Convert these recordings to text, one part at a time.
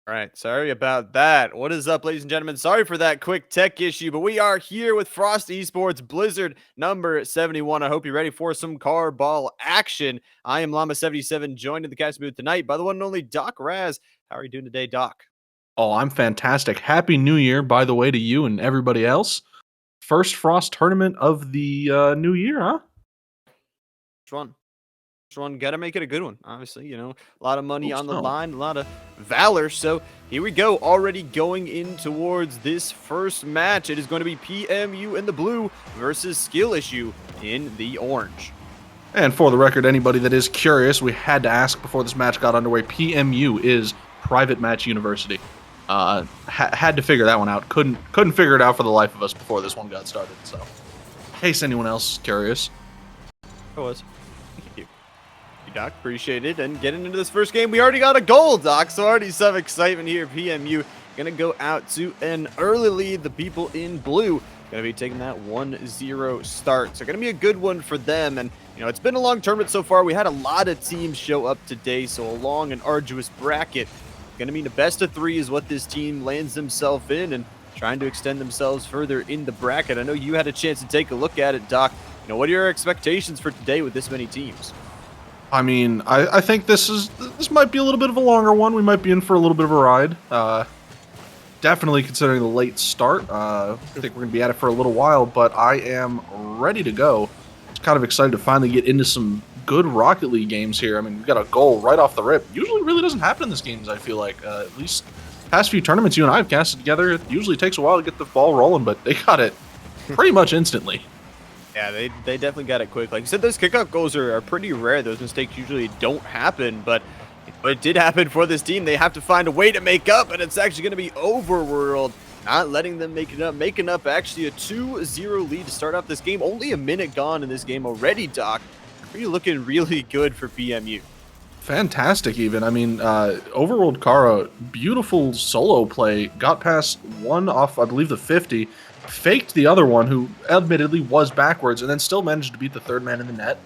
All right, sorry about that. What is up, ladies and gentlemen? Sorry for that quick tech issue, but we are here with Frost Esports Blizzard number 71. I hope you're ready for some car ball action. I am Llama77, joined in the cast booth tonight by the one and only Doc Raz. How are you doing today, Doc? Oh, I'm fantastic. Happy New Year, by the way, to you and everybody else. First Frost tournament of the new year, huh? Which one? Which one? Got to make it a good one, obviously. You know, a lot of money Hope on the so. line, a lot of valor. So here we go, already going in towards this first match. It is going to be PMU in the blue versus Skill Issue in the orange. And for the record, anybody that is curious, we had to ask before this match got underway. PMU is Private Match University. Had to figure that one out. Couldn't figure it out for the life of us before this one got started. So, in case anyone else is curious. It was. Thank you, Doc. Appreciate it. And getting into this first game, we already got a goal, Doc. So already some excitement here. PMU going to go out to an early lead. The people in blue going to be taking that 1-0 start. So going to be a good one for them. And, you know, it's been a long tournament so far. We had a lot of teams show up today. So a long and arduous bracket. Going to mean the best of 3 is what this team lands themselves in, and trying to extend themselves further in the bracket. I know you had a chance to take a look at it, Doc. You know, what are your expectations for today with this many teams? I mean, I think this might be a little bit of a longer one. We might be in for a little bit of a ride. Definitely considering the late start. I think we're going to be at it for a little while, but I am ready to go. Just kind of excited to finally get into some good Rocket League games here. I mean, we got a goal right off the rip. Usually really doesn't happen in these games, I feel like. At least past few tournaments you and I have casted together, it usually takes a while to get the ball rolling, but they got it pretty much instantly. Yeah, they definitely got it quick. Like you said, those kickoff goals are pretty rare. Those mistakes usually don't happen, but it did happen for this team. They have to find a way to make up, and it's actually going to be Overworld not letting them make it up, making up actually a 2-0 lead to start off this game. Only a minute gone in this game already, Doc. You're looking really good for PMU. Fantastic, even. I mean, Overworld Kara, beautiful solo play, got past one off, I believe, the 50, faked the other one, who admittedly was backwards, and then still managed to beat the third man in the net.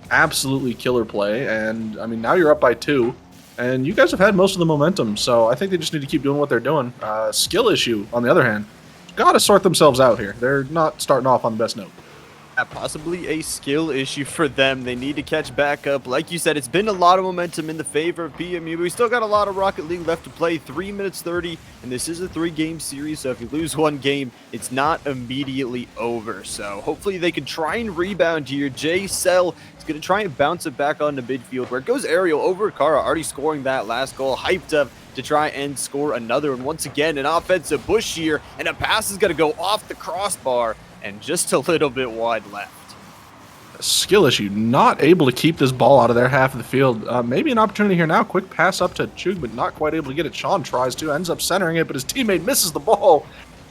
Absolutely killer play, and I mean, now you're up by 2, and you guys have had most of the momentum, so I think they just need to keep doing what they're doing. Skill issue, on the other hand, gotta sort themselves out here. They're not starting off on the best note. Possibly a skill issue for them. They need to catch back up. Like you said, it's been a lot of momentum in the favor of PMU, but we still got a lot of Rocket League left to play. 3 minutes 30, and this is a 3-game series, so if you lose one game, it's not immediately over. So hopefully they can try and rebound here. J-Cell is going to try and bounce it back onto midfield, where it goes aerial over Kara, already scoring that last goal, hyped up to try and score another. And once again, an offensive push here, and a pass is going to go off the crossbar, and just a little bit wide left. Skill issue, not able to keep this ball out of their half of the field. Maybe an opportunity here now. Quick pass up to Chug, but not quite able to get it. Sean tries to, ends up centering it, but his teammate misses the ball.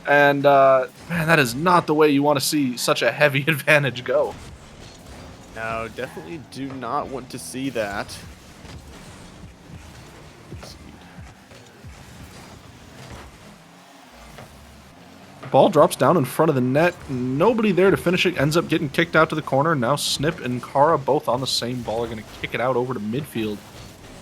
And, man, that is not the way you want to see such a heavy advantage go. No, definitely do not want to see that. Ball drops down in front of the net. Nobody there to finish it. Ends up getting kicked out to the corner. Now Snip and Kara, both on the same ball, are going to kick it out over to midfield.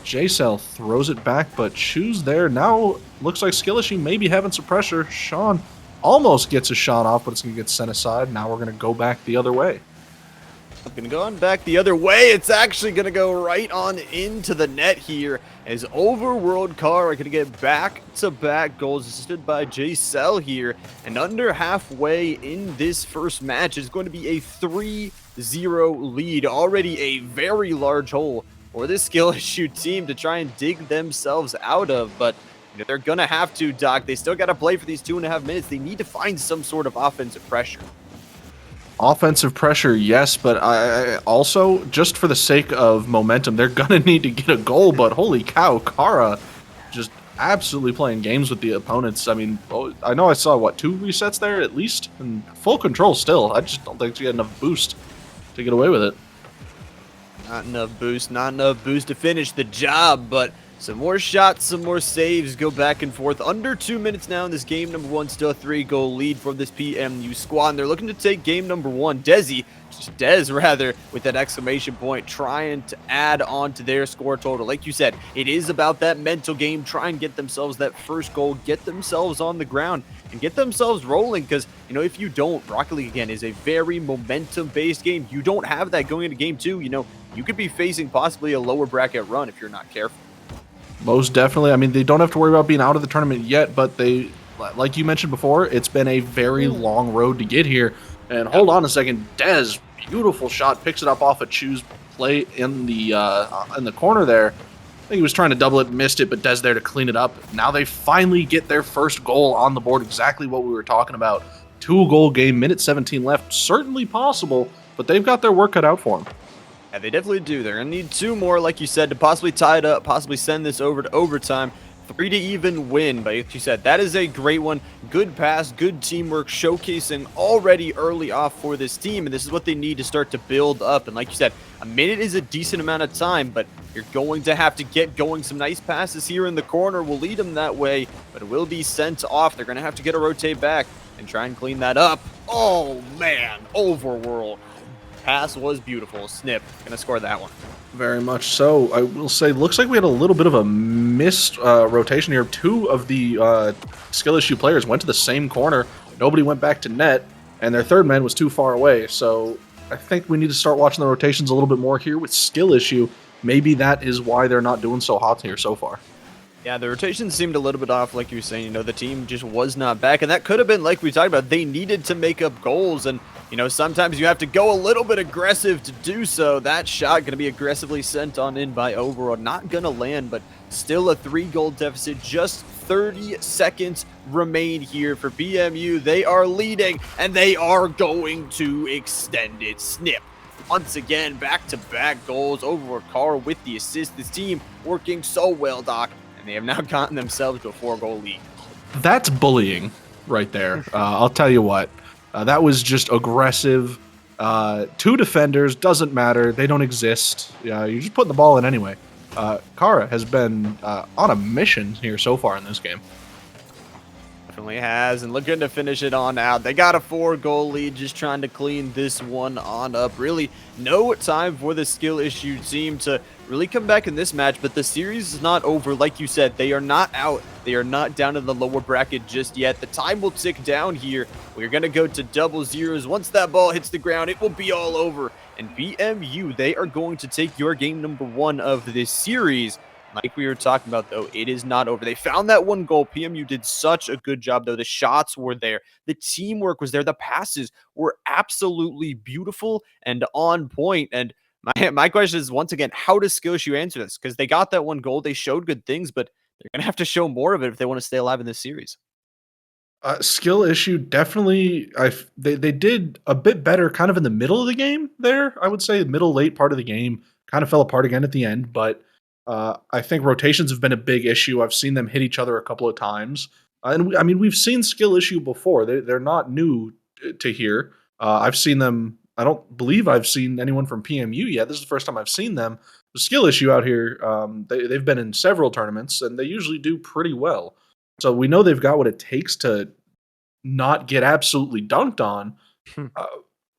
J-Cell throws it back, but Choose there. Now looks like Skill issue may be having some pressure. Sean almost gets a shot off, but it's going to get sent aside. Now we're going to go back the other way. I'm going to go on back the other way. It's actually going to go right on into the net here, as Overworld Car are going to get back-to-back goals assisted by J-Cell here. And under halfway in this first match is going to be a 3-0 lead. Already a very large hole for this skill issue team to try and dig themselves out of. But you know, they're going to have to, Doc. They still got to play for these 2.5 minutes. They need to find some sort of offensive pressure. Offensive pressure, yes, but I also, just for the sake of momentum, they're going to need to get a goal, but holy cow, Kara just absolutely playing games with the opponents. I mean, I know I saw, what, 2 resets there at least? And full control still. I just don't think she had enough boost to get away with it. Not enough boost to finish the job, but some more shots, some more saves, go back and forth. Under 2 minutes now in this game number 1, still a 3-goal lead from this PMU squad. And they're looking to take game number 1. Dez, with that exclamation point, trying to add on to their score total. Like you said, it is about that mental game. Try and get themselves that first goal, get themselves on the ground, and get themselves rolling. Because, you know, if you don't, Rocket League, again, is a very momentum-based game. You don't have that going into game 2. You know, you could be facing possibly a lower bracket run if you're not careful. Most definitely. I mean, they don't have to worry about being out of the tournament yet, but they, like you mentioned before, it's been a very long road to get here. And hold on a second, Dez, beautiful shot, picks it up off a Choose play in the corner there. I think he was trying to double it, missed it, but Dez there to clean it up. Now they finally get their first goal on the board, exactly what we were talking about. 2-goal game, minute 17 left, certainly possible, but they've got their work cut out for them. Yeah, they definitely do. They're going to need 2 more, like you said, to possibly tie it up, possibly send this over to overtime. 3 to even win, but like you said, that is a great one. Good pass, good teamwork, showcasing already early off for this team, and this is what they need to start to build up. And like you said, a minute is a decent amount of time, but you're going to have to get going. Some nice passes here in the corner will lead them that way, but it will be sent off. They're going to have to get a rotate back and try and clean that up. Oh, man, overworld. Pass was beautiful. Snip, going to score that one. Very much so. I will say, looks like we had a little bit of a missed rotation here. Two of the skill issue players went to the same corner. Nobody went back to net, and their third man was too far away. So I think we need to start watching the rotations a little bit more here with skill issue. Maybe that is why they're not doing so hot here so far. Yeah, the rotation seemed a little bit off, like you were saying. The team just was not back, and that could have been, like we talked about, they needed to make up goals, and sometimes you have to go a little bit aggressive to do so. That shot going to be aggressively sent on in by Overworld. Not going to land, but still a 3-goal deficit. Just 30 seconds remain here for PMU. They are leading, and they are going to extend it. Snip. Once again, back-to-back goals. Overworld Car with the assist. This team working so well, Doc, and they have now gotten themselves to a 4-goal lead. That's bullying right there. I'll tell you what. That was just aggressive. 2 defenders, doesn't matter. They don't exist. You're just putting the ball in anyway. Kara has been on a mission here so far in this game. Definitely has, and looking to finish it on out. They got a 4-goal lead, just trying to clean this one on up. Really, no time for the skill issue team to really come back in this match, but the series is not over. Like you said, they are not out. They are not down in the lower bracket just yet. The time will tick down here. We're going to go to double zeros. Once that ball hits the ground, it will be all over. And BMU, they are going to take your game number 1 of this series. Like we were talking about, though, it is not over. They found that 1 goal. PMU did such a good job, though. The shots were there. The teamwork was there. The passes were absolutely beautiful and on point. And my question is, once again, how does Skill Issue answer this? Because they got that 1 goal. They showed good things, but they're going to have to show more of it if they want to stay alive in this series. Skill issue, definitely. They did a bit better kind of in the middle of the game there, I would say. Middle, late part of the game. Kind of fell apart again at the end, but I think rotations have been a big issue. I've seen them hit each other a couple of times. And we've seen skill issue before. They're not new to here. I've seen them. I don't believe I've seen anyone from PMU yet. This is the first time I've seen them. The skill issue out here, they've been in several tournaments, and they usually do pretty well. So we know they've got what it takes to not get absolutely dunked on.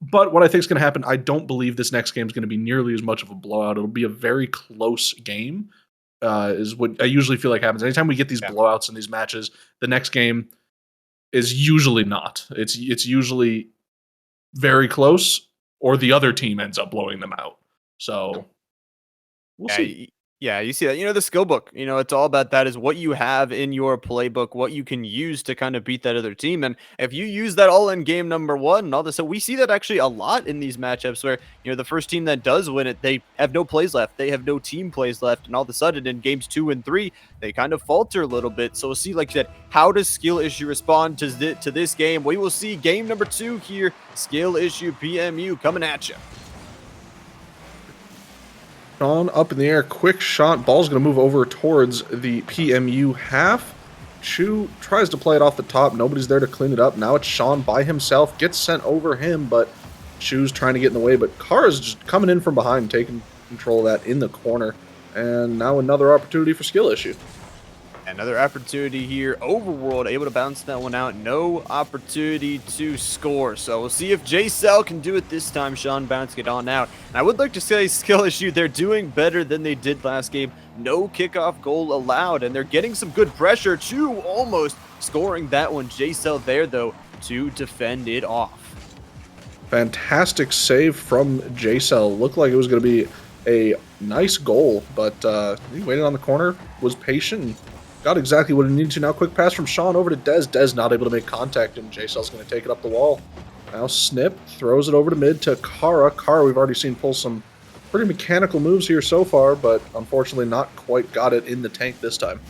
But what I think is going to happen, I don't believe this next game is going to be nearly as much of a blowout. It'll be a very close game, is what I usually feel like happens. Anytime we get these blowouts in these matches, the next game is usually not. It's usually very close, or the other team ends up blowing them out. So we'll see. Yeah, you see that. The skill book, it's all about that, is what you have in your playbook, what you can use to kind of beat that other team. And if you use that all in game number 1 and all this, so we see that actually a lot in these matchups where, the first team that does win it, they have no plays left. They have no team plays left. And all of a sudden in games 2 and 3, they kind of falter a little bit. So we'll see, like you said, how does skill issue respond to this game? We will see game number 2 here. Skill issue PMU coming at you. Sean up in the air, quick shot. Ball's going to move over towards the PMU half. Chu tries to play it off the top. Nobody's there to clean it up. Now it's Sean by himself. Gets sent over him, but Chu's trying to get in the way. But Kara's just coming in from behind, taking control of that in the corner. And now another opportunity for skill issue. Another opportunity here. Overworld able to bounce that one out. No opportunity to score. So we'll see if J-Cell can do it this time. Sean bouncing it on out. And I would like to say skill issue, they're doing better than they did last game. No kickoff goal allowed. And they're getting some good pressure. Chu almost scoring that one. J-Cell there, though, to defend it off. Fantastic save from J-Cell. Looked like it was going to be a nice goal, but he waited on the corner, was patient, and got exactly what he needed to. Now quick pass from Sean over to Dez. Dez not able to make contact, and J-Cell's going to take it up the wall. Now Snip throws it over to mid to Kara. Kara we've already seen pull some pretty mechanical moves here so far, but unfortunately not quite got it in the tank this time.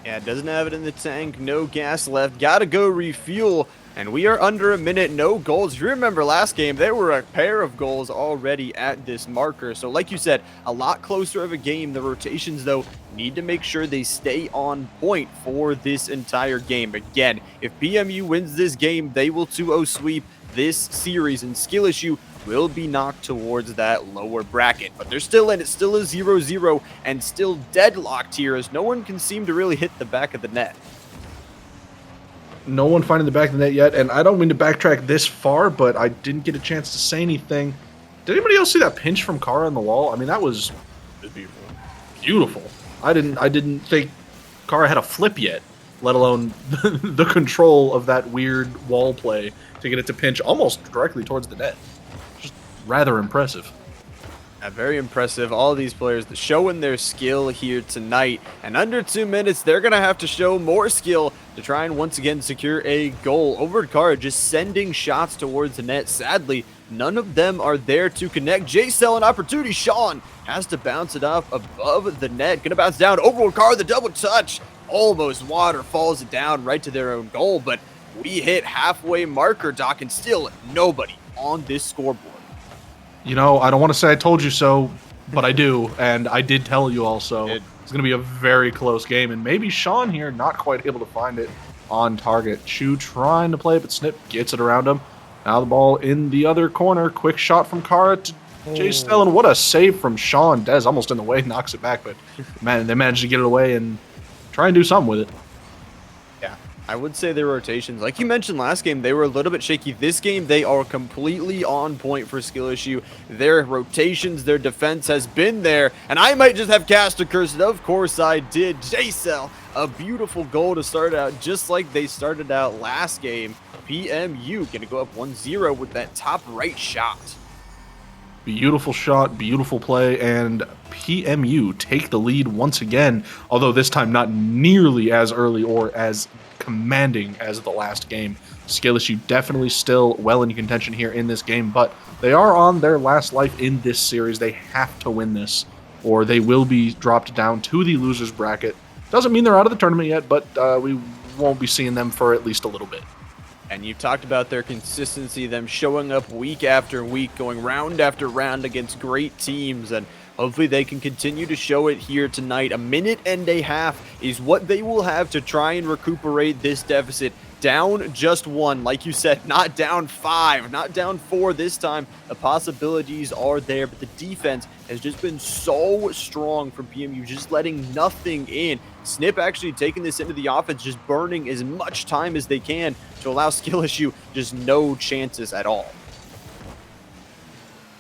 Yeah, doesn't have it in the tank. No gas left. Gotta go refuel. And we are under a minute, no goals. If you remember last game, there were a pair of goals already at this marker. So like you said, a lot closer of a game. The rotations, though, need to make sure they stay on point for this entire game. Again, if PMU wins this game, they will 2-0 sweep this series, and Skill Issue will be knocked towards that lower bracket. But they're still in. It's still a 0-0 and still deadlocked here, as no one can seem to really hit the back of the net. No one finding the back of the net yet, and I don't mean to backtrack this far, but I didn't get a chance to say anything. Did anybody else see that pinch from Kara on the wall? I mean, that was Beautiful. beautiful. I didn't think Kara had a flip yet, let alone the control of that weird wall play to get it to pinch almost directly towards the net. Just rather impressive. Very impressive. All of these players showing their skill here tonight. And under 2 minutes, they're going to have to show more skill to try and once again secure a goal. Over Kara just sending shots towards the net. Sadly, none of them are there to connect. J-Cell an opportunity. Sean has to bounce it off above the net. Going to bounce down. Over Kara, the double touch. Almost water falls it down right to their own goal. But we hit halfway marker, Doc, and still nobody on this scoreboard. You know, I don't want to say I told you so, but I do, and I did tell you also. It's going to be a very close game, and maybe Sean here not quite able to find it on target. Chu trying to play, but Snip gets it around him. Now the ball in the other corner. Quick shot from Kara to Jay Stellan. What a save from Sean. Dez almost in the way, knocks it back, but man, they managed to get it away and try and do something with it. I would say their rotations, like you mentioned last game, they were a little bit shaky. This game, they are completely on point for Skill Issue. Their rotations, their defense has been there, and I might just have cast a curse, and of course I did. J-Cell, a beautiful goal to start out, just like they started out last game. PMU gonna go up 1-0 with that top right shot. Beautiful shot, beautiful play, and PMU take the lead once again, although this time not nearly as early or as commanding as the last game. Skill Issue definitely still well in contention here in this game, but they are on their last life in this series. They have to win this, or they will be dropped down to the losers bracket. Doesn't mean they're out of the tournament yet, but we won't be seeing them for at least a little bit. And you've talked about their consistency, them showing up week after week, going round after round against great teams, and hopefully they can continue to show it here tonight. A minute and a half is what they will have to try and recuperate this deficit. Down just one, like you said, not down 5, not down 4 this time. The possibilities are there, but the defense has just been so strong from PMU, just letting nothing in. Snip actually taking this into the offense, just burning as much time as they can to allow Skill Issue just no chances at all.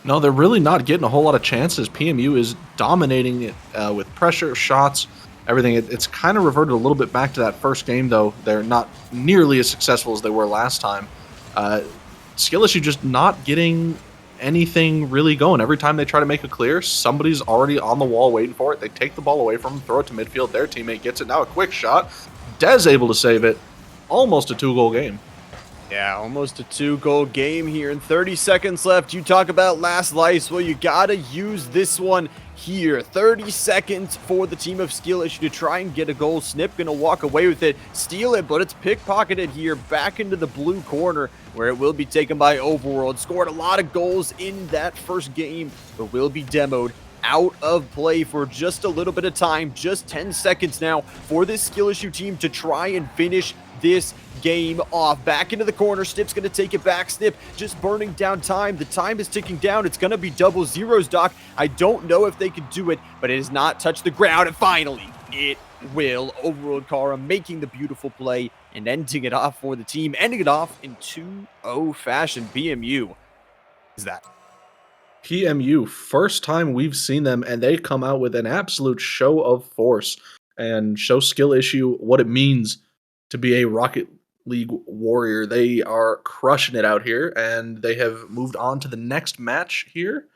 No, they're really not getting a whole lot of chances. PMU is dominating it with pressure, shots, everything. It's kind of reverted a little bit back to that first game, though. They're not nearly as successful as they were last time. Skill Issue just not getting anything really going. Every time they try to make a clear, somebody's already on the wall waiting for it. They take the ball away from them, throw it to midfield. Their teammate gets it. Now a quick shot. Dez able to save it. Almost a 2-goal game. Yeah, almost a 2-goal game here and 30 seconds left. You talk about last life. Well, you got to use this one here. 30 seconds for the team of Skill Issue to try and get a goal. Snip going to walk away with it, steal it, but it's pickpocketed here back into the blue corner where it will be taken by Overworld. Scored a lot of goals in that first game, but will be demoed out of play for just a little bit of time. Just 10 seconds now for this Skill Issue team to try and finish this game off. Back into the corner. Snip's going to take it back. Snip just burning down time. The time is ticking down. It's going to be double zeros, Doc. I don't know if they can do it, but it has not touched the ground. And finally, it will. Overworld Kara making the beautiful play and ending it off for the team. Ending it off in 2-0 fashion. PMU is that. PMU, first time we've seen them, and they come out with an absolute show of force and show Skill Issue what it means to be a Rocket League warrior. They are crushing it out here, and they have moved on to the next match here.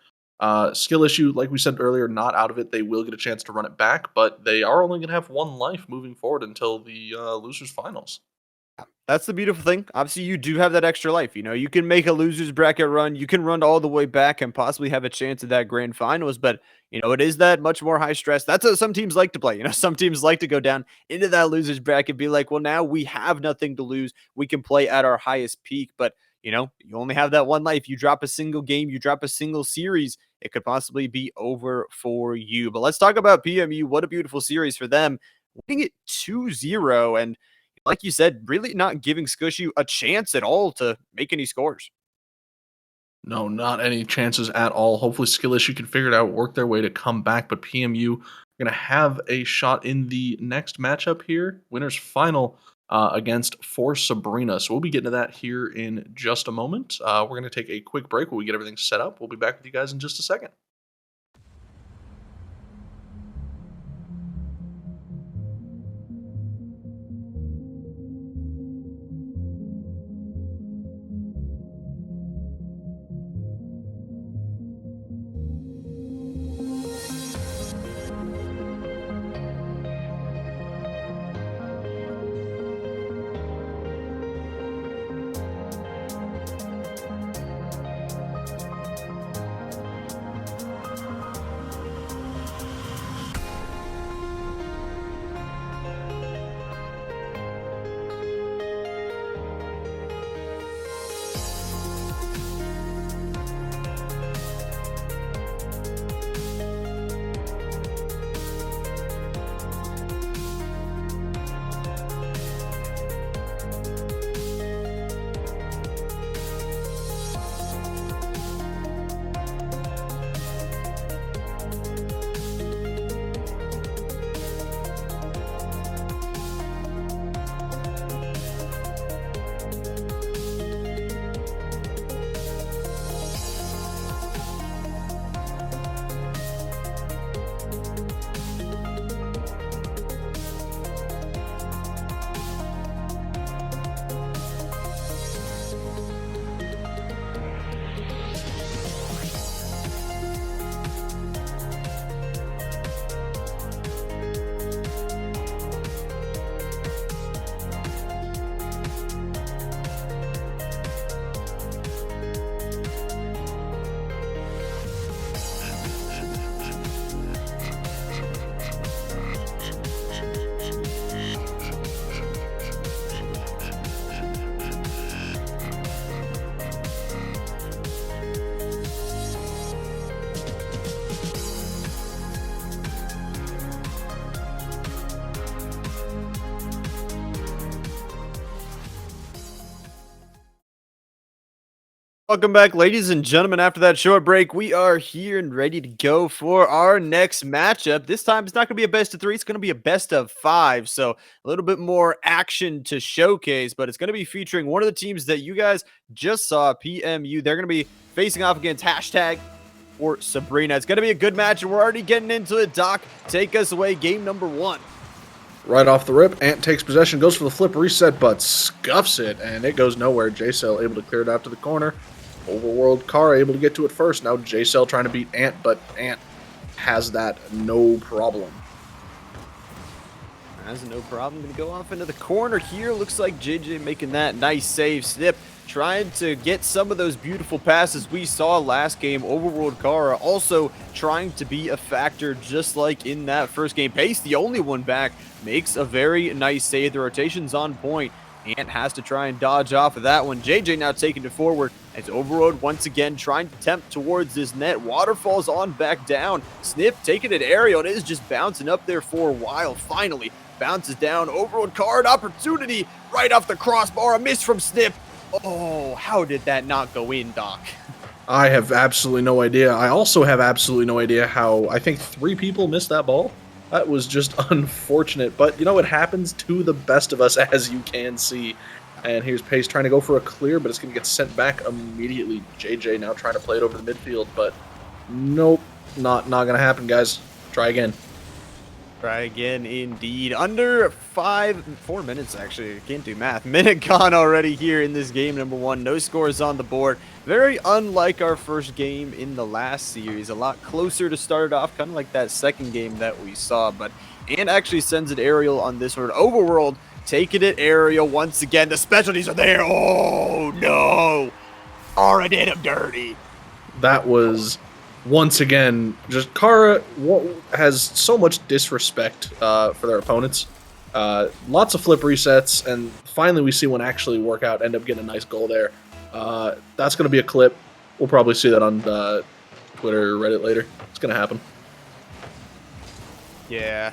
Skill Issue, like we said earlier, not out of it. They will get a chance to run it back, but they are only going to have one life moving forward until the losers finals. That's the beautiful thing. Obviously, you do have that extra life. You know, you can make a loser's bracket run. You can run all the way back and possibly have a chance at that grand finals. But, you know, it is that much more high stress. That's how some teams like to play. You know, some teams like to go down into that loser's bracket, be like, well, now we have nothing to lose. We can play at our highest peak. But, you know, you only have that one life. You drop a single game, you drop a single series, it could possibly be over for you. But let's talk about PMU. What a beautiful series for them. Winning it 2-0. And like you said, really not giving Skushu a chance at all to make any scores. No, not any chances at all. Hopefully, Skill Issue can figure it out, work their way to come back. But PMU going to have a shot in the next matchup here. Winners final against ForSabrina. So we'll be getting to that here in just a moment. We're going to take a quick break while we get everything set up. We'll be back with you guys in just a second. Welcome back, ladies and gentlemen. After that short break, we are here and ready to go for our next matchup. This time, it's not going to be a best of three. It's going to be a best of five. So a little bit more action to showcase, but it's going to be featuring one of the teams that you guys just saw, PMU. They're going to be facing off against #ForSabrina. It's going to be a good match, and we're already getting into it. Doc, take us away. Game number one. Right off the rip, Ant takes possession, goes for the flip reset, but scuffs it, and it goes nowhere. J-Cell able to clear it out to the corner. Overworld Car able to get to it first. Now J-Cell trying to beat Ant, but Ant has that no problem. Has no problem. Going to go off into the corner here. Looks like JJ making that nice save. Snip trying to get some of those beautiful passes we saw last game. Overworld Kara also trying to be a factor just like in that first game. Pace, the only one back, makes a very nice save. The rotation's on point. Ant has to try and dodge off of that one. JJ now taking it forward. As Overworld once again trying to tempt towards this net. Waterfalls on back down. Snip taking it aerial. It is just bouncing up there for a while. Finally bounces down. Overworld card opportunity right off the crossbar. A miss from Snip. Oh, how did that not go in, Doc? I have absolutely no idea. I also have absolutely no idea how I think 3 people missed that ball. That was just unfortunate, but you know, it happens to the best of us, as you can see. And here's Pace trying to go for a clear, but it's going to get sent back immediately. JJ now trying to play it over the midfield, but nope, not going to happen, guys. Try again. Try again, indeed. Under 4 minutes, actually. I can't do math. Minute gone already here in this game number one. No scores on the board. Very unlike our first game in the last series. A lot closer to start off, kind of like that second game that we saw. But Ant actually sends it aerial on this one. Overworld taking it aerial once again. The specialties are there. Oh, no. Kara did him dirty. That was, once again, just Kara has so much disrespect for their opponents. Lots of flip resets, and finally we see one actually work out, end up getting a nice goal there. That's going to be a clip. We'll probably see that on Twitter or Reddit later. It's going to happen. Yeah.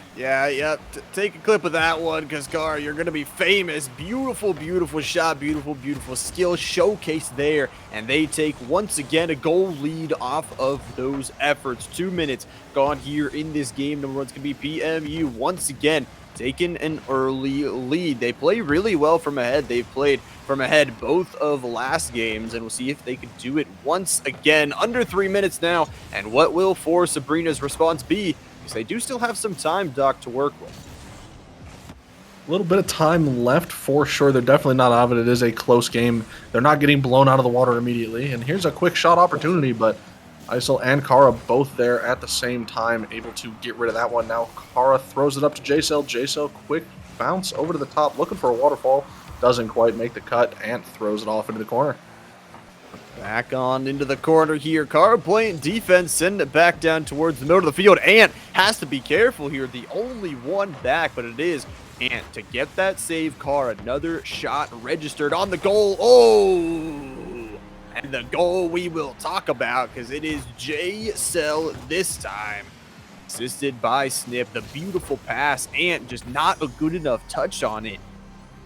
Take a clip of that one, because, Gar, you're going to be famous. Beautiful, beautiful shot. Beautiful, beautiful skill showcase there. And they take, once again, a goal lead off of those efforts. 2 minutes gone here in this game. Number one's going to be PMU once again, taking an early lead. They play really well from ahead. They've played from ahead both of last games, and we'll see if they can do it once again. Under 3 minutes now, and what will ForSabrina's response be? Because they do still have some time, Doc, to work with. A little bit of time left for sure. They're definitely not out of it. It is a close game. They're not getting blown out of the water immediately. And here's a quick shot opportunity, but Isol and Kara both there at the same time, able to get rid of that one. Now Kara throws it up to J-Cell. J-Cell, quick bounce over to the top, looking for a waterfall. Doesn't quite make the cut. Ant throws it off into the corner. Back on into the corner here. Kara playing defense, send it back down towards the middle of the field. Ant has to be careful here. The only one back, but it is Ant to get that save. Kara, another shot registered on the goal. Oh! And the goal we will talk about, because it is J-Cell this time. Assisted by Snip. The beautiful pass. Ant just not a good enough touch on it.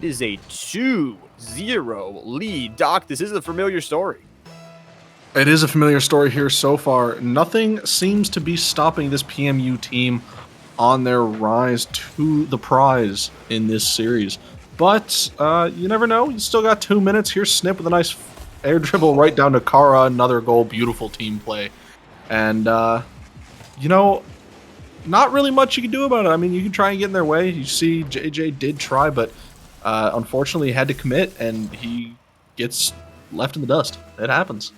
It is a 2-0 lead. Doc, this is a familiar story. It is a familiar story here so far. Nothing seems to be stopping this PMU team on their rise to the prize in this series. But you never know. You still got 2 minutes. Here's Snip with a nice air dribble right down to Kara. Another goal. Beautiful team play. And, you know, not really much you can do about it. I mean, you can try and get in their way. You see JJ did try, but unfortunately he had to commit, and he gets left in the dust. It happens.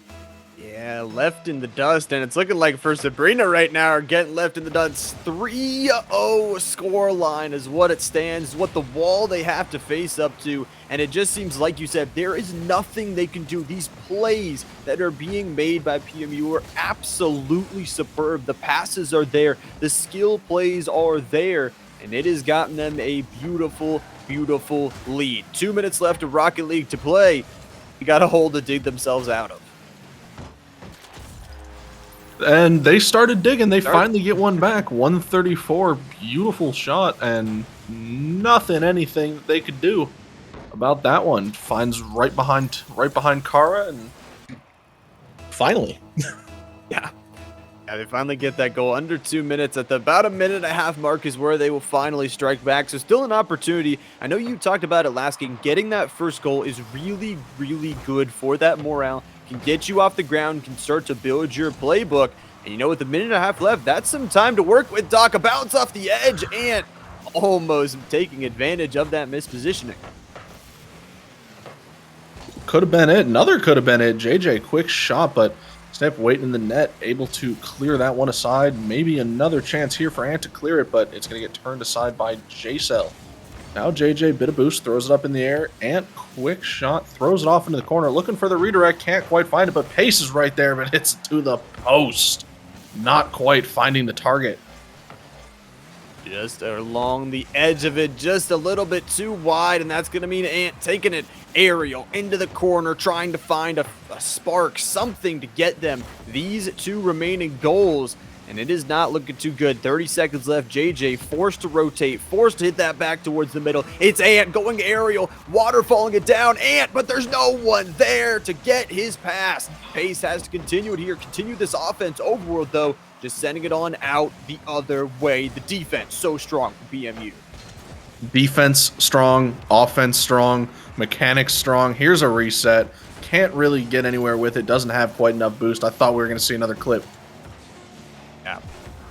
Yeah, left in the dust, and it's looking like ForSabrina right now are getting left in the dust. 3-0 score line is what it stands, what the wall they have to face up to, and it just seems like you said, there is nothing they can do. These plays that are being made by PMU are absolutely superb. The passes are there, the skill plays are there, and it has gotten them a beautiful, beautiful lead. 2 minutes left of Rocket League to play. You got a hole to dig themselves out of. And they started digging. They finally get one back. 134. Beautiful shot. And anything that they could do about that one. Finds right behind Kara. And finally. Yeah, they finally get that goal under 2 minutes. At the about a minute and a half mark is where they will finally strike back. So still an opportunity. I know you talked about it last game. Getting that first goal is really, really good for that morale. Can get you off the ground, can start to build your playbook. And you know, with a minute and a half left, that's some time to work with, Doc. A bounce off the edge and almost taking advantage of that mispositioning. Could have been it. Another could have been it. JJ, quick shot, but Snip waiting in the net, able to clear that one aside. Maybe another chance here for Ant to clear it, but it's going to get turned aside by J-Cell. Now JJ, bit of boost, throws it up in the air. Ant, quick shot, throws it off into the corner. Looking for the redirect, can't quite find it, but Pace is right there, but hits it to the post. Not quite finding the target. Just along the edge of it, just a little bit too wide, and that's going to mean Ant taking it aerial into the corner, trying to find a spark, something to get them these two remaining goals. And it is not looking too good. 30 seconds left. JJ forced to rotate, forced to hit that back towards the middle. It's Ant going aerial, waterfalling it down. Ant, but there's no one there to get his pass. Pace has to continue it here, continue this offense. Overworld, though, just sending it on out the other way. The defense so strong for BMU. Defense strong, offense strong, mechanics strong. Here's a reset. Can't really get anywhere with it. Doesn't have quite enough boost. I thought we were going to see another clip. Yeah,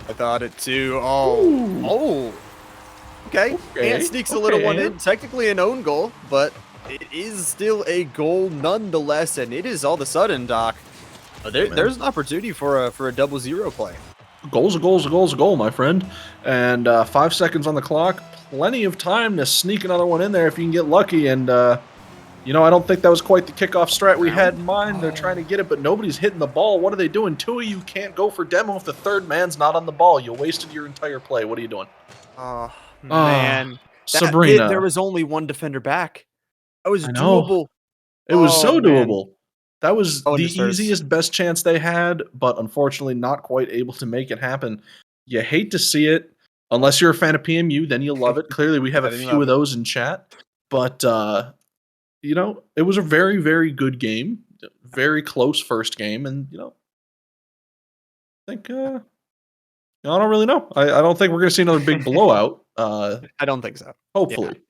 I thought it too. Oh. Okay. Ant sneaks a little one in. Technically an own goal, but it is still a goal nonetheless, and it is all of a sudden, Doc. There's an opportunity for a 0-0 play. Goal's a goal's a goal's a goal, my friend. And 5 seconds on the clock. Plenty of time to sneak another one in there if you can get lucky. And, I don't think that was quite the kickoff strat we had in mind. They're trying to get it, but nobody's hitting the ball. What are they doing? Two of you can't go for demo if the third man's not on the ball. You wasted your entire play. What are you doing? Oh, man. There Sabrina. was only one defender back. That was I know. doable. It was Oh, so man. doable. That was Oh, and the this hurts. easiest, best chance they had, but unfortunately not quite able to make it happen. You hate to see it. Unless you're a fan of PMU, then you love it. Clearly, we have a I didn't few love of it. those in chat. But, it was a very, very good game. Very close first game. And, I think, I don't really know. I don't think we're going to see another big blowout. I don't think so. Yeah. Hopefully.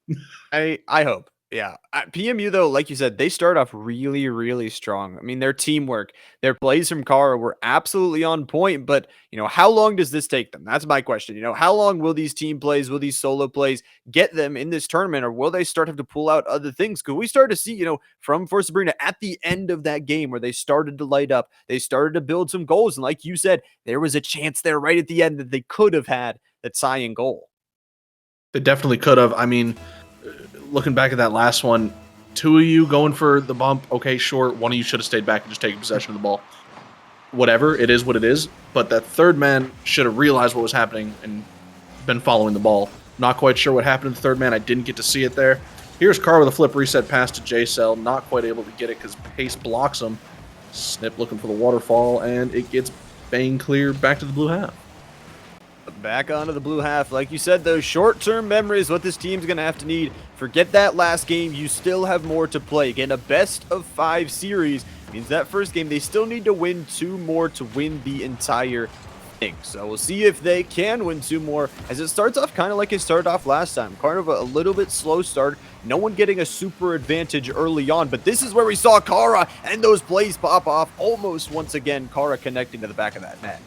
I hope. Yeah. PMU though, like you said, they start off really, really strong. I mean, their teamwork, their plays from Kara were absolutely on point. But how long does this take them? That's my question. How long will these team plays, will these solo plays get them in this tournament, or will they start have to pull out other things? Could we start to see, from ForSabrina at the end of that game where they started to light up, they started to build some goals, and like you said, there was a chance there right at the end that they could have had that tying goal. They definitely could have. I mean, looking back at that last one, two of you going for the bump. Okay, sure. One of you should have stayed back and just taken possession of the ball. Whatever, it is what it is. But that third man should have realized what was happening and been following the ball. Not quite sure what happened to the third man. I didn't get to see it there. Here's Carr with a flip reset pass to J-Cell. Not quite able to get it because pace blocks him. Snip looking for the waterfall, and it gets bang clear back to the blue half. Back onto the blue half. Like you said, those short-term memories, what this team's going to have to need. Forget that last game. You still have more to play. Again, a best-of-5 series means that first game, they still need to win 2 more to win the entire thing. So we'll see if they can win 2 more, as it starts off kind of like it started off last time. Kind of a little bit slow start. No one getting a super advantage early on, but this is where we saw Kara and those plays pop off almost once again. Kara connecting to the back of that net.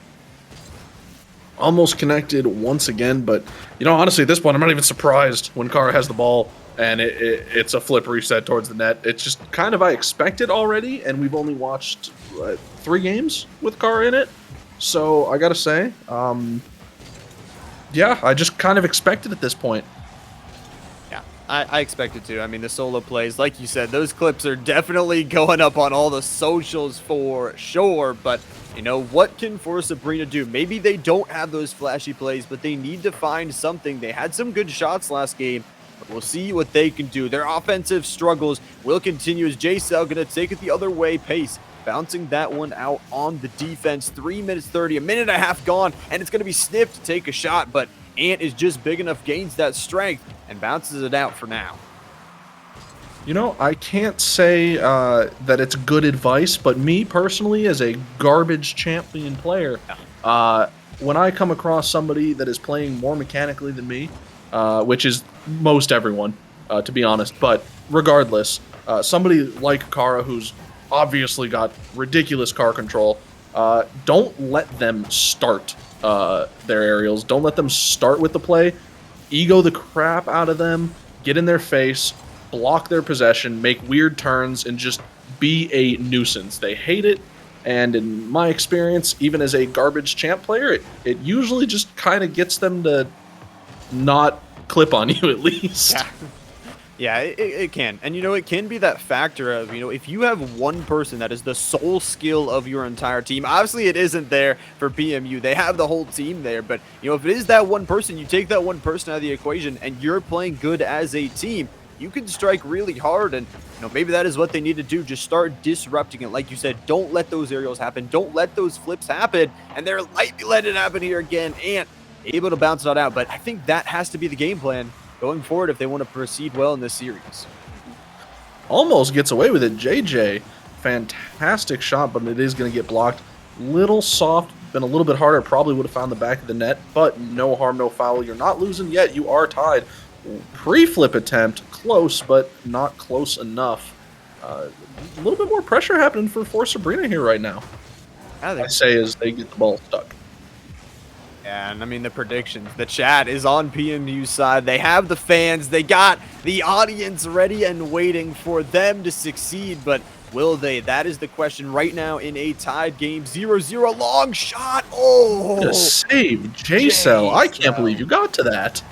Almost connected once again, but honestly, at this point, I'm not even surprised when Kara has the ball and it's a flip reset towards the net. It's just kind of I expected already, and we've only watched 3 games with Kara in it, so I gotta say, yeah, I just kind of expected at this point. Yeah, I expected to. I mean, the solo plays, like you said, those clips are definitely going up on all the socials for sure, but what can ForSabrina do? Maybe they don't have those flashy plays, but they need to find something. They had some good shots last game, but we'll see what they can do. Their offensive struggles will continue as J-Cell going to take it the other way. Pace bouncing that one out on the defense. 3 minutes 30, a minute and a half gone, and it's going to be snipped to take a shot, but Ant is just big enough, gains that strength, and bounces it out for now. I can't say that it's good advice, but me personally, as a garbage champion player, when I come across somebody that is playing more mechanically than me, which is most everyone, to be honest, but regardless, somebody like Kara, who's obviously got ridiculous car control, don't let them start their aerials. Don't let them start with the play. Ego the crap out of them, get in their face, block their possession, make weird turns, and just be a nuisance. They hate it, and in my experience, even as a garbage champ player, it usually just kind of gets them to not clip on you at least. Yeah. Yeah, it can. And, it can be that factor of, if you have one person that is the sole skill of your entire team, obviously it isn't there for PMU. They have the whole team there. But, if it is that one person, you take that one person out of the equation and you're playing good as a team, you can strike really hard. And, maybe that is what they need to do. Just start disrupting it. Like you said, don't let those aerials happen. Don't let those flips happen. And they're lightly letting it happen here again. And able to bounce it out. But I think that has to be the game plan going forward if they want to proceed well in this series. Almost gets away with it. JJ, fantastic shot, but it is going to get blocked. Little soft, been a little bit harder. Probably would have found the back of the net, but no harm, no foul. You're not losing yet. You are tied. Pre-flip attempt, close, but not close enough. A little bit more pressure happening for ForSabrina here right now. I say as they get the ball stuck. And, I mean, the predictions. The chat is on PMU's side. They have the fans. They got the audience ready and waiting for them to succeed. But will they? That is the question right now in a tied game. 0-0. Long shot. To Oh, save J-Cell. I can't J-Cell. believe you got to that.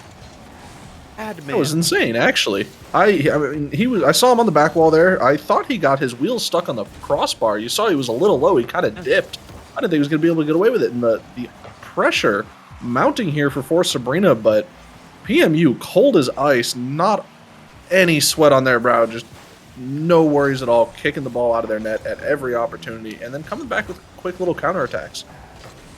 That was Admin. insane, actually. I mean, I saw him on the back wall there. I thought he got his wheels stuck on the crossbar. You saw he was a little low. He kind of dipped. I didn't think he was going to be able to get away with it. And the pressure mounting here for ForSabrina, but PMU cold as ice. Not any sweat on their brow. Just no worries at all. Kicking the ball out of their net at every opportunity, and then coming back with quick little counterattacks.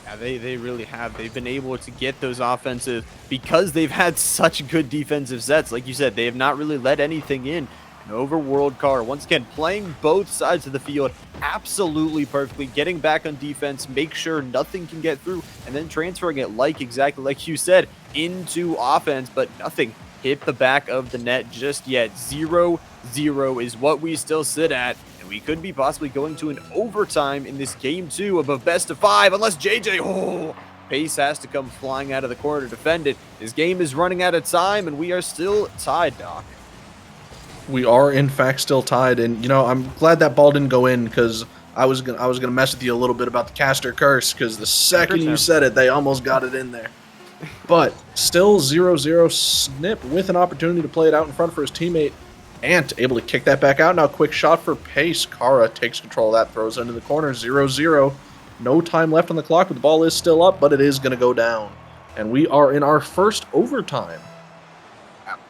Yeah, they really have. They've been able to get those offensive because they've had such good defensive sets. Like you said, they have not really let anything in. And Overworld Car, once again, playing both sides of the field absolutely perfectly, getting back on defense, make sure nothing can get through, and then transferring it, exactly like you said, into offense, but nothing hit the back of the net just yet. 0-0 is what we still sit at. We could be possibly going to an overtime in this game 2 of a best of 5, unless JJ, Pace has to come flying out of the corner to defend it. This game is running out of time, and we are still tied, Doc. We are in fact still tied, and you know, I'm glad that ball didn't go in, because I was gonna mess with you a little bit about the caster curse, because the second you said it, they almost got it in there. But still 0-0. Snip with an opportunity to play it out in front for his teammate. Ant able to kick that back out. Now quick shot for Pace. Kara takes control of that, throws into the corner. 0-0. No time left on the clock, but the ball is still up, but it is going to go down. And we are in our first overtime.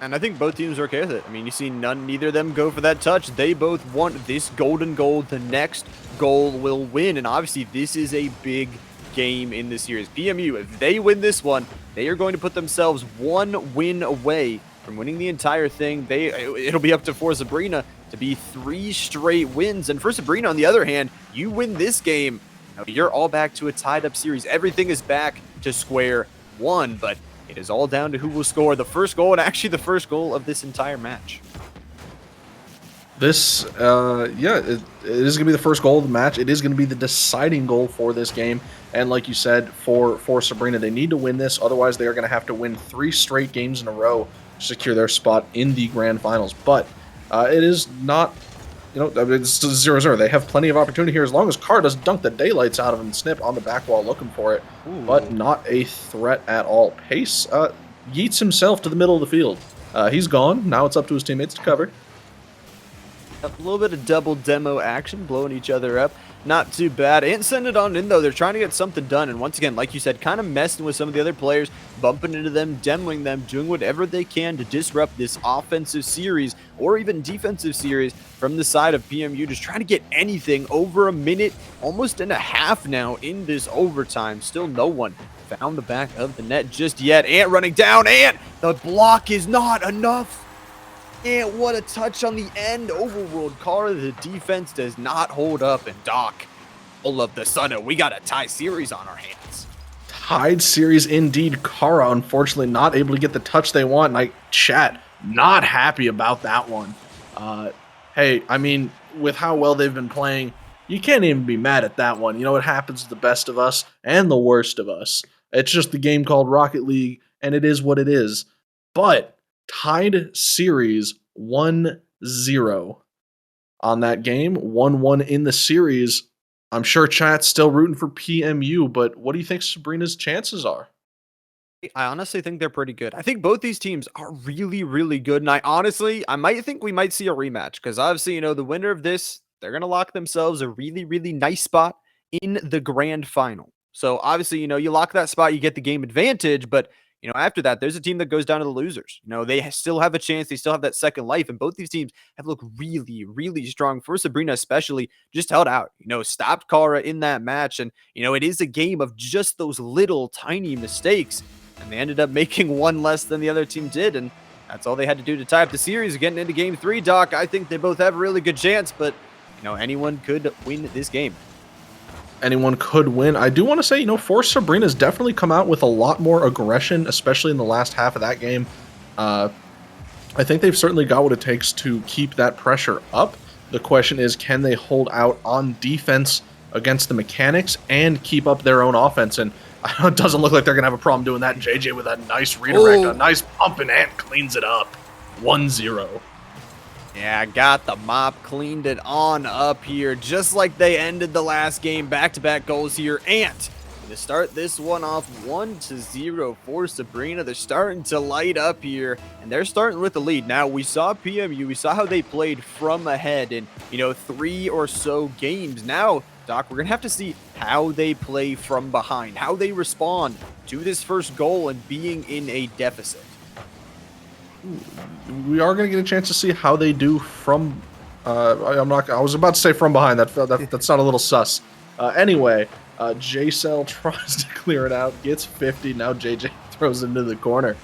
And I think both teams are okay with it. I mean, you see neither of them go for that touch. They both want this golden goal. The next goal will win. And obviously, this is a big game in this series. PMU, if they win this one, they are going to put themselves 1 win away from winning the entire thing. It'll be up to ForSabrina to be 3 straight wins. And ForSabrina, on the other hand, you win this game, you're all back to a tied-up series. Everything is back to square one, but it is all down to who will score the first goal, and actually the first goal of this entire match. This, it is going to be the first goal of the match. It is going to be the deciding goal for this game. And like you said, for ForSabrina, they need to win this. Otherwise, they are going to have to win 3 straight games in a row to secure their spot in the grand finals. But it is not, it's still 0-0. They have plenty of opportunity here as long as Carr doesn't dunk the daylights out of him. Snip on the back wall looking for it, but not a threat at all. Pace yeets himself to the middle of the field. He's gone. Now it's up to his teammates to cover. A little bit of double demo action, blowing each other up. Not too bad. And send it on in, though. They're trying to get something done. And once again, like you said, kind of messing with some of the other players, bumping into them, demoing them, doing whatever they can to disrupt this offensive series or even defensive series from the side of PMU. Just trying to get anything over a minute, almost and a half now in this overtime. Still no one found the back of the net just yet. Ant running down. Ant! The block is not enough. And what a touch on the end. Overworld Car, the defense does not hold up. And Doc, all of the sudden, we got a tie series on our hands. Tied series indeed. Kara, unfortunately, not able to get the touch they want. And chat, not happy about that one. Hey, I mean, with how well they've been playing, you can't even be mad at that one. You know, it happens to the best of us and the worst of us. It's just the game called Rocket League, and it is what it is. But tied series 1-0 on that game, 1-1 in the series. I'm sure chat's still rooting for PMU, but what do you think Sabrina's chances are? I honestly think they're pretty good. I think both these teams are really, really good. And I might think we might see a rematch because obviously, the winner of this, they're going to lock themselves a really, really nice spot in the grand final. So obviously, you lock that spot, you get the game advantage, but after that, there's a team that goes down to the losers. They still have a chance. They still have that second life. And both these teams have looked really, really strong. ForSabrina especially just held out, stopped Kara in that match. And, it is a game of just those little tiny mistakes. And they ended up making one less than the other team did. And that's all they had to do to tie up the series. Getting into game 3, Doc, I think they both have a really good chance. But, anyone could win this game. Anyone could win. I do want to say, ForSabrina's definitely come out with a lot more aggression, especially in the last half of that game. I think they've certainly got what it takes to keep that pressure up. The question is, can they hold out on defense against the mechanics and keep up their own offense? And it doesn't look like they're going to have a problem doing that. And JJ with a nice redirect, a nice pump, and Ant cleans it up. 1-0. Yeah, got the mop, cleaned it on up here, just like they ended the last game. Back-to-back goals here. Ant To start this one off 1-0 for Sabrina. They're starting to light up here, and they're starting with the lead. Now, we saw PMU, we saw how they played from ahead in, 3 or so games. Now, Doc, we're going to have to see how they play from behind, how they respond to this first goal and being in a deficit. We are going to get a chance to see how they do from. I was about to say from behind. That's not a little sus. Anyway, J-Cell tries to clear it out, gets 50. Now JJ throws it into the corner,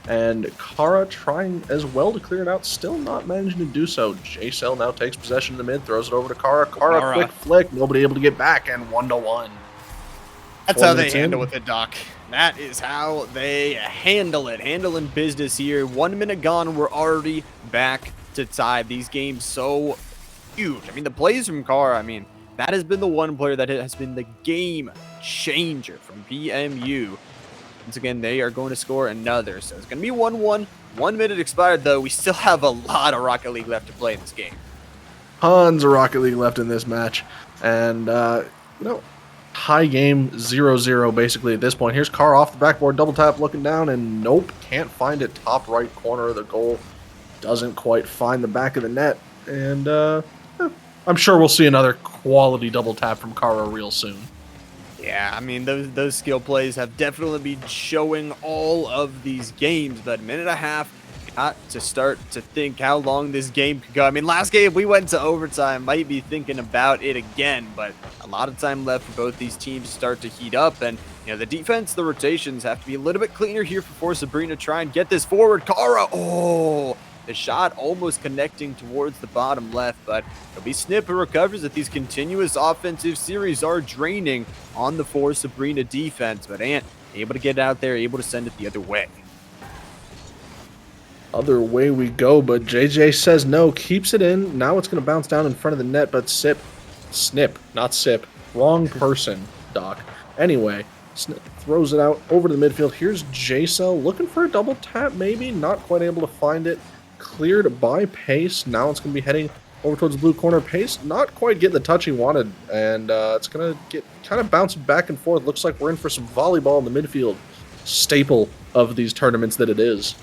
and Kara trying as well to clear it out, still not managing to do so. J-Cell now takes possession in the mid, throws it over to Kara. Kara, quick flick, nobody able to get back, and 1-1. That's how they handle with it, Doc. That is how they handle it. Handling business here. 1 minute gone. We're already back to tie. These games so huge. I mean, the plays from Kara, that has been the one player that has been the game changer from PMU. Once again, they are going to score another. So it's going to be 1-1. 1 minute expired, though. We still have a lot of Rocket League left to play in this game. Tons of Rocket League left in this match. And, high game, 0-0 basically at this point. Here's Carr off the backboard, double tap, looking down, and nope, can't find it. Top right corner of the goal. Doesn't quite find the back of the net. And I'm sure we'll see another quality double tap from Kara real soon. Yeah, those skill plays have definitely been showing all of these games, but a minute and a half got to start to think how long this game could go. Last game we went to overtime, might be thinking about it again, but a lot of time left for both these teams to start to heat up, and the defense, the rotations have to be a little bit cleaner here for ForSabrina to try and get this forward. Kara, the shot almost connecting towards the bottom left, but it'll be Snip who recovers that these continuous offensive series are draining on the ForSabrina defense, but Ant able to get out there, able to send it the other way. Other way we go, but JJ says no, keeps it in. Now it's going to bounce down in front of the net, but Snip, not Sip. Wrong person, Doc. Anyway, Snip throws it out over to the midfield. Here's J-Cell looking for a double tap, maybe. Not quite able to find it. Cleared by Pace. Now it's going to be heading over towards the blue corner. Pace not quite getting the touch he wanted, and it's going to get kind of bouncing back and forth. Looks like we're in for some volleyball in the midfield. Staple of these tournaments that it is.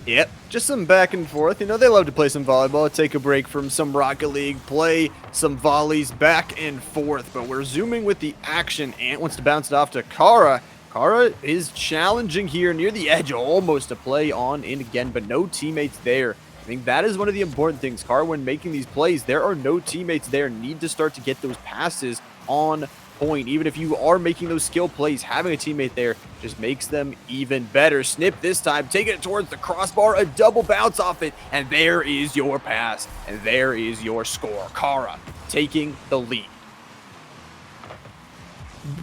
Yep, just some back and forth. They love to play some volleyball, take a break from some Rocket League, play some volleys back and forth. But we're zooming with the action. Ant wants to bounce it off to Kara. Kara is challenging here near the edge, almost a play on in again, but no teammates there. I think that is one of the important things. Kara, when making these plays, there are no teammates there. Need to start to get those passes on point. Even if you are making those skill plays, having a teammate there just makes them even better. Snip this time, taking it towards the crossbar, a double bounce off it, and there is your pass, and there is your score. Kara taking the lead.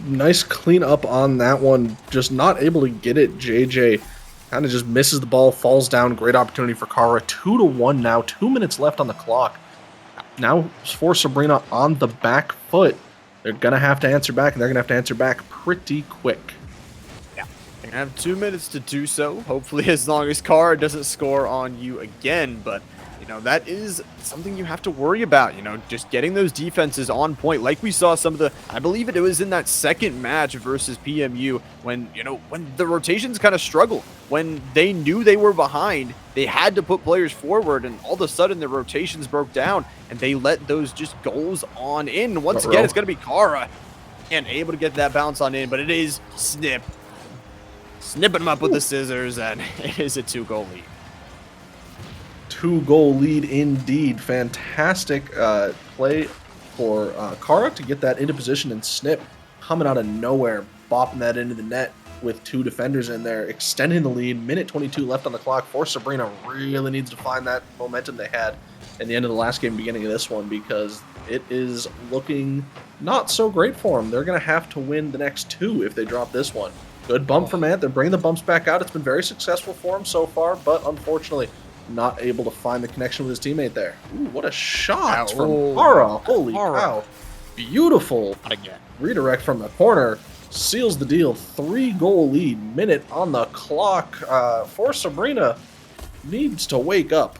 Nice clean up on that one. Just not able to get it. JJ kind of just misses the ball, falls down. Great opportunity for Kara. 2-1 now. 2 minutes left on the clock. Now ForSabrina on the back foot. They're going to have to answer back, and they're going to have to answer back pretty quick. Yeah, they're going to have 2 minutes to do so. Hopefully as long as Kara doesn't score on you again, but that is something you have to worry about, just getting those defenses on point. Like we saw some of the, I believe it was in that second match versus PMU when, when the rotations kind of struggled, when they knew they were behind, they had to put players forward, and all of a sudden the rotations broke down and they let those just goals on in. Once again, it's going to be Kara and able to get that bounce on in, but it is Snip. Snipping them up with the scissors, and it is a 2-goal lead. 2-goal lead indeed. Fantastic play for Kara to get that into position, and Snip coming out of nowhere, bopping that into the net with 2 defenders in there, extending the lead. Minute 22 left on the clock. ForSabrina really needs to find that momentum they had in the end of the last game, beginning of this one, because it is looking not so great for them. They're going to have to win the next 2 if they drop this one. Good bump from Ant. They're bringing the bumps back out. It's been very successful for him so far, but unfortunately not able to find the connection with his teammate there. Ooh, what a shot from Kara. Holy cow. Beautiful. Again. Redirect from the corner. Seals the deal. 3-goal lead. Minute on the clock. ForSabrina needs to wake up.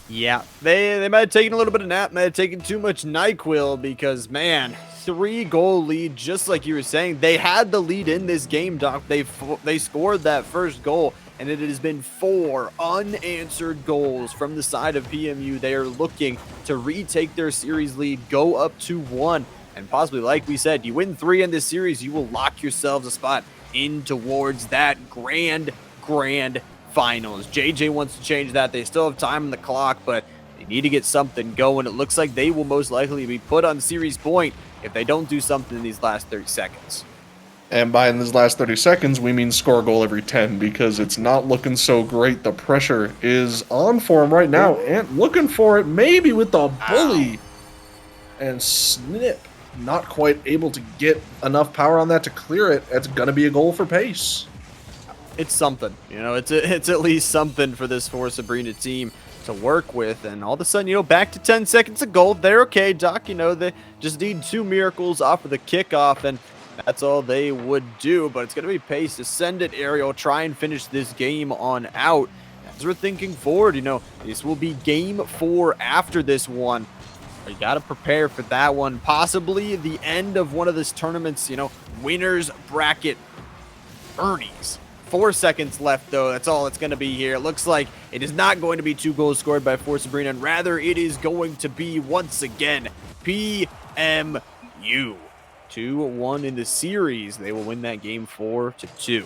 Yeah, they might have taken a little bit of nap, might have taken too much NyQuil, because, man, 3-goal lead, just like you were saying. They had the lead in this game, Doc. They scored that first goal, and it has been 4 unanswered goals from the side of PMU. They are looking to retake their series lead, go up to 1, and possibly, like we said, you win 3 in this series, you will lock yourselves a spot in towards that grand finals. JJ wants to change that. They still have time on the clock, but they need to get something going. It looks like they will most likely be put on series point if they don't do something in these last 30 seconds. And by in these last 30 seconds, we mean score a goal every 10, because it's not looking so great. The pressure is on for him right now, and looking for it maybe with the bully. And Snip not quite able to get enough power on that to clear it. That's going to be a goal for pace. It's something, you know, it's at least something for this ForSabrina team to work with. And all of a sudden, you know, back to 10 seconds of goal. They're okay, Doc. You know, they just need 2 miracles off of the kickoff, and that's all they would do. But it's going to be pace to send it aerial, try and finish this game on out. As we're thinking forward, you know, this will be game 4 after this one. You got to prepare for that one. Possibly the end of one of this tournament's, you know, winners bracket earnings. 4 seconds left, though. That's all it's going to be here. It looks like it is not going to be 2 goals scored by ForSabrina, and rather it is going to be, once again, PMU. 2-1 in the series. They will win that game 4-2.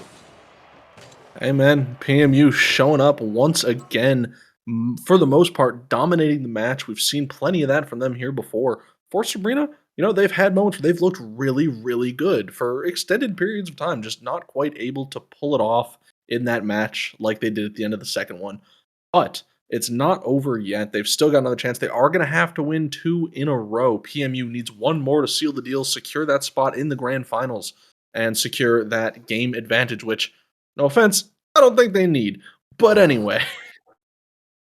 Amen. PMU showing up once again, for the most part, dominating the match. We've seen plenty of that from them here before. ForSabrina, you know, they've had moments where they've looked really, really good for extended periods of time, just not quite able to pull it off in that match like they did at the end of the second one. But it's not over yet. They've still got another chance. They are going to have to win 2 in a row. PMU needs 1 more to seal the deal, secure that spot in the grand finals, and secure that game advantage, which, no offense, I don't think they need. But anyway.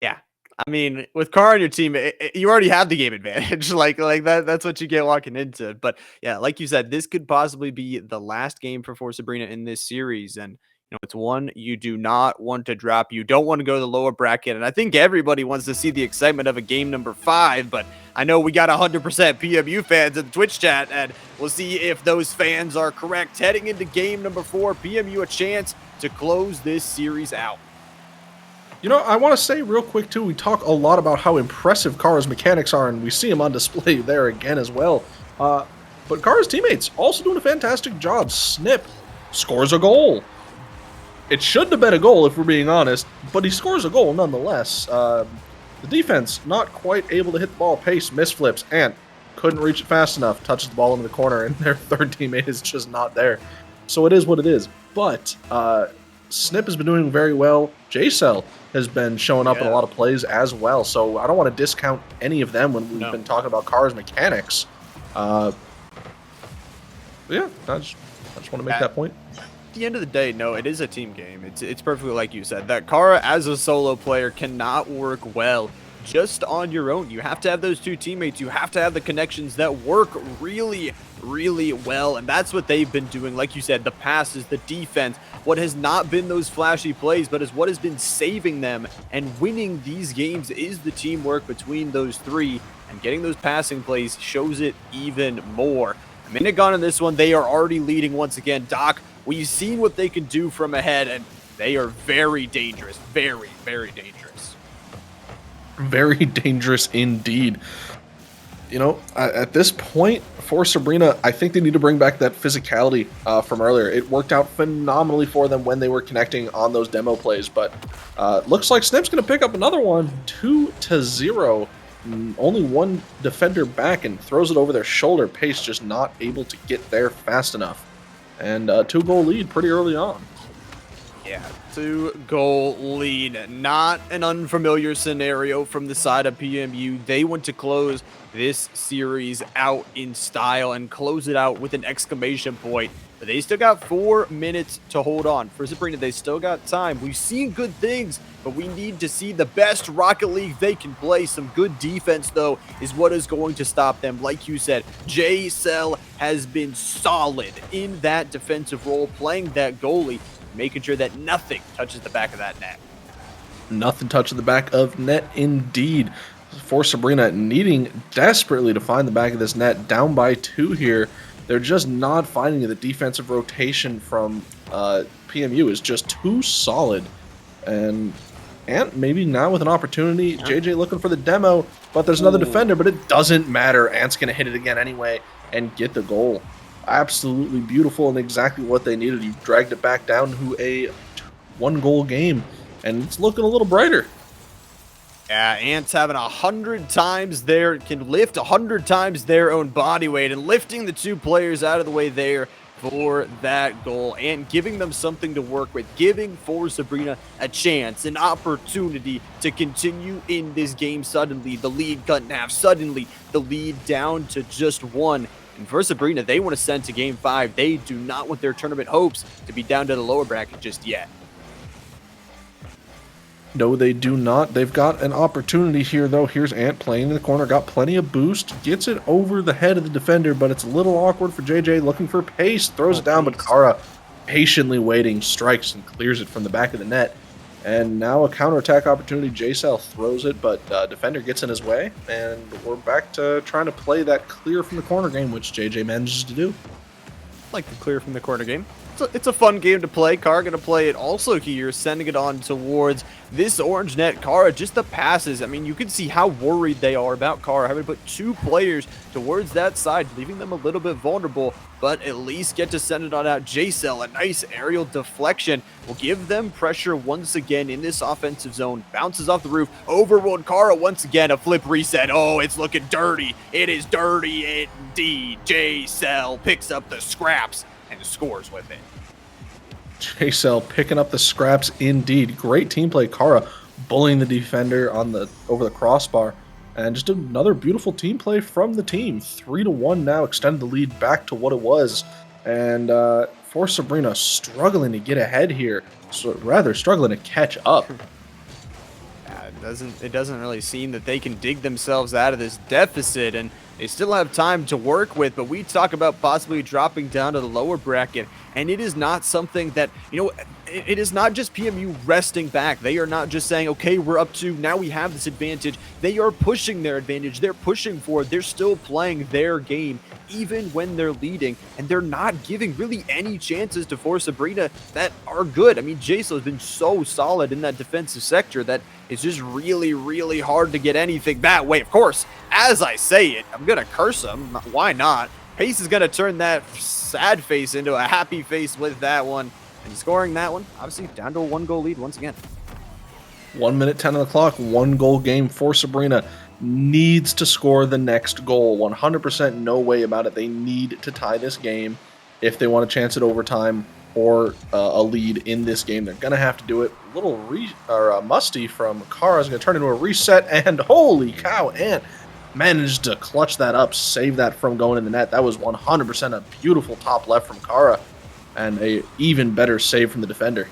Yeah. I mean, with Carr on your team, you already have the game advantage. like that's what you get walking into. But yeah, like you said, this could possibly be the last game for ForSabrina in this series. And you know, it's one you do not want to drop. You don't want to go to the lower bracket. And I think everybody wants to see the excitement of a game number 5. But I know we got 100% PMU fans in the Twitch chat, and we'll see if those fans are correct. Heading into game number 4, PMU a chance to close this series out. You know, I want to say real quick, too, we talk a lot about how impressive Kara's mechanics are, and we see him on display there again as well. But Kara's teammates also doing a fantastic job. Snip scores a goal. It shouldn't have been a goal, if we're being honest, but he scores a goal nonetheless. The defense not quite able to hit the ball. Pace misflips and couldn't reach it fast enough. Touches the ball into the corner, and their third teammate is just not there. So it is what it is. But Snip has been doing very well. J-Cell has been showing up in a lot of plays as well. So I don't want to discount any of them when we've been talking about Kara's mechanics. Yeah, I just want to make that point. At the end of the day, no, it is a team game. It's perfectly like you said. That Kara as a solo player cannot work well just on your own. You have to have those 2 teammates. You have to have the connections that work really, really well, and that's what they've been doing. Like you said, the passes, the defense, what has not been those flashy plays, but is what has been saving them and winning these games is the teamwork between those 3, and getting those passing plays shows it even more. A minute gone in this one, they are already leading once again. Doc, we've seen what they can do from ahead, and they are very dangerous, very, very dangerous. Very dangerous indeed. You know, at this point, ForSabrina, I think they need to bring back that physicality from earlier. It worked out phenomenally for them when they were connecting on those demo plays, but looks like Snip's going to pick up another one, 2-0. Only 1 defender back and throws it over their shoulder. Pace just not able to get there fast enough. And 2-goal lead pretty early on. Yeah, 2-goal lead. Not an unfamiliar scenario from the side of PMU. They want to close this series out in style and close it out with an exclamation point. But they still got 4 minutes to hold on. For Sabrina, they still got time. We've seen good things, but we need to see the best Rocket League they can play. Some good defense, though, is what is going to stop them. Like you said, J-Cell has been solid in that defensive role, playing that goalie, making sure that nothing touches the back of that net. Nothing touches the back of net, indeed. ForSabrina needing desperately to find the back of this net, down by 2 here. They're just not finding it. The defensive rotation from PMU is just too solid. And Ant maybe now with an opportunity. Yeah. JJ looking for the demo, but there's another Ooh. defender, but it doesn't matter. Ant's going to hit it again anyway and get the goal. Absolutely beautiful and exactly what they needed. You dragged it back down to a 1-goal game, and it's looking a little brighter. Yeah, Ants having 100 times can lift 100 times their own body weight, and lifting the 2 players out of the way there for that goal and giving them something to work with, giving ForSabrina a chance, an opportunity to continue in this game. Suddenly the lead cut in half, suddenly the lead down to just 1. And ForSabrina, they want to send to game 5. They do not want their tournament hopes to be down to the lower bracket just yet. No, they do not. They've got an opportunity here, though. Here's Ant playing in the corner. Got plenty of boost. Gets it over the head of the defender, but it's a little awkward for JJ. Looking for pace. Throws it down, but Kara patiently waiting. Strikes and clears it from the back of the net. And now a counterattack opportunity. JCell throws it, but defender gets in his way. And we're back to trying to play that clear from the corner game, which JJ manages to do. Like the clear from the corner game. It's a fun game to play. Kara going to play it also here, sending it on towards this orange net. Kara, just the passes. I mean, you can see how worried they are about Kara, having to put 2 players towards that side, leaving them a little bit vulnerable, but at least get to send it on out. JCell, a nice aerial deflection, will give them pressure once again in this offensive zone. Bounces off the roof, overruled Kara once again, a flip reset. Oh, it's looking dirty. It is dirty indeed. JCell picks up the scraps and scores with it. JCell picking up the scraps indeed. Great team play. Kara bullying the defender on over the crossbar. And just another beautiful team play from the team. 3-1 now, extended the lead back to what it was. And ForSabrina struggling to get ahead here. So rather struggling to catch up. It doesn't really seem that they can dig themselves out of this deficit, and they still have time to work with, but we talk about possibly dropping down to the lower bracket, and it is not something that, it is not just PMU resting back. They are not just saying, okay, we're up to, now we have this advantage. They are pushing their advantage. They're pushing forward. They're still playing their game, even when they're leading, and they're not giving really any chances to ForSabrina that are good. I mean, JCell has been so solid in that defensive sector that it's just really, really hard to get anything that way. Of course, as I say it, I'm going to curse him. Why not? Pace is going to turn that sad face into a happy face with that one. And scoring that one, obviously down to a 1-goal lead once again. 1 minute 10 on the clock, 1-goal game. ForSabrina needs to score the next goal. 100% no way about it. They need to tie this game if they want a chance at overtime or a lead in this game. They're going to have to do it. A little musty from Kara is going to turn into a reset, and holy cow, Ant managed to clutch that up, save that from going in the net. That was 100% a beautiful top left from Kara, and a even better save from the defender.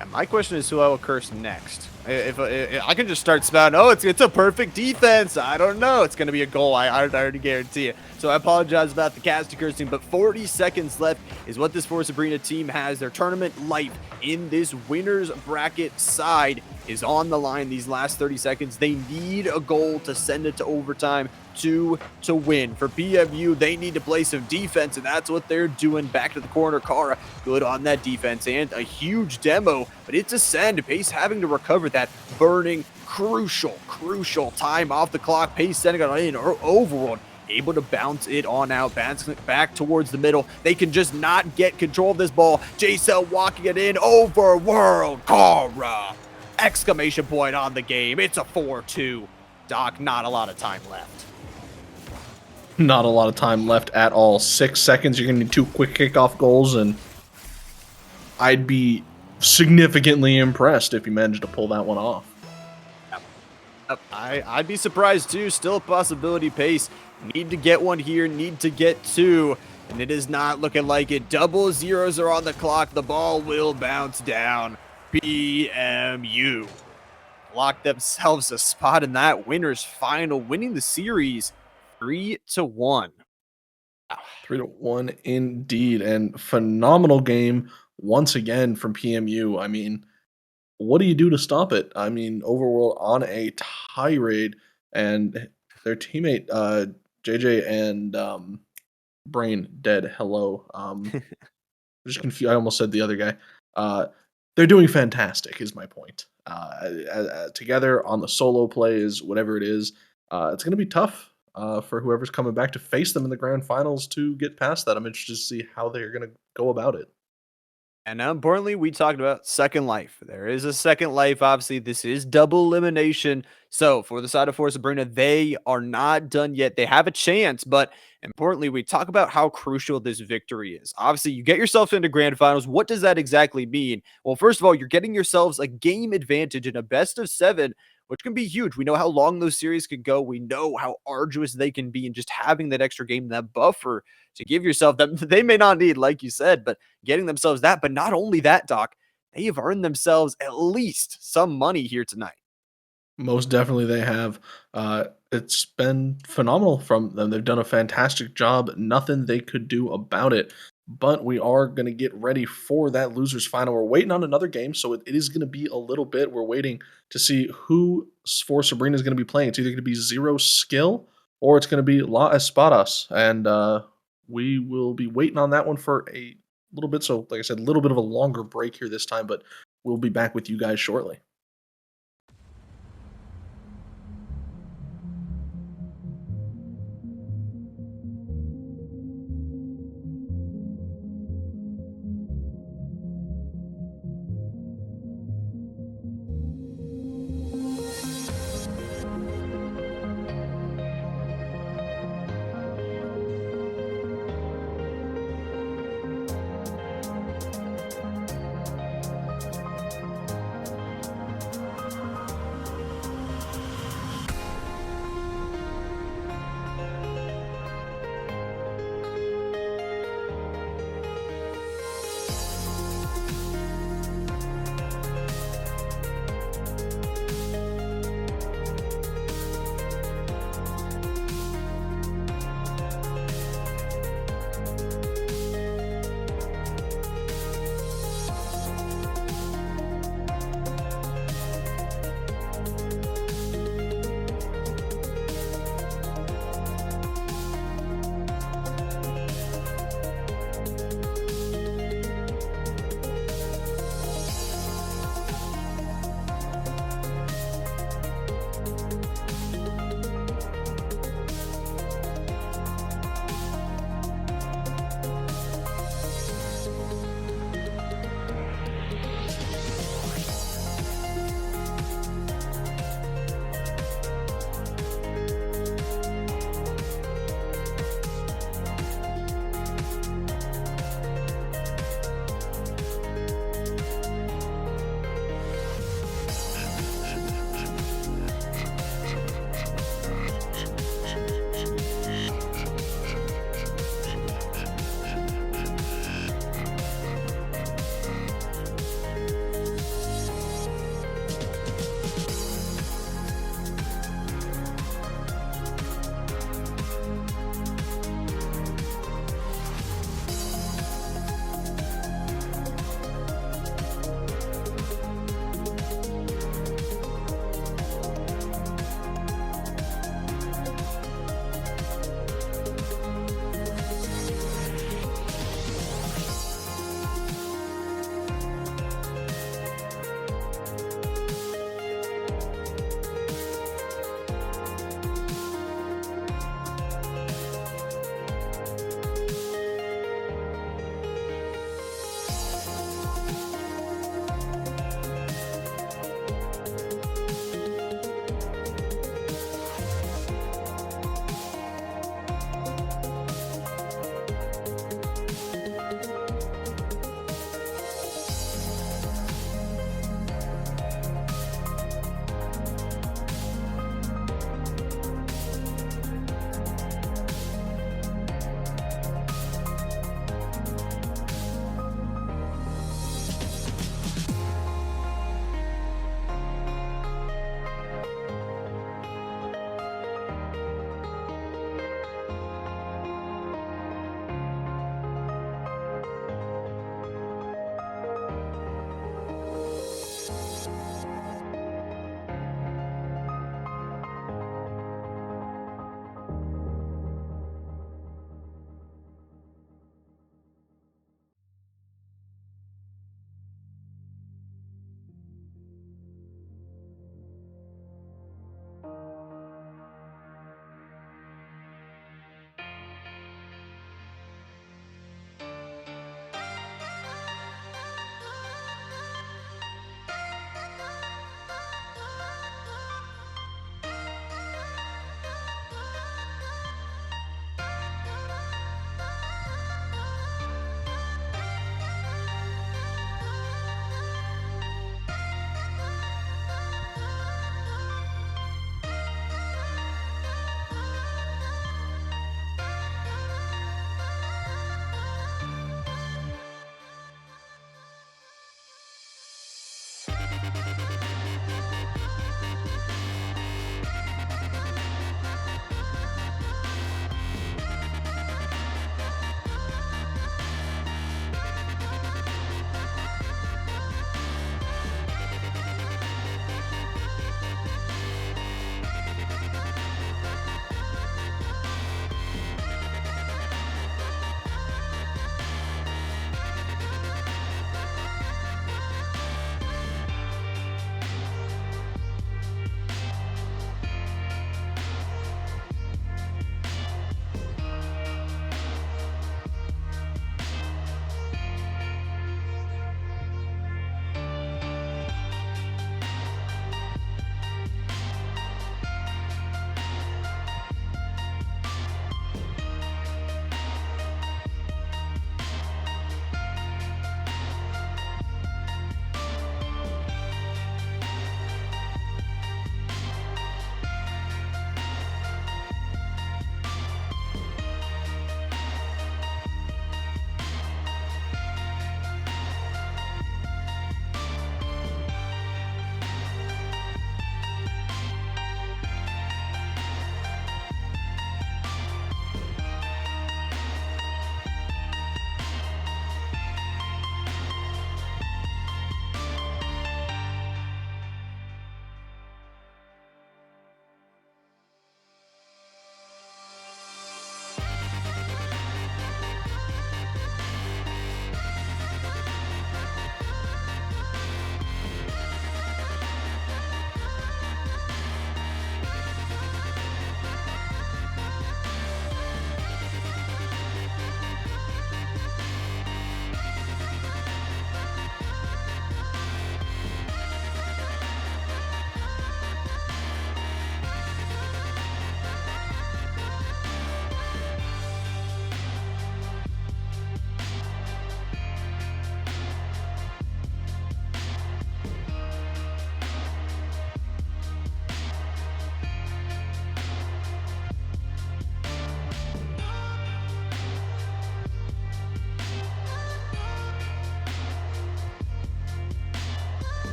And my question is who I will curse next. If I can just start spouting, oh, it's a perfect defense. I don't know. It's going to be a goal. I already guarantee it. So I apologize about the casting cursing, but 40 seconds left is what this ForSabrina team has. Their tournament life in this winner's bracket side is on the line these last 30 seconds. They need a goal to send it to overtime to win. For PMU, they need to play some defense, and that's what they're doing. Back to the corner, Kara, good on that defense, and a huge demo, but it's a send. Pace having to recover that burning, crucial time off the clock. Pace sending it in overworld, able to bounce it on out, bouncing it back towards the middle. They can just not get control of this ball. JCell walking it in, overworld, Kara! Exclamation point on the game. It's a 4-2. Doc, not a lot of time left. Not a lot of time left at all. 6 seconds, you're going to need 2 quick kickoff goals, and I'd be significantly impressed if you managed to pull that one off. I'd be surprised too. Still a possibility. Pace. Need to get one here. Need to get 2. And it is not looking like it. Double zeros are on the clock. The ball will bounce down. PMU lock themselves a spot in that winner's final, winning the series 3-1. 3-1 indeed, and phenomenal game once again from PMU. I mean, what do you do to stop it? I mean, Overworld on a tirade, and their teammate JJ and Brain dead. Hello. Just confused. I almost said the other guy. Uh, they're doing fantastic. Is my point. Together on the solo plays, whatever it is, it's going to be tough for whoever's coming back to face them in the grand finals to get past that. I'm interested to see how they're going to go about it. And now, importantly, we talked about Second Life. There is a Second Life. Obviously, this is double elimination. So, for the side of ForSabrina, they are not done yet. They have a chance, but importantly, we talk about how crucial this victory is. Obviously, you get yourself into grand finals. What does that exactly mean? Well, first of all, you're getting yourselves a game advantage in a best of seven, which can be huge. We know how long those series could go. We know how arduous they can be, and just having that extra game, that buffer to give yourself that they may not need, like you said, but getting themselves that. But not only that, Doc, they have earned themselves at least some money here tonight. Most definitely, they have. It's been phenomenal from them. They've done a fantastic job. Nothing they could do about it. But we are going to get ready for that losers final. We're waiting on another game, so it is going to be a little bit. We're waiting to see who for Sabrina is going to be playing. It's either going to be Zero Skill or it's going to be La Espadas, and we will be waiting on that one for a little bit. So, like I said, a little bit of a longer break here this time, but we'll be back with you guys shortly.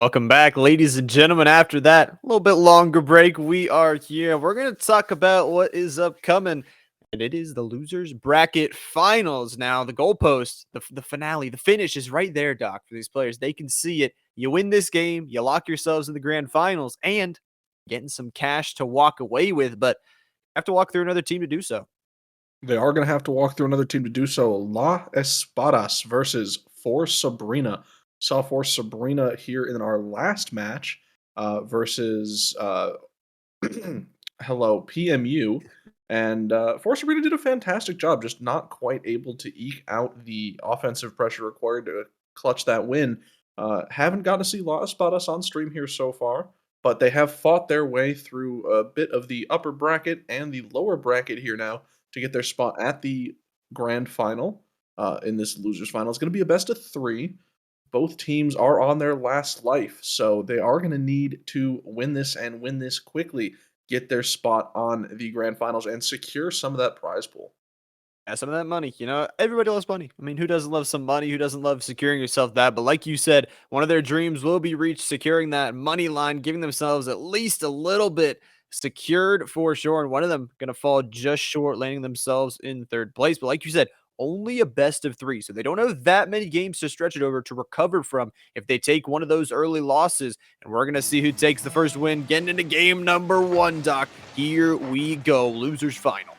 Welcome back, ladies and gentlemen. After that, a little bit longer break, we are here. We're going to talk about what is upcoming, and it is the losers bracket finals. Now, the goalpost, the finale, the finish is right there, Doc, for these players. They can see it. You win this game, you lock yourselves in the grand finals, and getting some cash to walk away with. But have to walk through another team to do so. They are going to have to walk through another team to do so. La Espadas versus ForSabrina. Saw ForSabrina here in our last match versus hello PMU, and ForSabrina did a fantastic job, just not quite able to eke out the offensive pressure required to clutch that win. Haven't got to see La Espadas on stream here so far, but they have fought their way through a bit of the upper bracket and the lower bracket here now to get their spot at the grand final in this losers final. It's going to be a best of 3. Both teams are on their last life, so they are going to need to win this and win this quickly, get their spot on the grand finals, and secure some of that prize pool. Yeah, some of that money. Everybody loves money. I mean, who doesn't love some money? Who doesn't love securing yourself that? But like you said, one of their dreams will be reached, securing that money line, giving themselves at least a little bit secured for sure. And one of them going to fall just short, landing themselves in third place. But like you said, only a best of 3. So they don't have that many games to stretch it over to recover from if they take one of those early losses. And we're going to see who takes the first win, getting into game number 1, Doc. Here we go. Losers final.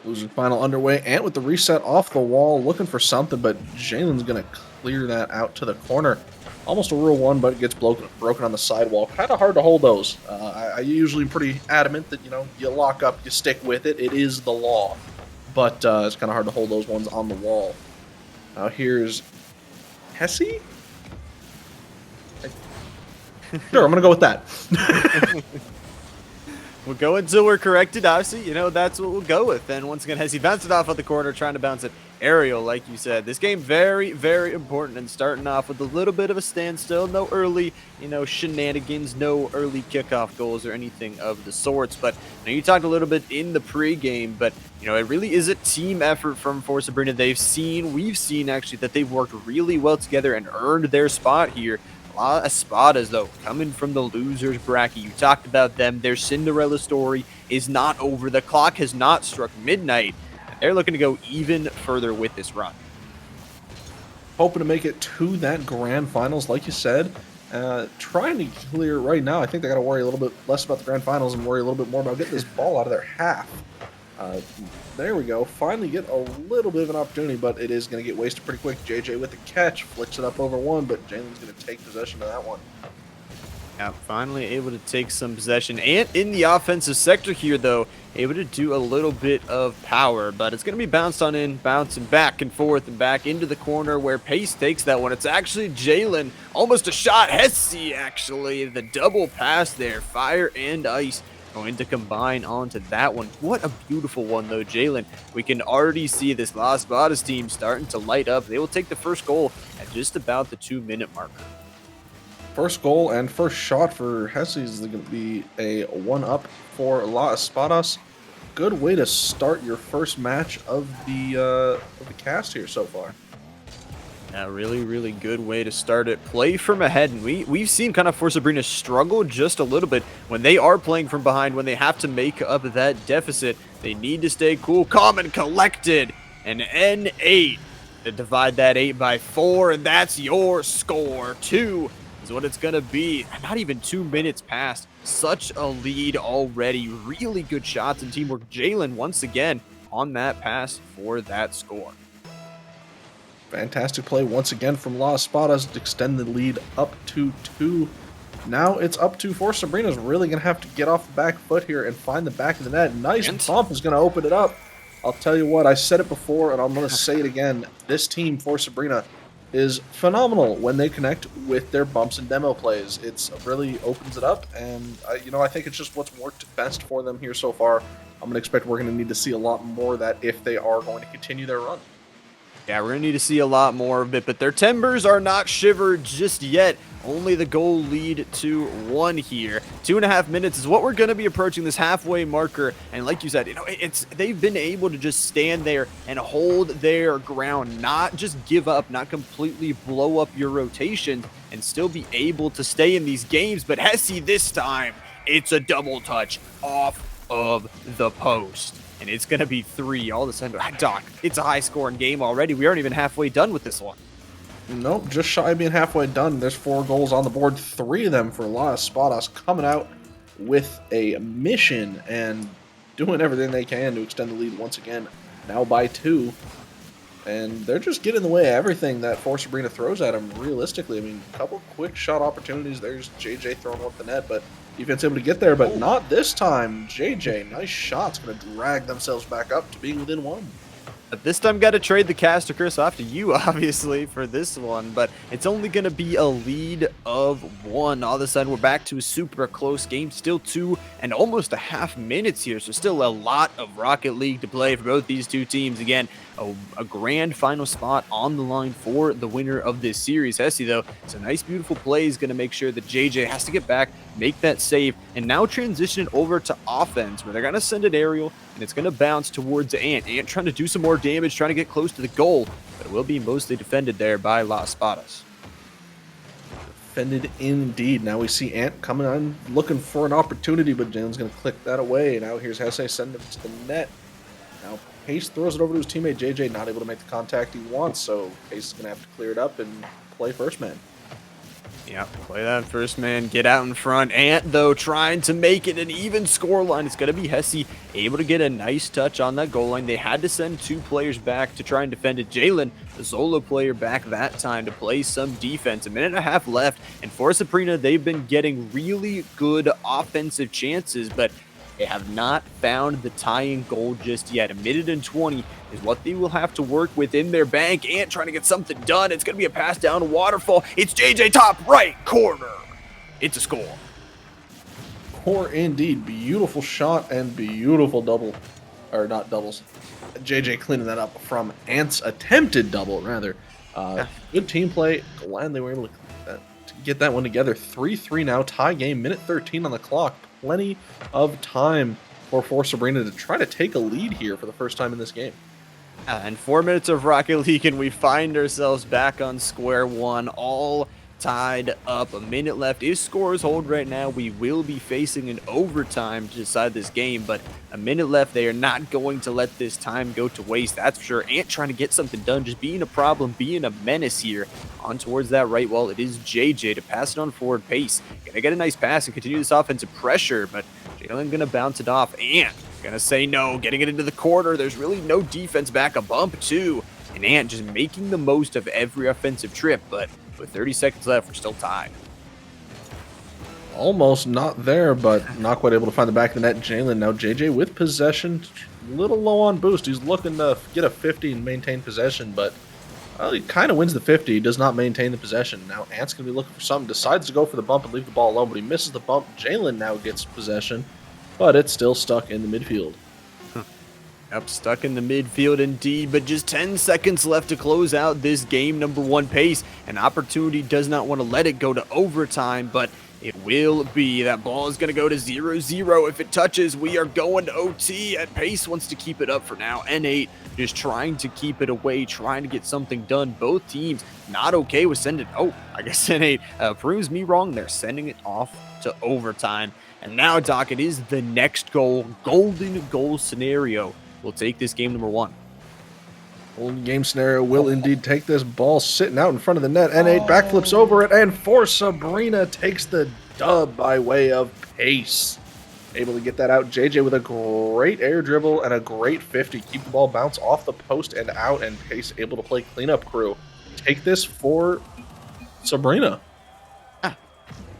Losers final underway, and with the reset off the wall, looking for something, but Jalen's going to clear that out to the corner. Almost a rule 1, but it gets broken on the sidewall. Kind of hard to hold those. I usually pretty adamant that, you lock up, you stick with it. It is the law. But it's kind of hard to hold those ones on the wall. Now here's Hesse? Sure, I'm going to go with that. We'll go until we're corrected, obviously. That's what we'll go with. And once again, Hesse bounced it off at the corner, trying to bounce it aerial, like you said. This game, very, very important, and starting off with a little bit of a standstill. No early, shenanigans, no early kickoff goals or anything of the sorts. But you talked a little bit in the pregame, but, it really is a team effort from ForSabrina. We've seen, actually, that they've worked really well together and earned their spot here. La Espadas, though, coming from the losers bracket. You talked about them. Their Cinderella story is not over. The clock has not struck midnight. They're looking to go even further with this run. Hoping to make it to that grand finals, like you said. Trying to clear right now. I think they got to worry a little bit less about the grand finals and worry a little bit more about getting this ball out of their half. There we go. Finally get a little bit of an opportunity, but it is going to get wasted pretty quick. JJ with the catch, flicks it up over 1, but Jalen's going to take possession of that one. Yeah, finally able to take some possession. And in the offensive sector here, though, able to do a little bit of power, but it's going to be bounced on in, bouncing back and forth and back into the corner where Pace takes that one. It's actually Jalen, almost a shot. Hesse, actually, the double pass there, fire and ice. Going to combine onto that one. What a beautiful one, though, Jalen. We can already see this La Espadas team starting to light up. They will take the first goal at just about the 2-minute marker. First goal and first shot for Hesse is going to be a 1-up for La Espadas. Good way to start your first match of the cast here so far. A really, really good way to start it. Play from ahead, and we've seen kind of ForSabrina struggle just a little bit when they are playing from behind, when they have to make up that deficit. They need to stay cool, calm, and collected. And N8 to divide that 8 by 4, and that's your score. 2 is what it's going to be. Not even 2 minutes past. Such a lead already. Really good shots and teamwork. Jalen, once again, on that pass for that score. Fantastic play once again from La Espadas to extend the lead up to 2. Now it's up to ForSabrina's really going to have to get off the back foot here and find the back of the net. Nice bump is going to open it up. I'll tell you what, I said it before and I'm going to say it again. This team, ForSabrina, is phenomenal when they connect with their bumps and demo plays. It really opens it up, and I think it's just what's worked best for them here so far. I'm going to expect we're going to need to see a lot more of that if they are going to continue their run. Yeah, we're going to need to see a lot more of it, but their timbers are not shivered just yet. Only the goal lead to 1 here. 2.5 minutes is what we're going to be approaching, this halfway marker. And like you said, they've been able to just stand there and hold their ground, not just give up, not completely blow up your rotation, and still be able to stay in these games. But Hesse this time, it's a double touch off of the post. And it's going to be 3 all of a sudden. Doc, it's a high-scoring game already. We aren't even halfway done with this one. Nope, just shy of being halfway done. There's 4 goals on the board, 3 of them for La Espadas, coming out with a mission. And doing everything they can to extend the lead once again, now by 2. And they're just getting in the way of everything that ForSabrina throws at them, realistically. I mean, a couple quick shot opportunities. There's JJ throwing one at the net, but defense able to get there, but not this time. JJ, nice shots, going to drag themselves back up to being within 1. But this time, got to trade the caster, Chris, off to you, obviously, for this one. But it's only going to be a lead of 1. All of a sudden, we're back to a super close game. Still 2 and almost a half minutes here. So still a lot of Rocket League to play for both these two teams. Again, a grand final spot on the line for the winner of this series. Hesse, though, it's a nice, beautiful play. Is going to make sure that JJ has to get back, make that save, and now transition it over to offense, where they're going to send it aerial, and it's going to bounce towards Ant. Ant trying to do some more damage, trying to get close to the goal, but it will be mostly defended there by Las Espadas. Defended indeed. Now we see Ant coming on, looking for an opportunity, but Jalen's going to click that away. Now here's Hesse sending it to the net. Now Pace throws it over to his teammate JJ, not able to make the contact he wants, so Pace is going to have to clear it up and play first man. Yeah, play that first man, get out in front. Ant, though, trying to make it an even scoreline. It's going to be Hesse able to get a nice touch on that goal line. They had to send 2 players back to try and defend it. Jalen, the solo player, back that time to play some defense. A minute and a half left, and ForSabrina, they've been getting really good offensive chances, but they have not found the tying goal just yet. A minute and 20 is what they will have to work with in their bank. Ant trying to get something done. It's going to be a pass down Waterfall. It's JJ top right corner. It's a score. Core indeed. Beautiful shot and beautiful double. Or not doubles. JJ cleaning that up from Ant's attempted double, rather. Good team play. Glad they were able to get that one together. 3-3 now. Tie game. Minute 13 on the clock. Plenty of time for ForSabrina to try to take a lead here for the first time in this game. And 4 minutes of Rocket League, and we find ourselves back on square one, all tied up. A minute left. If scores hold right now, we will be facing an overtime to decide this game, but a minute left. They are not going to let this time go to waste, that's for sure. Ant trying to get something done, just being a problem, being a menace here. On towards that right wall, it is JJ to pass it on forward. Pace gonna get a nice pass and continue this offensive pressure, but Jalen gonna bounce it off. Ant gonna say no, getting it into the corner. There's really no defense back. A bump too, and Ant just making the most of every offensive trip, but with 30 seconds left, we're still tied. Almost not there, but not quite able to find the back of the net. Jalen now JJ with possession, a little low on boost. He's looking to get a 50 and maintain possession, but well, he kind of wins the 50. He does not maintain the possession. Now Ant's going to be looking for something. Decides to go for the bump and leave the ball alone, but he misses the bump. Jalen now gets possession, but it's still stuck in the midfield. Yep, stuck in the midfield indeed, but just 10 seconds left to close out this game. Number 1 Pace. An opportunity, does not want to let it go to overtime, but it will be. That ball is going to go to 0-0. If it touches, we are going to OT, and Pace wants to keep it up for now. N8 just trying to keep it away, trying to get something done. Both teams not okay with sending. Oh, I guess N8 proves me wrong. They're sending it off to overtime. And now, Doc, it is the next goal, golden goal scenario. We'll take this game number 1. Golden game scenario will indeed take this ball sitting out in front of the net. N8 backflips over it, and ForSabrina takes the dub by way of Pace. Able to get that out. JJ with a great air dribble and a great 50. Keep the ball bounce off the post and out, and Pace able to play cleanup crew. Take this for Sabrina.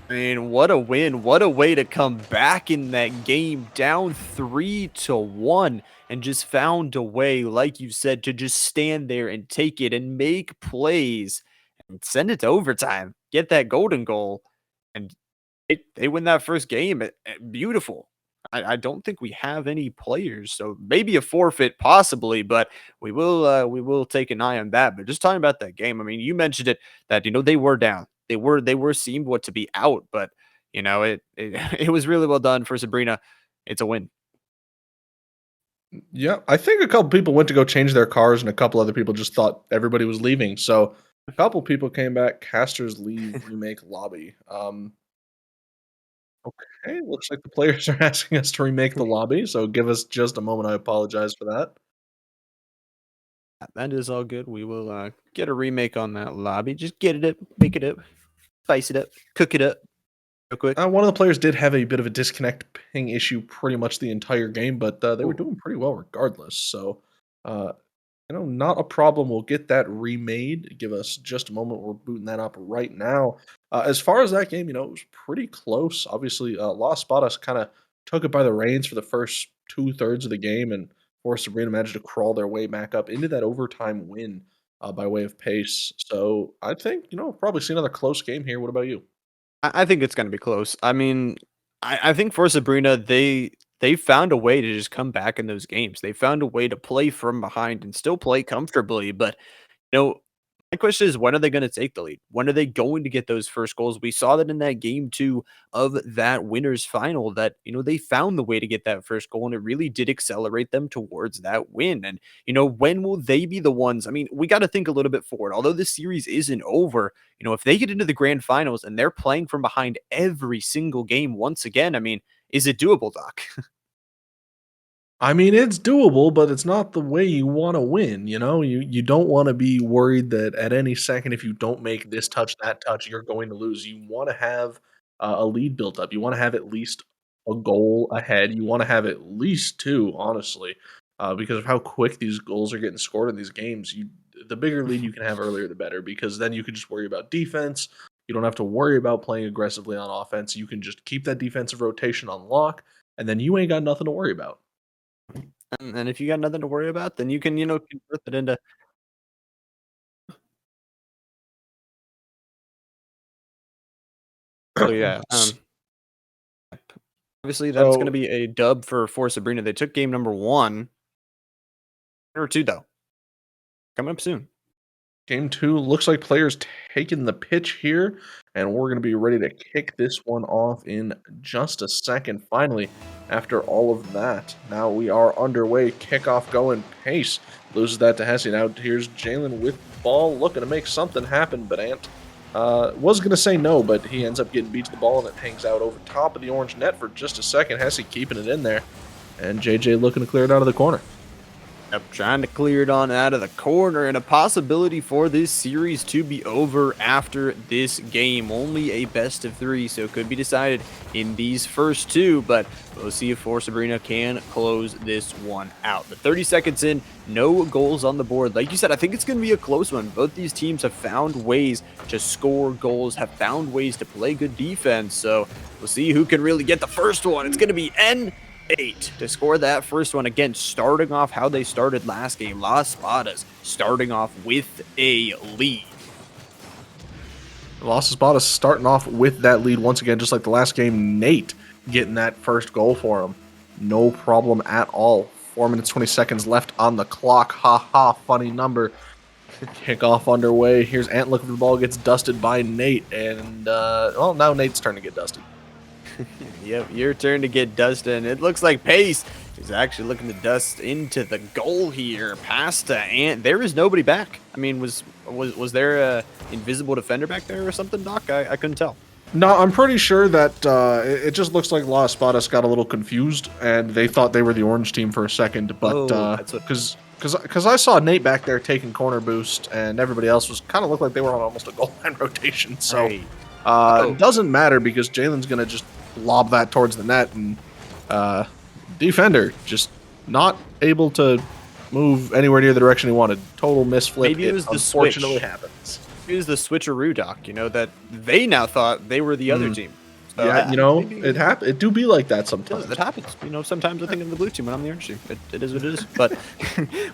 I mean, what a win. What a way to come back in that game, down 3-1, and just found a way, like you said, to just stand there and take it and make plays and send it to overtime, get that golden goal, and they win that first game. Beautiful. I don't think we have any players, so maybe a forfeit possibly, but we will take an eye on that. But just talking about that game, I mean, you mentioned it, that they were down. They were seemed what to be out, but it it was really well done for Sabrina. It's a win. Yeah, I think a couple people went to go change their cars, and a couple other people just thought everybody was leaving. So a couple people came back. Casters leave remake lobby. Okay, looks like the players are asking us to remake the lobby, so give us just a moment. I apologize for that. That is all good. We will get a remake on that lobby. Just get it up, make it up, spice it up, cook it up. real quick? One of the players did have a bit of a disconnect ping issue pretty much the entire game, but they were doing pretty well regardless. So, uh, not a problem. We'll get that remade. Give us just a moment. We're booting that up right now. As far as that game, it was pretty close. Obviously, Las Espadas kind of took it by the reins for the first 2/3 of the game, and ForSabrina managed to crawl their way back up into that overtime win by way of pace. So I think, we'll probably see another close game here. What about you? I think it's gonna be close. I mean, I think for Sabrina, they found a way to just come back in those games. They found a way to play from behind and still play comfortably, but my question is, when are they going to take the lead? When are they going to get those first goals? We saw that in that game two of that winners final that, they found the way to get that first goal and it really did accelerate them towards that win. And, when will they be the ones? I mean, we got to think a little bit forward. Although this series isn't over, if they get into the grand finals and they're playing from behind every single game once again, I mean, is it doable, Doc? I mean, it's doable, but it's not the way you wanna win, you know? You don't wanna be worried that at any second, if you don't make this touch, that touch, you're going to lose. You wanna have a lead built up. You wanna have at least a goal ahead. You wanna have at least 2, honestly, because of how quick these goals are getting scored in these games. The bigger lead you can have earlier, the better, because then you can just worry about defense. You don't have to worry about playing aggressively on offense. You can just keep that defensive rotation on lock, and then you ain't got nothing to worry about. And if you got nothing to worry about, then you can, convert it into. So yeah, obviously, that's gonna So be a dub for Sabrina. They took game number 1. Number 2, though, coming up soon. game 2 looks like players taking the pitch here, and we're going to be ready to kick this one off in just a second. Finally, after all of that, now we are underway. Kickoff going pace. Loses that to Hesse. Now here's Jalen with ball, looking to make something happen, but Ant was going to say no, but he ends up getting beat to the ball, and it hangs out over top of the orange net for just a second. Hesse keeping it in there, and JJ looking to clear it out of the corner. Yep, trying to clear it on out of the corner, and a possibility for this series to be over after this game. Only a best of 3, so it could be decided in these first 2, but we'll see if ForSabrina can close this one out. But 30 seconds in, no goals on the board. Like you said, I think it's going to be a close one. Both these teams have found ways to score goals, have found ways to play good defense, so we'll see who can really get the first one. It's going to be N8 to score that first one. Again, starting off how they started last game. Las Espadas starting off with a lead. Las Espadas starting off with that lead once again, just like the last game. Nate getting that first goal for him. No problem at all. 4 minutes, 20 seconds left on the clock. Ha ha, funny number. Kickoff underway. Here's Ant looking for the ball, gets dusted by Nate, and well, now Nate's turn to get dusted. Yep, your turn to get dusted, and it looks like Pace is actually looking to dust into the goal here. Past to Ant. There is nobody back. I mean, was there a invisible defender back there or something, Doc? I couldn't tell. No, I'm pretty sure that it just looks like Las Espadas got a little confused, and they thought they were the orange team for a second, but That's what. because I saw Nate back there taking corner boost, and everybody else was kind of looked like they were on almost a goal line rotation. So Right. it doesn't matter because Jalen's gonna just lob that towards the net, and defender just not able to move anywhere near the direction he wanted. Total misflip. Maybe it was the unfortunately switch. happens. It was the switcheroo, Doc. That they now thought they were the other team. So, Yeah, maybe, it happens. It do be like that sometimes. It happens. Sometimes I think of the blue team when I'm the orange team. It is what it is. But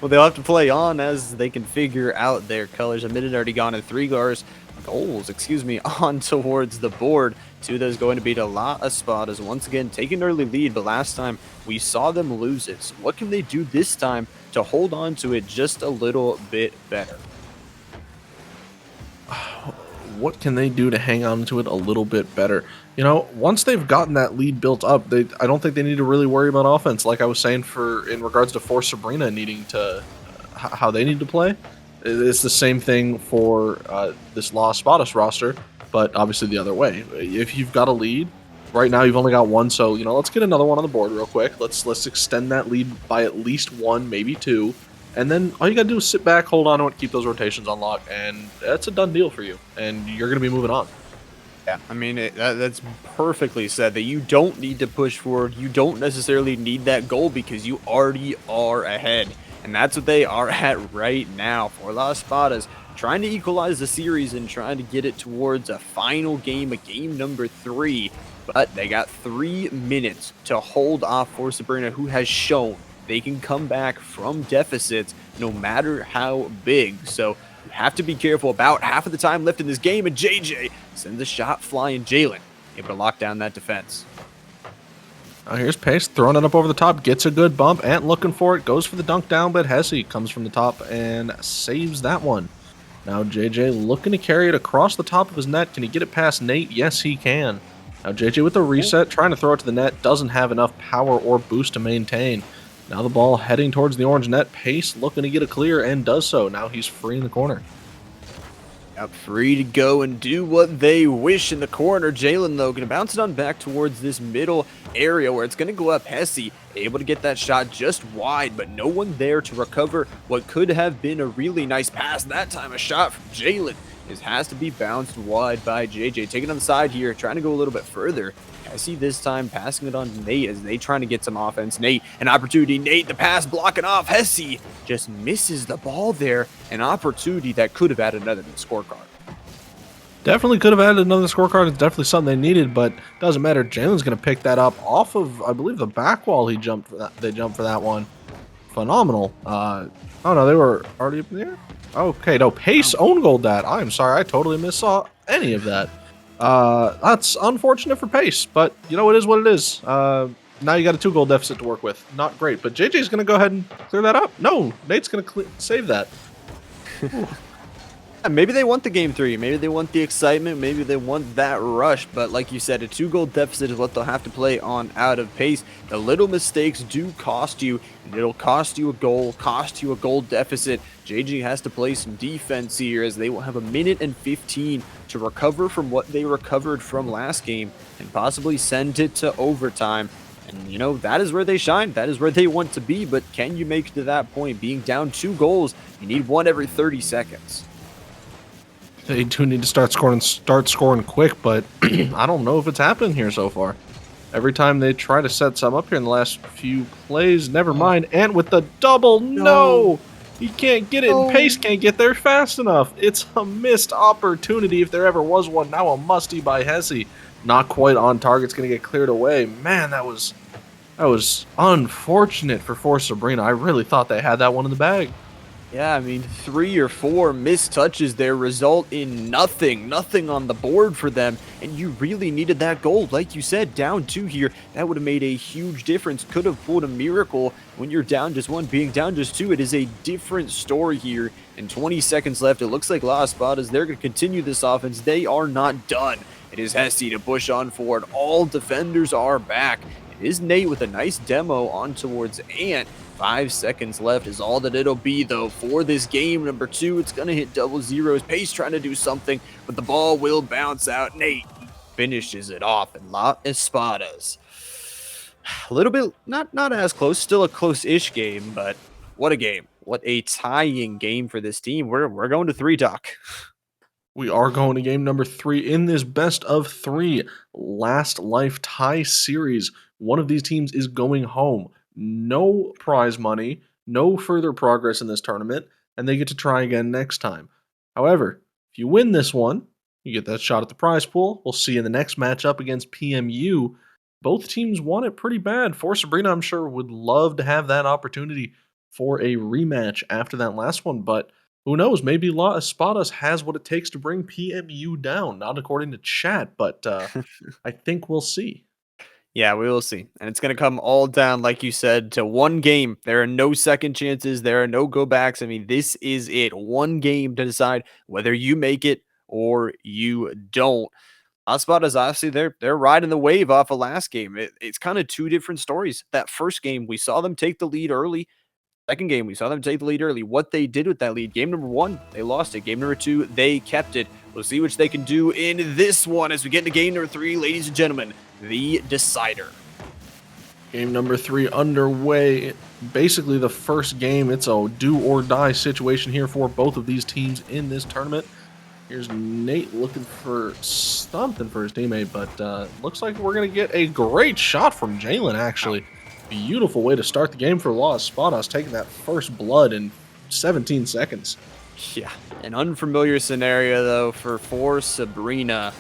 well, they'll have to play on as they can figure out their colors. A minute already gone, and 3 goals, on towards the board. 2 of those going to be to La Espadas. Once again, taking an early lead, but last time we saw them lose it. So what can they do this time to hold on to it just a little bit better? What can they do to hang on to it a little bit better? Once they've gotten that lead built up, I don't think they need to really worry about offense. Like I was saying, in regards to ForSabrina needing to how they need to play, it's the same thing for this Las Espadas roster, but obviously the other way. If you've got a lead right now, you've only got 1, so let's get another one on the board real quick. Let's extend that lead by at least 1, maybe 2. And then all you got to do is sit back, hold on to it, keep those rotations on lock, and that's a done deal for you. And you're going to be moving on. Yeah, I mean, that's perfectly said that you don't need to push forward. You don't necessarily need that goal because you already are ahead. And that's what they are at right now for Las Espadas, trying to equalize the series and trying to get it towards a final game, a game number 3. But they got 3 minutes to hold off ForSabrina, who has shown they can come back from deficits no matter how big. So you have to be careful about half of the time left in this game, and JJ sends a shot flying. Jalen able to lock down that defense. Here's Pace throwing it up over the top, gets a good bump. Ant looking for it, goes for the dunk down, but Hesse comes from the top and saves that one. Now JJ looking to carry it across the top of his net. Can he get it past Nate? Yes, he can. Now JJ with the reset, trying to throw it to the net, doesn't have enough power or boost to maintain. Now the ball heading towards the orange net. Pace looking to get a clear and does so. Now he's free in the corner. Yep, free to go and do what they wish in the corner. Jalen, though, going to bounce it on back towards this middle area where it's going to go up. Hesse able to get that shot just wide, but no one there to recover what could have been a really nice pass. That time a shot from Jalen has to be bounced wide by JJ. Taking on the side here, trying to go a little bit further. Hesse this time passing it on to Nate as they trying to get some offense. Nate, an opportunity. Nate, the pass blocking off. Hesse just misses the ball there. An opportunity that could have added another to the scorecard. Definitely could have added another scorecard. It's definitely something they needed, but doesn't matter. Jalen's going to pick that up off of, I believe, the back wall. He jumped for that. They jumped for that one. Phenomenal. Oh no, they were already up there. Okay, no, Pace own goaled that. I'm sorry, I totally missaw any of that. That's unfortunate for Pace, but you know, it is what it is. Now you got a 2-goal deficit to work with. Not great, but JJ's going to go ahead and clear that up. No, Nate's going to save that. Maybe they want the game 3. Maybe they want the excitement. Maybe they want that rush. But like you said, a 2-goal deficit is what they'll have to play on out of pace. The little mistakes do cost you. And it'll cost you a goal, cost you a goal deficit. JJ has to play some defense here as they will have 1:15 to recover from what they recovered from last game and possibly send it to overtime. And, you know, that is where they shine. That is where they want to be. But can you make it to that point? Being down 2 goals, you need one every 30 seconds. They do need to start scoring quick, but I don't know if it's happening here so far. Every time they try to set some up here in the last few plays, never mind. And with the double, no! He can't get it, and Pace can't get there fast enough. It's a missed opportunity if there ever was one. Now a musty by Hesse. Not quite on target. It's going to get cleared away. Man, that was unfortunate for ForSabrina. I really thought they had that one in the bag. Yeah, I mean, 3 or 4 missed touches there result in nothing on the board for them, and you really needed that goal. Like you said, down 2 here, that would have made a huge difference. Could have pulled a miracle when you're down just 1, being down just 2. It is a different story here, and 20 seconds left. It looks like Las Espadas, they're going to continue this offense. They are not done. It is Hesse to push on forward. All defenders are back. It is Nate with a nice demo on towards Ant. 5 seconds left is all that it'll be, though, for this game number 2. It's going to hit double zeros. Pace trying to do something, but the ball will bounce out. Nate finishes it off, and Las Espadas. A little bit, not as close, still a close-ish game, but what a game. What a tying game for this team. We're going to 3, Doc. We are going to game number 3 in this best of 3 last life tie series. One of these teams is going home. No prize money, no further progress in this tournament, and they get to try again next time. However, if you win this one, you get that shot at the prize pool. We'll see you in the next matchup against PMU. Both teams want it pretty bad. ForSabrina, I'm sure, would love to have that opportunity for a rematch after that last one, but who knows? Maybe Las Espadas has what it takes to bring PMU down. Not according to chat, but I think we'll see. Yeah, we will see. And it's going to come all down, like you said, to 1 game. There are no second chances. There are no go backs. I mean, this is it. 1 game to decide whether you make it or you don't. Espadas, obviously, they're riding the wave off of last game. It's kind of 2 different stories. That first game, we saw them take the lead early. Second game, we saw them take the lead early. What they did with that lead, game number 1, they lost it. Game number 2, they kept it. We'll see what they can do in this one as we get into game number 3, ladies and gentlemen, the decider. Game number 3 underway. Basically the first game. It's a do or die situation here for both of these teams in this tournament. Here's Nate looking for something for his teammate, but looks like we're going to get a great shot from Jalen, actually. Beautiful way to start the game for Las Espadas, taking that first blood in 17 seconds. Yeah, an unfamiliar scenario, though, for ForSabrina.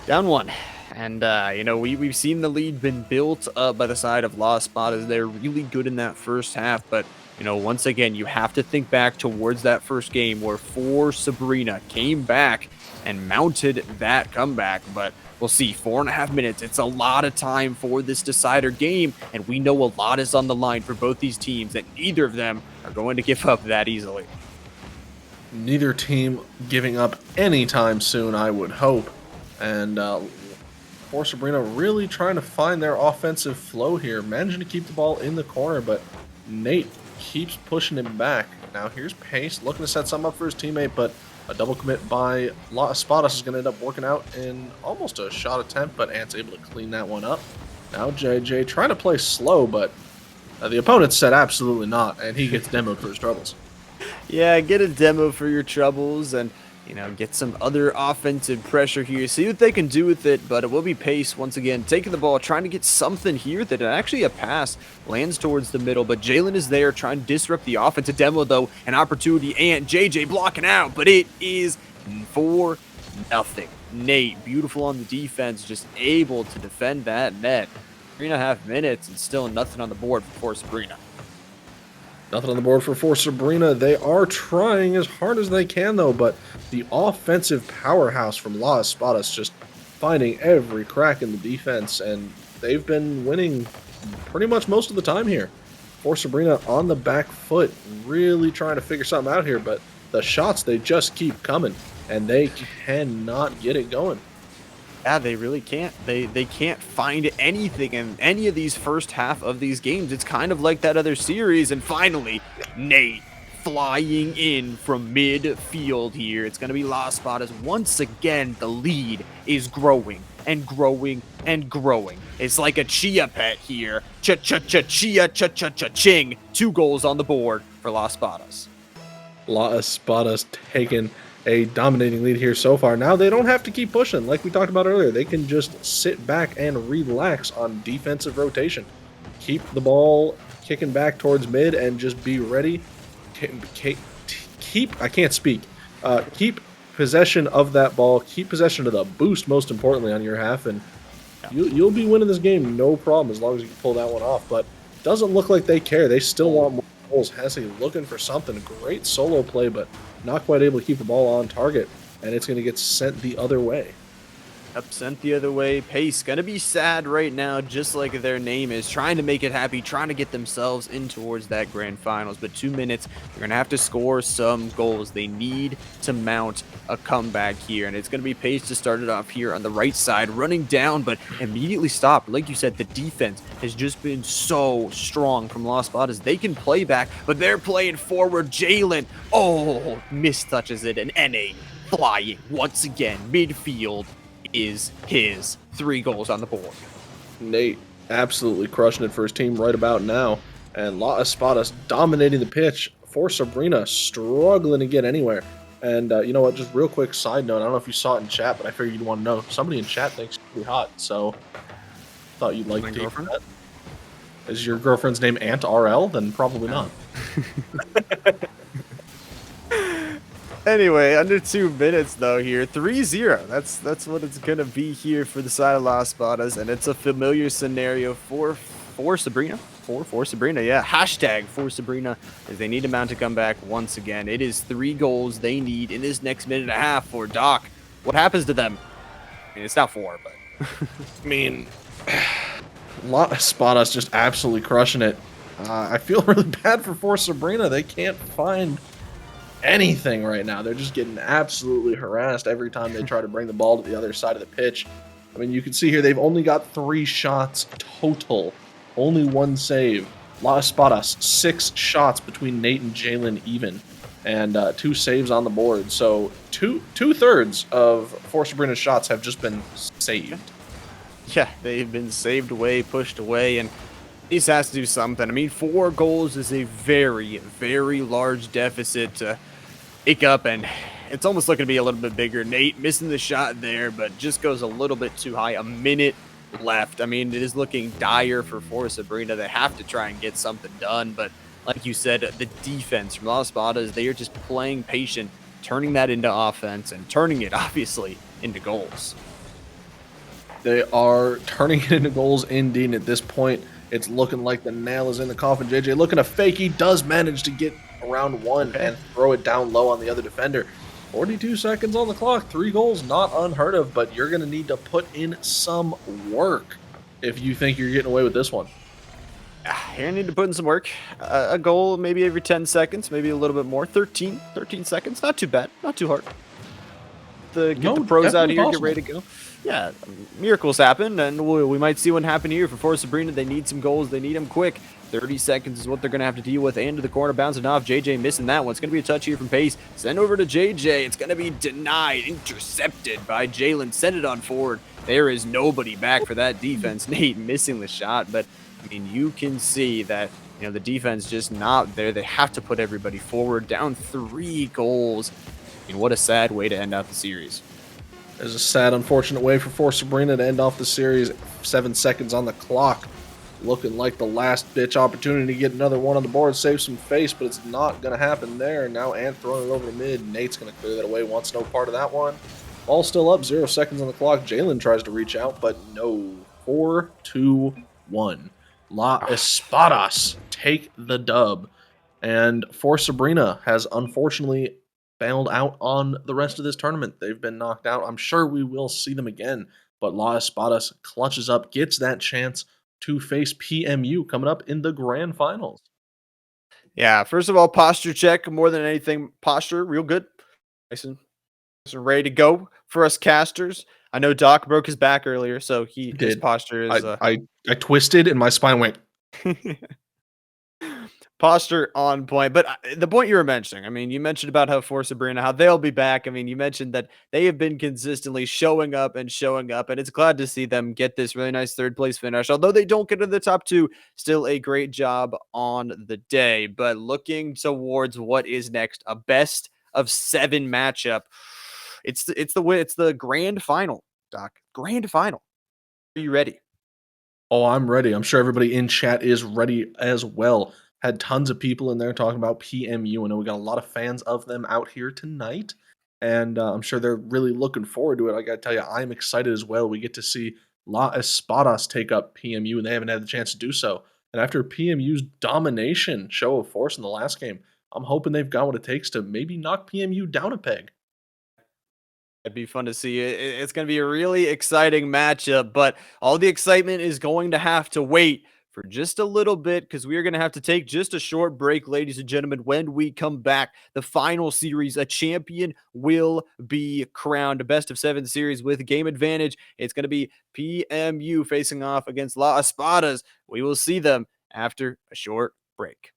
Down one. And, we've seen the lead been built up by the side of Las Espadas. They're really good in that first half, but once again, you have to think back towards that first game where ForSabrina came back and mounted that comeback. But we'll see, 4.5 minutes. It's a lot of time for this decider game, and we know a lot is on the line for both these teams, and neither of them are going to give up that easily. Neither team giving up anytime soon, I would hope. And ForSabrina really trying to find their offensive flow here, managing to keep the ball in the corner, but Nate keeps pushing him back. Now here's Pace looking to set something up for his teammate, but a double commit by Las Espadas is going to end up working out in almost a shot attempt, but Ant's able to clean that one up. Now JJ trying to play slow, but the opponent said absolutely not, and he gets demoed for his troubles. Yeah, get a demo for your troubles and, get some other offensive pressure here. See what they can do with it, but it will be Pace once again taking the ball, trying to get something here that actually a pass lands towards the middle, but Jalen is there trying to disrupt the offense. A demo, though, an opportunity, and JJ blocking out, but it is 4-0. Nate, beautiful on the defense, just able to defend that net. 3.5 minutes and still nothing on the board for ForSabrina. Nothing on the board for ForSabrina. They are trying as hard as they can, though, but the offensive powerhouse from Las Espadas just finding every crack in the defense, and they've been winning pretty much most of the time here. ForSabrina on the back foot, really trying to figure something out here, but the shots, they just keep coming, and they cannot get it going. Yeah, they really can't. They can't find anything in any of these first half of these games. It's kind of like that other series. And finally, Nate flying in from midfield here. It's going to be Las Espadas. Once again, the lead is growing and growing and growing. It's like a chia pet here. Cha-cha-cha-chia, cha-cha-cha-ching. 2 goals on the board for Las Espadas. Las Espadas taking a dominating lead here so far. Now they don't have to keep pushing. Like we talked about earlier, they can just sit back and relax on defensive rotation. Keep the ball kicking back towards mid and just be ready. Keep, I can't speak. Keep possession of that ball. Keep possession of the boost, most importantly, on your half. And you'll be winning this game, no problem, as long as you can pull that one off. But doesn't look like they care. They still want more goals. Hesse looking for something. Great solo play, but not quite able to keep the ball on target, and it's going to get sent the other way. Up sent the other way. Pace gonna be sad right now, just like their name is, trying to make it happy, trying to get themselves in towards that grand finals. But 2 minutes, they're gonna have to score some goals. They need to mount a comeback here, and it's gonna be Pace to start it off here on the right side, running down, but immediately stopped. Like you said, the defense has just been so strong from Las Espadas. They can play back, but they're playing forward. Jalen, mistouches it, and NA flying once again midfield is his. 3 goals on the board. Nate absolutely crushing it for his team right about now. And Las Espadas dominating the pitch. ForSabrina struggling to get anywhere. And you know what, just real quick side note, I don't know if you saw it in chat, but I figured you'd want to know. Somebody in chat thinks you're pretty hot, so thought you'd like to hear that. Is your girlfriend's name Aunt RL? Then probably not. Anyway, under 2 minutes though here, 3-0. That's what it's gonna be here for the side of Las Espadas, and it's a familiar scenario for ForSabrina. ForSabrina, yeah. Hashtag ForSabrina, as they need to mount a comeback once again. It is 3 goals they need in this next minute and a half for Doc. What happens to them? I mean, it's not 4, but I mean, Las Espadas just absolutely crushing it. I feel really bad for ForSabrina. They can't find anything right now. They're just getting absolutely harassed every time they try to bring the ball to the other side of the pitch. I mean, you can see here they've only got 3 shots total, only 1 save. Las Espadas 6 shots between Nate and Jalen even, and 2 saves on the board. So two-thirds of ForSabrina's shots have just been saved. yeah, they've been saved away, pushed away, and East has to do something. I mean, 4 goals is a very, very large deficit to Wake up, and it's almost looking to be a little bit bigger. Nate missing the shot there, but just goes a little bit too high. A minute left. I mean, it is looking dire for ForSabrina. They have to try and get something done, but like you said, the defense from Las Espadas, they are just playing patient, turning that into offense and turning it, obviously, into goals. They are turning it into goals indeed. And at this point, it's looking like the nail is in the coffin. JJ looking to fake. He does manage to get around one and throw it down low on the other defender. 42 seconds on the clock. 3 goals, not unheard of, but you're going to need to put in some work if you think you're getting away with this one. You need to put in some work. A goal maybe every 10 seconds, maybe a little bit more. 13 seconds. Not too bad. Not too hard. Get the pros out here, possible. get ready to go. Yeah, miracles happen, and we might see what happened here for ForSabrina. They need some goals. They need them quick. 30 seconds is what they're going to have to deal with. And to the corner, bouncing off. JJ missing that one. It's going to be a touch here from Pace. Send over to JJ. It's going to be denied. Intercepted by Jalen. Send it on forward. There is nobody back for that defense. Nate missing the shot, but I mean, you can see that, you know, the defense just not there. They have to put everybody forward. Down 3 goals. I mean, what a sad way to end out the series. There's a sad, unfortunate way for ForSabrina to end off the series. 7 seconds on the clock. Looking like the last ditch opportunity to get another one on the board, save some face, but it's not going to happen there. Now Ant throwing it over to mid. Nate's going to clear that away. Wants no part of that one. Ball still up. 0 seconds on the clock. Jalen tries to reach out, but no. 4-2-1. La Espadas take the dub. And ForSabrina has unfortunately bailed out on the rest of this tournament. They've been knocked out. I'm sure we will see them again, but La Espadas clutches up, gets that chance to face PMU coming up in the grand finals. Yeah, first of all, posture check more than anything. Posture, real good. Nice and ready to go for us casters. I know Doc broke his back earlier, so his posture is. I twisted and my spine went. Posture on point. But the point you were mentioning, I mean, you mentioned about how ForSabrina, how they'll be back. I mean, you mentioned that they have been consistently showing up, and it's glad to see them get this really nice 3rd place finish. Although they don't get into the top 2, still a great job on the day. But looking towards what is next, a best of 7 matchup. It's the grand final, Doc. Grand final. Are you ready? Oh, I'm ready. I'm sure everybody in chat is ready as well. Had tons of people in there talking about PMU. I know we got a lot of fans of them out here tonight, and I'm sure they're really looking forward to it. I got to tell you, I'm excited as well. We get to see La Espadas take up PMU, and they haven't had the chance to do so. And after PMU's domination show of force in the last game, I'm hoping they've got what it takes to maybe knock PMU down a peg. It'd be fun to see. It's going to be a really exciting matchup, but all the excitement is going to have to wait for just a little bit because we are going to have to take just a short break, ladies and gentlemen. When we come back, the final series, a champion will be crowned. A best of 7 series with game advantage. It's going to be PMU facing off against La Espadas. We will see them after a short break.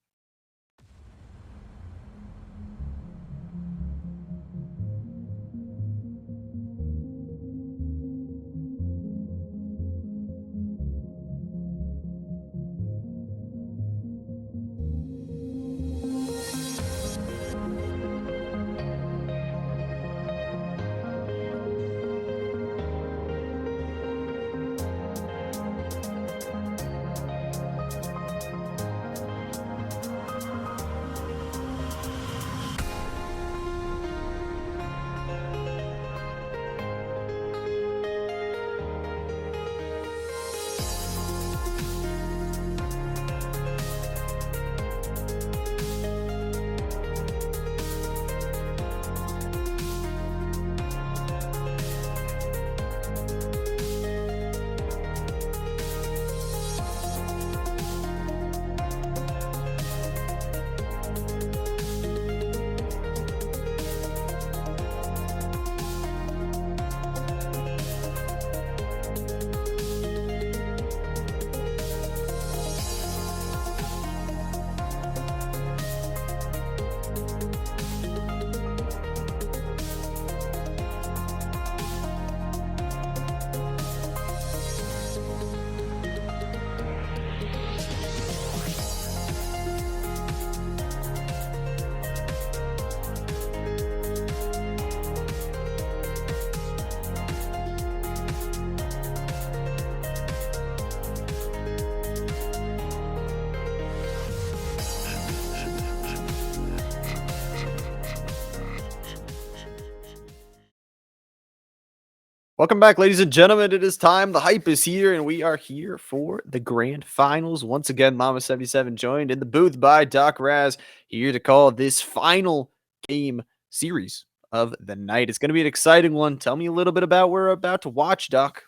Welcome back, ladies and gentlemen. It is time. The hype is here, and we are here for the grand finals. Once again, Mama77 joined in the booth by Doc Raz, here to call this final game series of the night. It's going to be an exciting one. Tell me a little bit about what we're about to watch, Doc.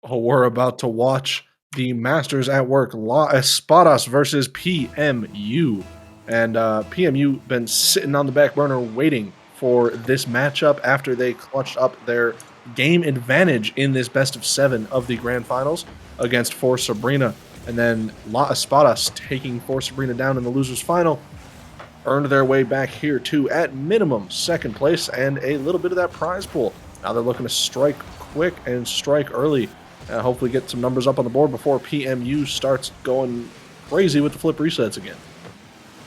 Oh, we're about to watch the Masters at Work La Espadas versus PMU. And PMU been sitting on the back burner waiting for this matchup after they clutched up their game advantage in this best of 7 of the grand finals against ForSabrina. And then La Espadas taking ForSabrina down in the losers final earned their way back here to, at minimum, second place and a little bit of that prize pool. Now they're looking to strike quick and strike early. Hopefully get some numbers up on the board before PMU starts going crazy with the flip resets again.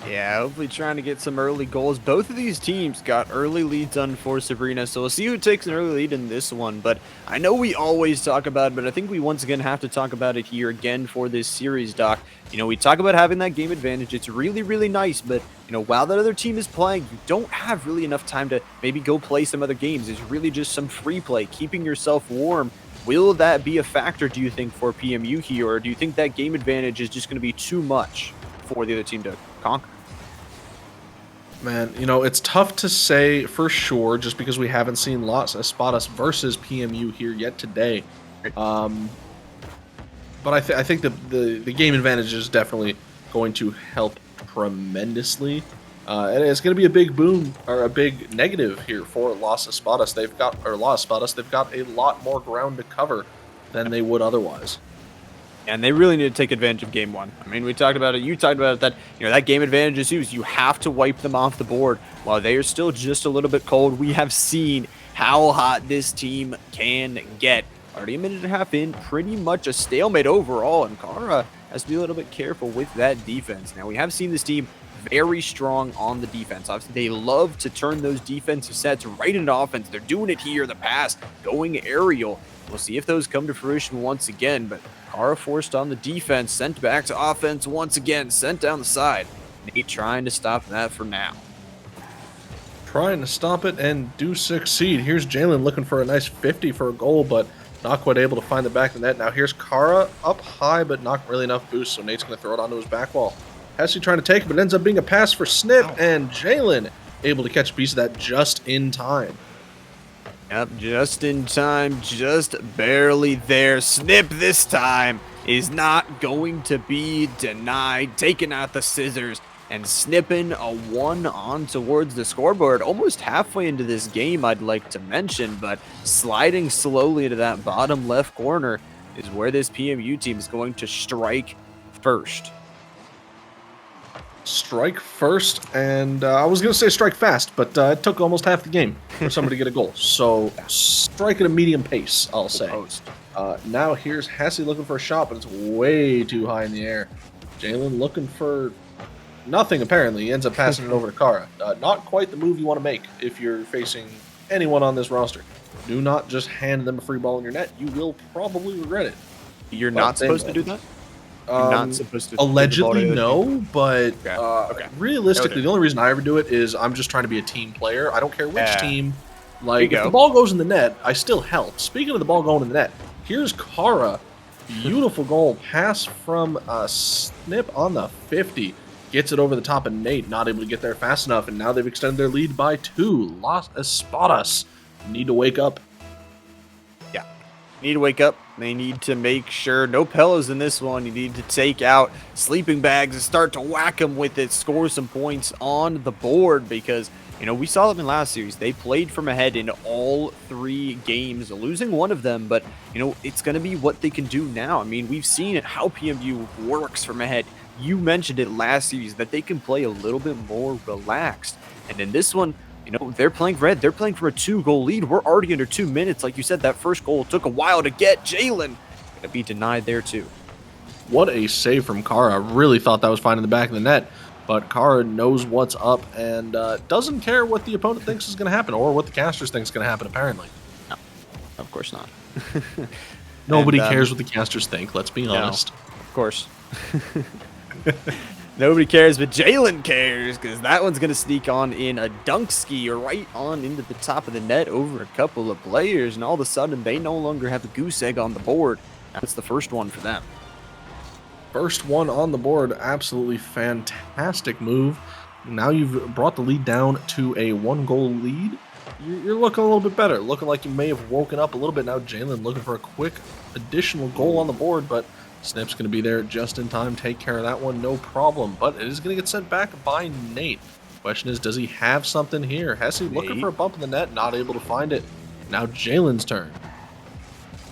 Yeah, hopefully trying to get some early goals. Both of these teams got early leads on ForSabrina, so we'll see who takes an early lead in this one. But I know we always talk about it, but I think we once again have to talk about it here again for this series, Doc. You know, we talk about having that game advantage. It's really, really nice, but, you know, while that other team is playing, you don't have really enough time to maybe go play some other games. It's really just some free play, keeping yourself warm. Will that be a factor, do you think, for PMU here, or do you think that game advantage is just going to be too much for the other team to conquer? Man, you know, it's tough to say for sure just because we haven't seen Las Espadas versus PMU here yet today. But I think the game advantage is definitely going to help tremendously. And it's going to be a big boom or a big negative here for Las Espadas. They've got a lot more ground to cover than they would otherwise. And they really need to take advantage of game one. I mean, we talked about it. You talked about it, that, you know, that game advantage is used. You have to wipe them off the board while they are still just a little bit cold. We have seen how hot this team can get. Already a minute and a half in, pretty much a stalemate overall, and Kara has to be a little bit careful with that defense. Now, we have seen this team very strong on the defense. Obviously, they love to turn those defensive sets right into offense. They're doing it here, the pass, going aerial. We'll see if those come to fruition once again, but Kara forced on the defense, sent back to offense once again, sent down the side. Nate trying to stop that for now. Trying to stop it and do succeed. Here's Jalen looking for a nice 50 for a goal, but not quite able to find the back of the net. Now here's Kara up high, but not really enough boost, so Nate's going to throw it onto his back wall. Hesse trying to take it, but it ends up being a pass for Snip, and Jalen able to catch a piece of that just in time. Yep, just in time, just barely there. Snip this time is not going to be denied. Taking out the scissors and snipping a 1 on towards the scoreboard. Almost halfway into this game, I'd like to mention, but sliding slowly to that bottom left corner is where this PMU team is going to strike first. Strike first, and I was going to say strike fast, but it took almost half the game for somebody to get a goal. So strike at a medium pace, I'll say. Now here's Hesse looking for a shot, but it's way too high in the air. Jalen looking for nothing, apparently. He ends up passing it over to Kara. Not quite the move you want to make if you're facing anyone on this roster. Do not just hand them a free ball in your net. You will probably regret it. You're not supposed to do that? You're not supposed to allegedly, no, but realistically, the only reason I ever do it is I'm just trying to be a team player. I don't care which team. Like, if the ball goes in the net, I still help. Speaking of the ball going in the net, here's Kara. Beautiful goal. Pass from Snip on the 50. Gets it over the top of Nate. Not able to get there fast enough, and now they've extended their lead by 2. Las Espadas need to wake up. Need to wake up. They need to make sure no pillows in this one. You need to take out sleeping bags and start to whack them with it, score some points on the board, because, you know, we saw them in last series. They played from ahead in all 3 games, losing one of them, but, you know, it's going to be what they can do now. I mean, we've seen how PMU works from ahead. You mentioned it last series that they can play a little bit more relaxed, and in this one, you know, they're playing red. They're playing for a 2-goal lead. We're already under 2 minutes. Like you said, that first goal took a while to get. Jalen gonna be denied there too. What a save from Kara. I really thought that was fine in the back of the net, but Kara knows what's up and doesn't care what the opponent thinks is going to happen or what the casters think is going to happen, apparently. No, of course not. Nobody cares what the casters think, let's be honest. Of course. Nobody cares, but Jalen cares because that one's going to sneak on in a dunk ski right on into the top of the net over a couple of players. And all of a sudden, they no longer have the goose egg on the board. That's the first one for them. First one on the board. Absolutely fantastic move. Now you've brought the lead down to a 1-goal lead. You're looking a little bit better. Looking like you may have woken up a little bit now. Jalen looking for a quick additional goal on the board, but Snip's going to be there just in time. Take care of that one, no problem. But it is going to get sent back by Nate. Question is, does he have something here? Hesse looking for a bump in the net, not able to find it. Now Jalen's turn.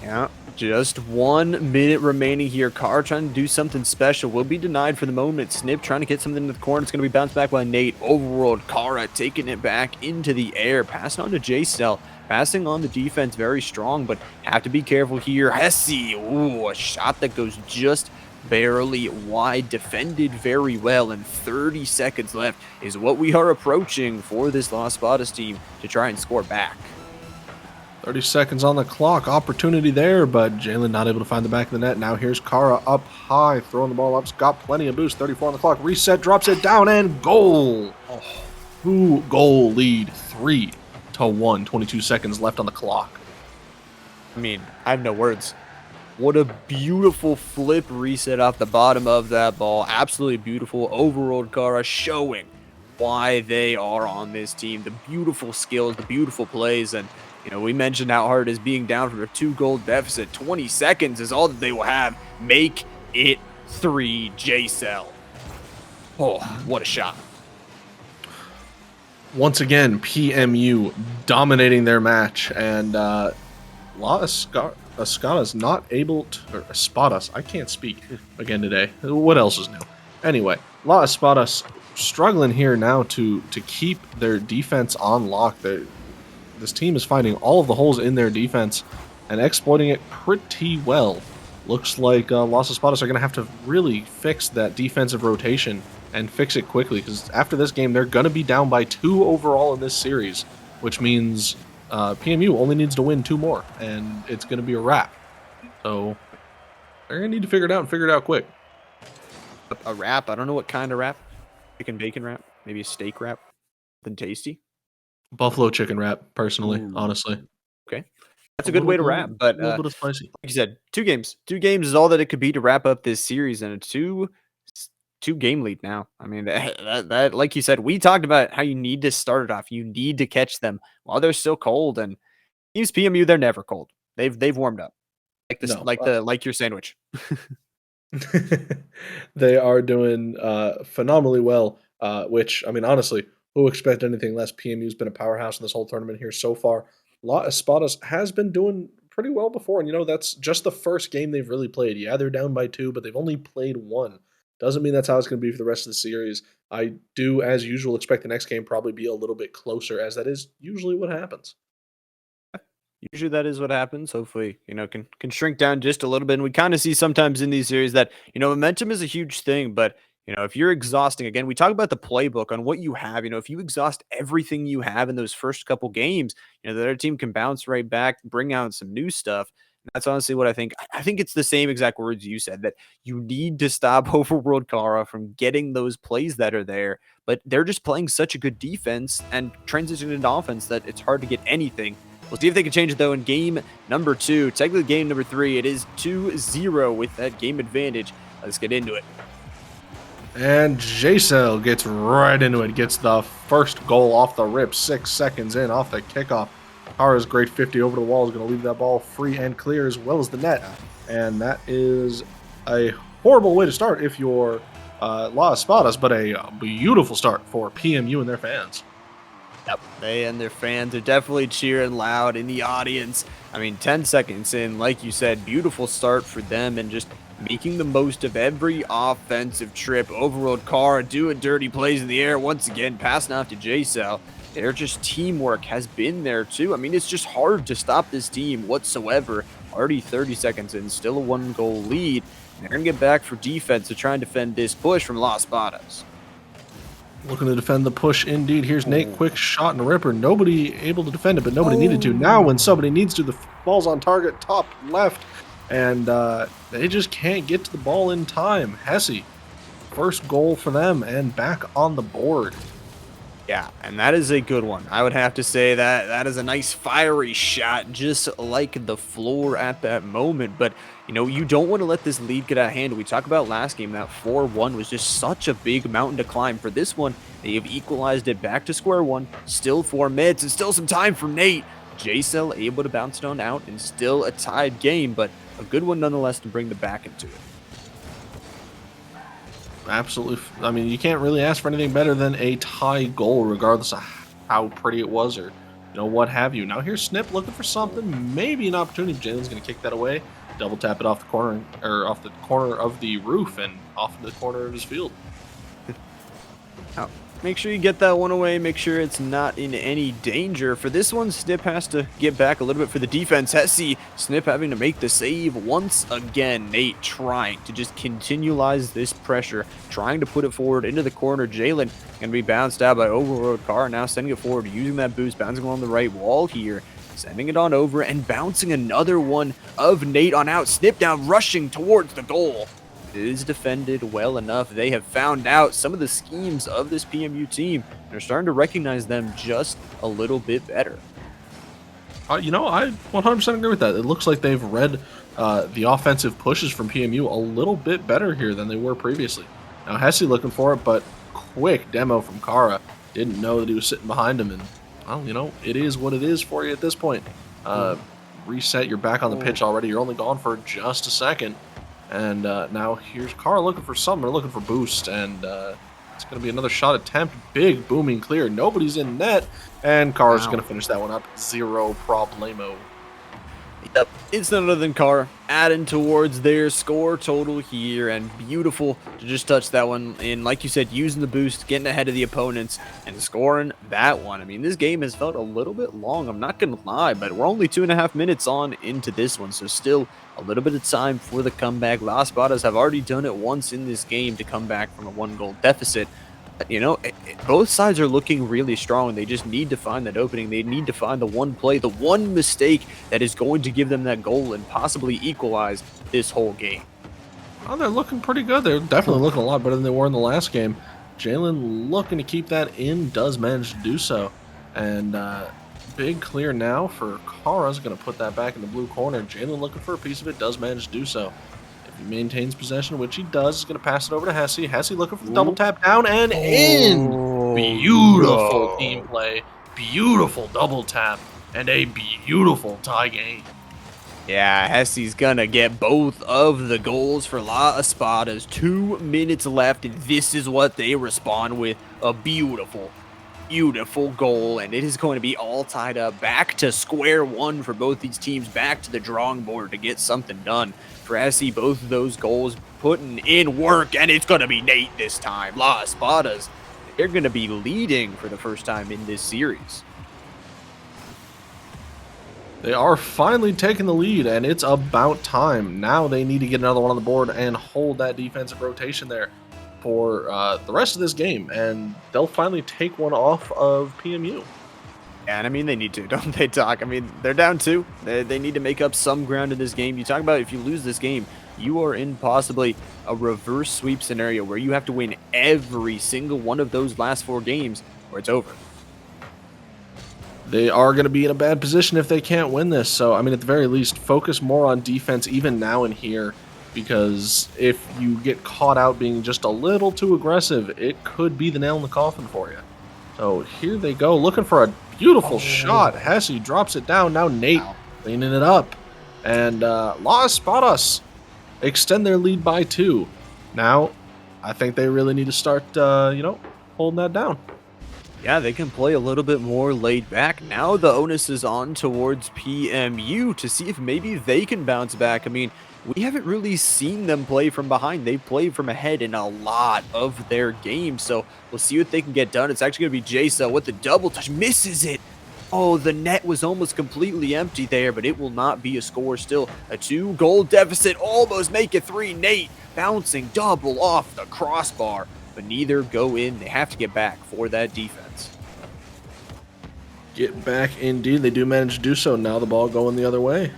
Yeah, just 1 minute remaining here. Carr trying to do something special. Will be denied for the moment. Snip trying to get something in the corner. It's going to be bounced back by Nate. Overworld, Kara taking it back into the air. Passing on to J-Cell. Passing on the defense very strong, but have to be careful here. Hesse, ooh, a shot that goes just barely wide. Defended very well, and 30 seconds left is what we are approaching for this Las Espadas team to try and score back. 30 seconds on the clock. Opportunity there, but Jalen not able to find the back of the net. Now here's Kara up high, throwing the ball up. Got plenty of boost. 34 on the clock. Reset, drops it down, and goal. Oh, 2-goal lead. 3-1. 22 seconds left on the clock. I mean, I have no words. What a beautiful flip reset off the bottom of that ball. Absolutely beautiful. Overworld Kara showing why they are on this team. The beautiful skills, the beautiful plays, and you know, we mentioned how hard it is being down from a 2-goal deficit. 20 seconds is all that they will have. Make it 3, J-Cell. Oh, what a shot. Once again, PMU dominating their match, and La Espadas not able to, or Espadas, I can't speak again today. What else is new? Anyway, La Espadas struggling here now to keep their defense on lock. This team is finding all of the holes in their defense and exploiting it pretty well. Looks like Las Espadas are going to have to really fix that defensive rotation and fix it quickly, because after this game, they're going to be down by 2 overall in this series, which means PMU only needs to win 2 more, and it's going to be a wrap. So they're going to need to figure it out and figure it out quick. A wrap? I don't know what kind of wrap. Chicken bacon wrap? Maybe a steak wrap? Something tasty? Buffalo chicken wrap, personally, Ooh. honestly. Okay. That's a good way to wrap, but a little bit of spicy. like you said, 2 games. 2 games is all that it could be to wrap up this series, and a 2-game lead now. I mean, that like you said, we talked about how you need to start it off. You need to catch them while they're still cold, and teams PMU, they're never cold. They've warmed up. Like this, No, like your sandwich. They are doing phenomenally well, which, I mean, honestly, who expect anything less? PMU's been a powerhouse in this whole tournament here so far. La Espadas has been doing pretty well before, and you know, that's just the first game they've really played. Yeah, they're down by 2, but they've only played 1. Doesn't mean that's how it's going to be for the rest of the series. I do, as usual, expect the next game probably be a little bit closer, as that is usually what happens. Usually that is what happens. Hopefully, you know, can shrink down just a little bit. And we kind of see sometimes in these series that, you know, momentum is a huge thing, but you know, if you're exhausting, again, we talk about the playbook on what you have. You know, if you exhaust everything you have in those first couple games, you know, the other team can bounce right back, bring out some new stuff. And that's honestly what I think. I think it's the same exact words you said, that you need to stop Overworld Kara from getting those plays that are there. But they're just playing such a good defense and transitioning into offense that it's hard to get anything. We'll see if they can change it, though, in game number 2. Technically, game number 3, it is 2-0 with that game advantage. Let's get into it. And J-Cell gets right into it. Gets the first goal off the rip. 6 seconds in off the kickoff. Kara's great 50 over the wall is going to leave that ball free and clear, as well as the net. And that is a horrible way to start if you're La Espadas, but a beautiful start for PMU and their fans. Yep, they and their fans are definitely cheering loud in the audience. I mean, 10 seconds in, like you said, beautiful start for them, and just making the most of every offensive trip. Overworld Kara doing dirty plays in the air once again, passing off to J-Cell. Their just teamwork has been there too. I mean, it's just hard to stop this team whatsoever. Already 30 seconds in, still a 1-goal lead. And they're going to get back for defense to try and defend this push from Las Espadas. Looking to defend the push indeed. Here's Nate, quick shot and a ripper. Nobody able to defend it, but nobody needed to. Now when somebody needs to, the ball's on target, top left, and they just can't get to the ball in time. Hesse First goal for them and back on the board. Yeah, and that is a good one. I would have to say that that is a nice fiery shot, just like the floor at that moment. But, you know, you don't want to let this lead get out of hand. We talked about last game, that 4-1 was just such a big mountain to climb. For this one, they have equalized it back to square one. Still 4 minutes and still some time for Nate. J-Cell able to bounce it on out and still a tied game, but a good one nonetheless to bring the back into it. Absolutely. I mean, you can't really ask for anything better than a tie goal, regardless of how pretty it was or, you know, what have you. Now here's Snip looking for something, maybe an opportunity. Jalen's going to kick that away, double tap it off the corner, or off the corner of the roof and off into the corner of his field. Now, make sure you get that one away. Make sure it's not in any danger. For this one, Snip has to get back a little bit for the defense. Hesse, Snip having to make the save once again. Nate trying to just continualize this pressure, trying to put it forward into the corner. Jalen going to be bounced out by Overroad Car, now sending it forward, using that boost, bouncing along the right wall here. Sending it on over and bouncing another one of Nate on out. Snip down, rushing towards the goal. It is defended well enough. They have found out some of the schemes of this PMU team and are starting to recognize them just a little bit better. You know, I 100% agree with that. It looks like they've read the offensive pushes from PMU a little bit better here than they were previously. Now, Hesse looking for it, but quick demo from Kara. Didn't know that he was sitting behind him, and, well, you know, it is what it is for you at this point. Reset, you're back on the pitch already. You're only gone for just a second. And now here's Kara looking for something. They're looking for boost, and it's going to be another shot attempt. Big, booming clear. Nobody's in net, and Kara's going to finish that one up. Zero problemo. Yep, it's none other than Kara adding towards their score total here, and beautiful to just touch that one in, like you said, using the boost, getting ahead of the opponents, and scoring that one. I mean, this game has felt a little bit long, I'm not going to lie, but we're only 2.5 minutes on into this one, so still a little bit of time for the comeback. Las Espadas have already done it once in this game to come back from a 1-goal deficit. You know, both sides are looking really strong. They just need to find that opening. They need to find the one play, the one mistake that is going to give them that goal and possibly equalize this whole game. Oh, they're looking pretty good. They're definitely looking a lot better than they were in the last game. Jalen looking to keep that in, does manage to do so. And big clear now for Kara's going to put that back in the blue corner. Jalen looking for a piece of it, does manage to do so. He maintains possession, which he does. He's going to pass it over to Hesse. Hesse looking for the double tap down and in. Beautiful team play. Beautiful double tap. And a beautiful tie game. Yeah, Hesse's going to get both of the goals for La Espadas. 2 minutes left, and this is what they respond with. A beautiful goal, and it is going to be all tied up. Back to square one for both these teams. Back to the drawing board to get something done. For Hesse, both of those goals putting in work, and it's going to be Nate this time. La Espadas, they're going to be leading for the first time in this series. They are finally taking the lead, and it's about time. Now they need to get another one on the board and hold that defensive rotation there for the rest of this game, and they'll finally take one off of PMU. Yeah, and I mean, they need to, don't they, Doc? I mean, they're down 2. They need to make up some ground in this game. You talk about if you lose this game, you are in possibly a reverse sweep scenario where you have to win every single one of those last 4 games or it's over. They are going to be in a bad position if they can't win this. So, I mean, at the very least, focus more on defense even now and here, because if you get caught out being just a little too aggressive, it could be the nail in the coffin for you. So here they go, looking for a beautiful shot. Hesse drops it down. Now Nate cleaning it up. And La Espadas extend their lead by 2. Now, I think they really need to start, you know, holding that down. Yeah, they can play a little bit more laid back. Now the onus is on towards PMU to see if maybe they can bounce back. I mean, we haven't really seen them play from behind. They played from ahead in a lot of their games, so we'll see what they can get done. It's actually going to be J-Cell with the double touch. Misses it. Oh, the net was almost completely empty there, but it will not be a score still. A 2-goal deficit, almost make it 3. Nate bouncing double off the crossbar, but neither go in. They have to get back for that defense. Get back indeed. They do manage to do so. Now the ball going the other way.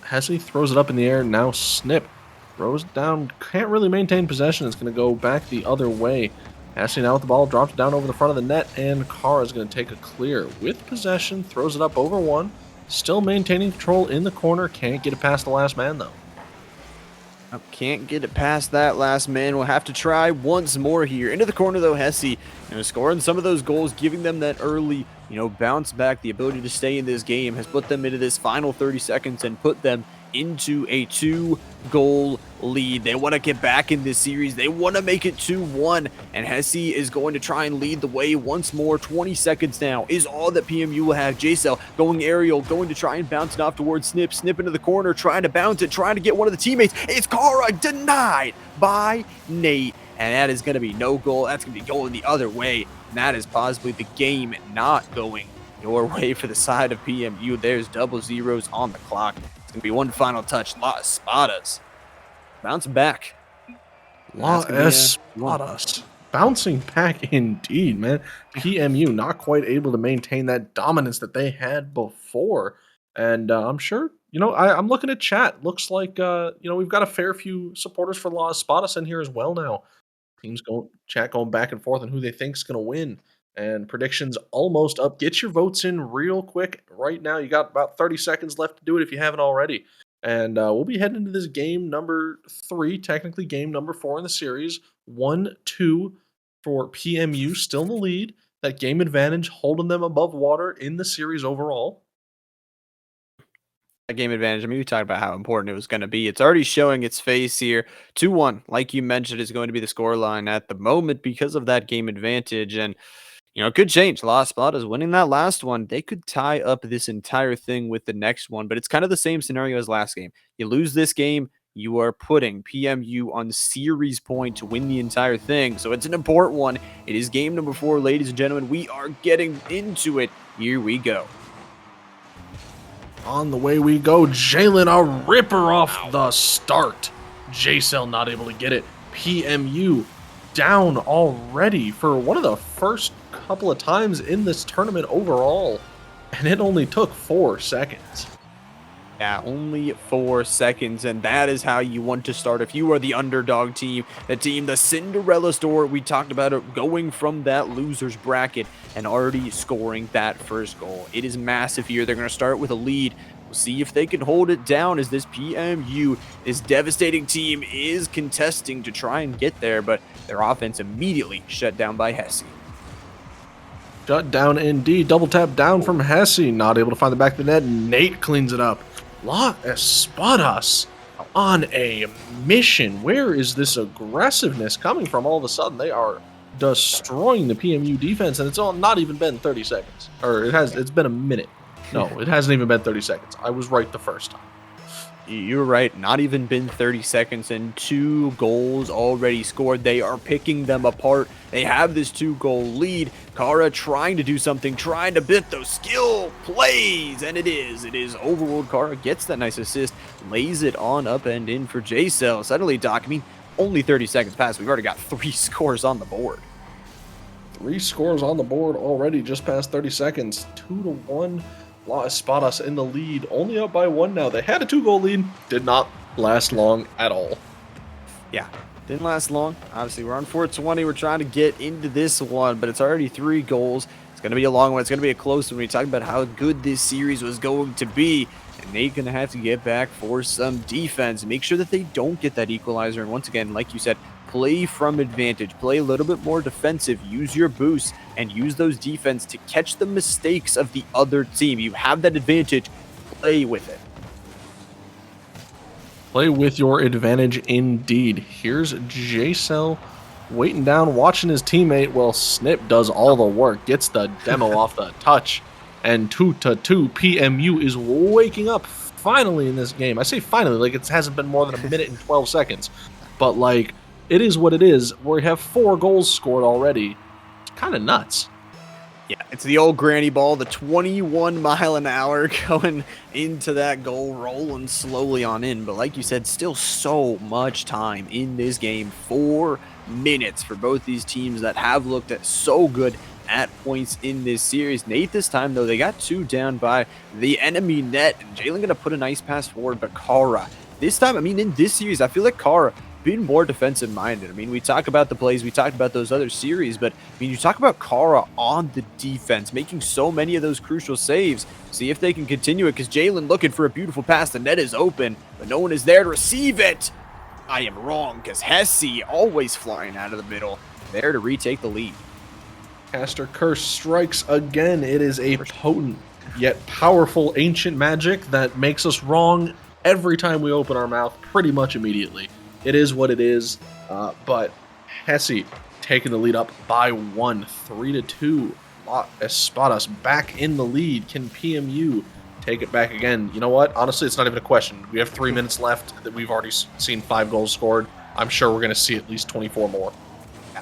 Hesse throws it up in the air. Now Snip throws it down, can't really maintain possession. It's going to go back the other way. Hesse now with the ball, drops it down over the front of the net, and Kara is going to take a clear with possession, throws it up over one, still maintaining control in the corner, can't get it past the last man though. Can't get it past that last man. We'll have to try once more here. Into the corner, though, Hesse, scoring some of those goals, giving them that early, bounce back. The ability to stay in this game has put them into this final 30 seconds and put them into a 2-goal lead. They want to get back in this series. They want to make it 2-1, and Hesse is going to try and lead the way once more. 20 seconds now is all that PMU will have. J-Cell going aerial, going to try and bounce it off towards Snip. Snip into the corner, trying to bounce it, trying to get one of the teammates. It's Kara, denied by Nate, and that is going to be no goal. That's going to be going the other way, and that is possibly the game not going your way for the side of PMU. There's double zeros on the clock. It's going to be one final touch. La Espadas bouncing back. La Espadas bouncing back indeed, man. PMU not quite able to maintain that dominance that they had before. And I'm sure, I'm looking at chat. Looks like, we've got a fair few supporters for La Espadas in here as well now. Teams going back and forth on who they think is going to win. And predictions almost up. Get your votes in real quick right now. You got about 30 seconds left to do it if you haven't already. And we'll be heading into this game number 3, technically game number 4 in the series. 1-2 for PMU, still in the lead. That game advantage holding them above water in the series overall. That game advantage, we talked about how important it was going to be. It's already showing its face here. 2-1, like you mentioned, is going to be the scoreline at the moment because of that game advantage. And it could change. La Espadas winning that last one. They could tie up this entire thing with the next one, but it's kind of the same scenario as last game. You lose this game, you are putting PMU on series point to win the entire thing. So it's an important one. It is game number 4, ladies and gentlemen. We are getting into it. Here we go. On the way we go. Jalen, a ripper off the start. J-Cell not able to get it. PMU down already for one of the first couple of times in this tournament overall, and it only took 4 seconds. Yeah, only 4 seconds, and that is how you want to start if you are the underdog team, the Cinderella story. We talked about it, going from that loser's bracket and already scoring that first goal. It is massive here. They're going to start with a lead. We'll see if they can hold it down as this PMU, this devastating team, is contesting to try and get there, but their offense immediately shut down by Hesse. Shut down indeed. Double tap down from Hesse. Not able to find the back of the net. Nate cleans it up. La Espadas on a mission. Where is this aggressiveness coming from all of a sudden? They are destroying the PMU defense, and it's not even been 30 seconds. Or it's been a minute. No, it hasn't even been 30 seconds. I was right the first time. You're right. Not even been 30 seconds and 2 goals already scored. They are picking them apart. They have this 2-goal lead. Kara trying to do something, trying to bit those skill plays, and it is overruled. Kara gets that nice assist, lays it on up and in for J-Cell. Suddenly, Doc, only 30 seconds passed. We've already got 3 scores on the board. 3 scores on the board already, just past 30 seconds. 2-1. La Espadas in the lead, only up by 1 now. They had a 2-goal lead, did not last long at all. Yeah, didn't last long. Obviously, we're on 420. We're trying to get into this one, but it's already 3 goals. It's going to be a long one. It's going to be a close one. We talked about how good this series was going to be, and they're going to have to get back for some defense. Make sure that they don't get that equalizer, and once again, like you said, play from advantage, play a little bit more defensive, use your boosts, and use those defense to catch the mistakes of the other team. You have that advantage, play with it. Play with your advantage indeed. Here's J-Cell waiting down, watching his teammate while Snip does all the work, gets the demo off the touch, and 2-2. PMU is waking up finally in this game. I say finally, like it hasn't been more than a minute and 12 seconds, but like, it is what it is. We have 4 goals scored already. It's kind of nuts. Yeah, it's the old granny ball, the 21 mile an hour going into that goal, rolling slowly on in. But like you said, still so much time in this game. 4 minutes for both these teams that have looked at so good at points in this series. Nate this time, though, they got 2 down by the enemy net. And Jalen going to put a nice pass forward, but Kara this time, I mean, in this series, I feel like Kara being more defensive minded. I mean, we talked about the plays, we talked about those other series, but I mean, you talk about Kara on the defense, making so many of those crucial saves. See if they can continue it, because Jalen looking for a beautiful pass. The net is open, but no one is there to receive it. I am wrong, because Hesse always flying out of the middle, there to retake the lead. Caster Curse strikes again. It is a potent yet powerful ancient magic that makes us wrong every time we open our mouth pretty much immediately. It is what it is, but Hesse taking the lead up by 1, 3-2. Espadas back in the lead. Can PMU take it back again? You know what? Honestly, it's not even a question. We have 3 minutes left. That we've already seen 5 goals scored. I'm sure we're going to see at least 24 more.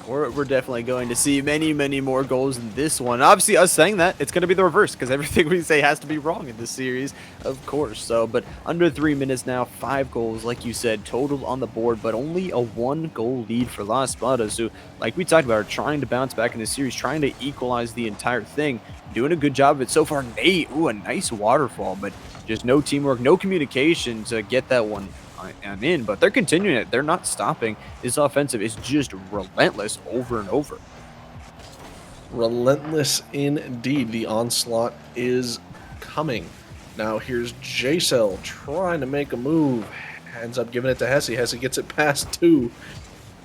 We're definitely going to see many, many more goals in this one. Obviously, us saying that, it's going to be the reverse, because everything we say has to be wrong in this series, of course. So, but under 3 minutes now, 5 goals, like you said, total on the board, but only a 1-goal lead for Las Espadas, who, like we talked about, are trying to bounce back in this series, trying to equalize the entire thing. Doing a good job of it so far. Nate, ooh, a nice waterfall, but just no teamwork, no communication to get that one in, but they're continuing it. They're not stopping. This offensive is just relentless over and over. Relentless indeed. The onslaught is coming. Now here's J-Cell trying to make a move. Ends up giving it to Hesse. Hesse gets it past to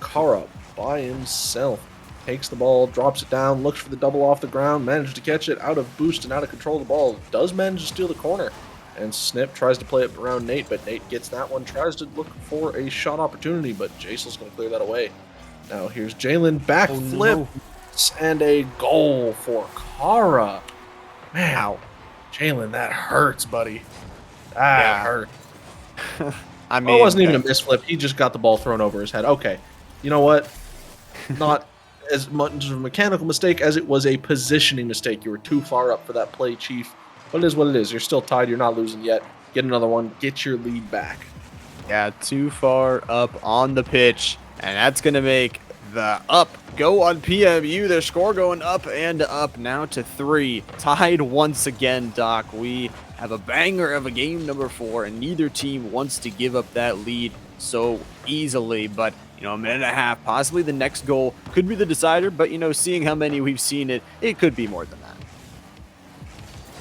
Kara by himself. Takes the ball, drops it down, looks for the double off the ground, manages to catch it out of boost and out of control of the ball. Does manage to steal the corner. And Snip tries to play it around Nate, but Nate gets that one, tries to look for a shot opportunity, but Jacel's going to clear that away. Now here's Jalen, backflip, and a goal for Kara. Man, Ow. Jalen, that hurts, buddy. That hurt. I mean, it wasn't even a misflip. He just got the ball thrown over his head. Okay, you know what? Not as much of a mechanical mistake as it was a positioning mistake. You were too far up for that play, Chief. But it is what it is. You're still tied. You're not losing yet. Get another one. Get your lead back. Yeah, too far up on the pitch. And that's going to make the up go on PMU. Their score going up and up now to 3. Tied once again, Doc. We have a banger of a game number 4, and neither team wants to give up that lead so easily. But, you know, a minute and a half, possibly the next goal could be the decider. But, you know, seeing how many we've seen it could be more than that.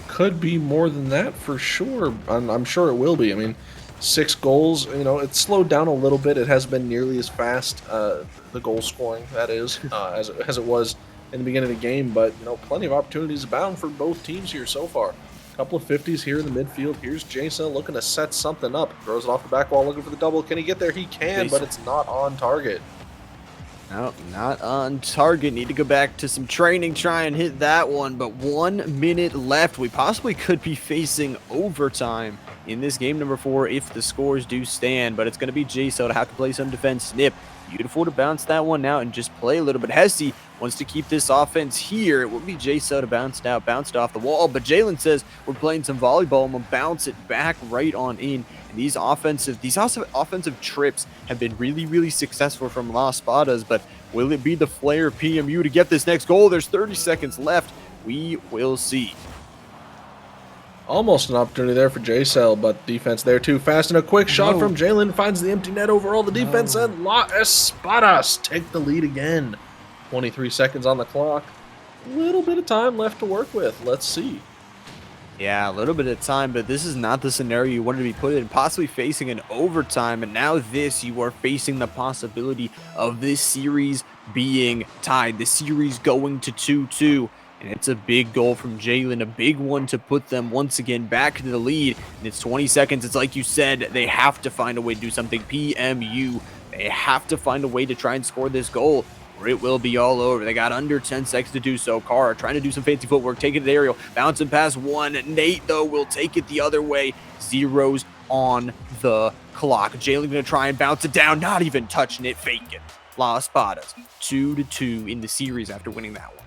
Could be more than that for sure. I'm sure it will be. I mean, 6 goals, you know, it's slowed down a little bit. It hasn't been nearly as fast, the goal scoring, that is, as it was in the beginning of the game. But, you know, plenty of opportunities abound for both teams here so far. A couple of 50s here in the midfield. Here's Jason looking to set something up. Throws it off the back wall, looking for the double. Can he get there? He can, but it's not on target. No, not on target. Need to go back to some training, try and hit that one. But 1 minute left. We possibly could be facing overtime in this game number 4 if the scores do stand. But it's going to be J-So to have to play some defense. Snip, beautiful to bounce that one out and just play a little bit. Hesse wants to keep this offense here. It will be J-So to bounce out, bounced off the wall. But Jalen says we're playing some volleyball and we'll bounce it back right on in. And these offensive trips have been really, really successful from Las Espadas, but will it be the Flare PMU to get this next goal? There's 30 seconds left. We will see. Almost an opportunity there for J-Cell, but defense there too fast, and a quick shot from Jalen finds the empty net over all the defense, and La Espadas take the lead again. 23 seconds on the clock. A little bit of time left to work with. Let's see. Yeah, a little bit of time, but this is not the scenario you wanted to be put in, possibly facing an overtime, and now you are facing the possibility of this series being tied, the series going to 2-2, and it's a big goal from Jalen, a big one to put them once again back into the lead, and it's 20 seconds. It's like you said, they have to find a way to do something. PMU, they have to find a way to try and score this goal, or it will be all over. They got under 10 seconds to do so. Kara trying to do some fancy footwork, taking it aerial, bouncing past one. Nate, though, will take it the other way. Zeros on the clock. Jalen going to try and bounce it down, not even touching it, faking. La Espadas, 2-2 in the series after winning that one.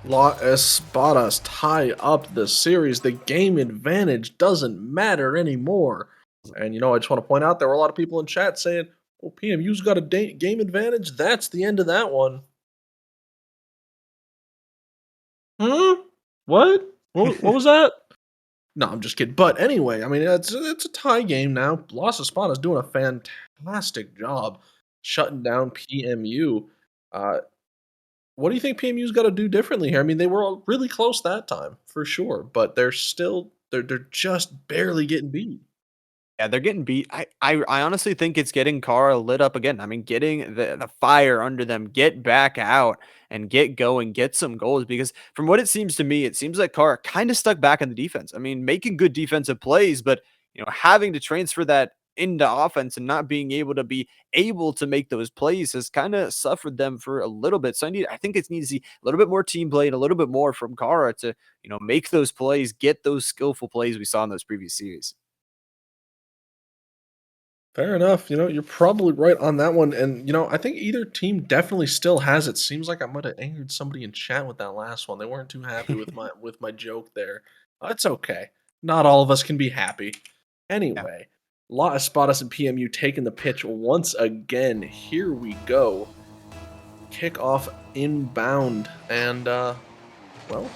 La Espadas tie up the series. The game advantage doesn't matter anymore. And, you know, I just want to point out there were a lot of people in chat saying, well, PMU's got a game advantage. That's the end of that one. What? What was that? No, I'm just kidding. But anyway, I mean, it's a tie game now. Los Espadas doing a fantastic job shutting down PMU. Uh, what do you think PMU's got to do differently here? I mean, they were all really close that time for sure, but they're just barely getting beat. Yeah, they're getting beat. I honestly think it's getting Kara lit up again. I mean, getting the fire under them, get back out and get going, get some goals. Because from what it seems to me, it seems like Kara kind of stuck back in the defense. I mean, making good defensive plays, but having to transfer that into offense and not being able to make those plays has kind of suffered them for a little bit. So I think it needs to see a little bit more team play and a little bit more from Kara to make those plays, get those skillful plays we saw in those previous series. Fair enough. You're probably right on that one. And I think either team definitely still has it. Seems like I might have angered somebody in chat with that last one. They weren't too happy with my joke there. It's okay. Not all of us can be happy. Yeah. Anyway, La Espadas and PMU taking the pitch once again. Here we go. Kickoff inbound. And well,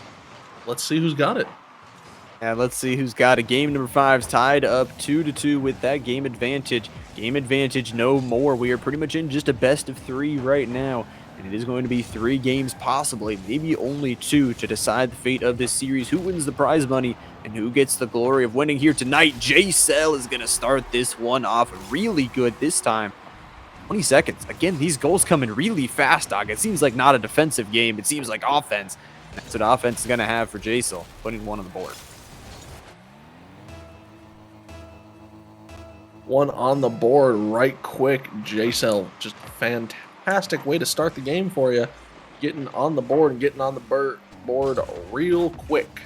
let's see who's got it. And let's see who's got a game. Number 5's tied up 2-2 with that game advantage. Game advantage no more. We are pretty much in just a best of 3 right now. And it is going to be 3 games, possibly, maybe only 2, to decide the fate of this series. Who wins the prize money and who gets the glory of winning here tonight? J-Cell is going to start this one off really good this time. 20 seconds. Again, these goals coming really fast, dog. It seems like not a defensive game. It seems like offense. That's what offense is going to have for J-Cell, putting one on the board. One on the board right quick. J-Cell, just a fantastic way to start the game for you. Getting on the board and getting on the board real quick.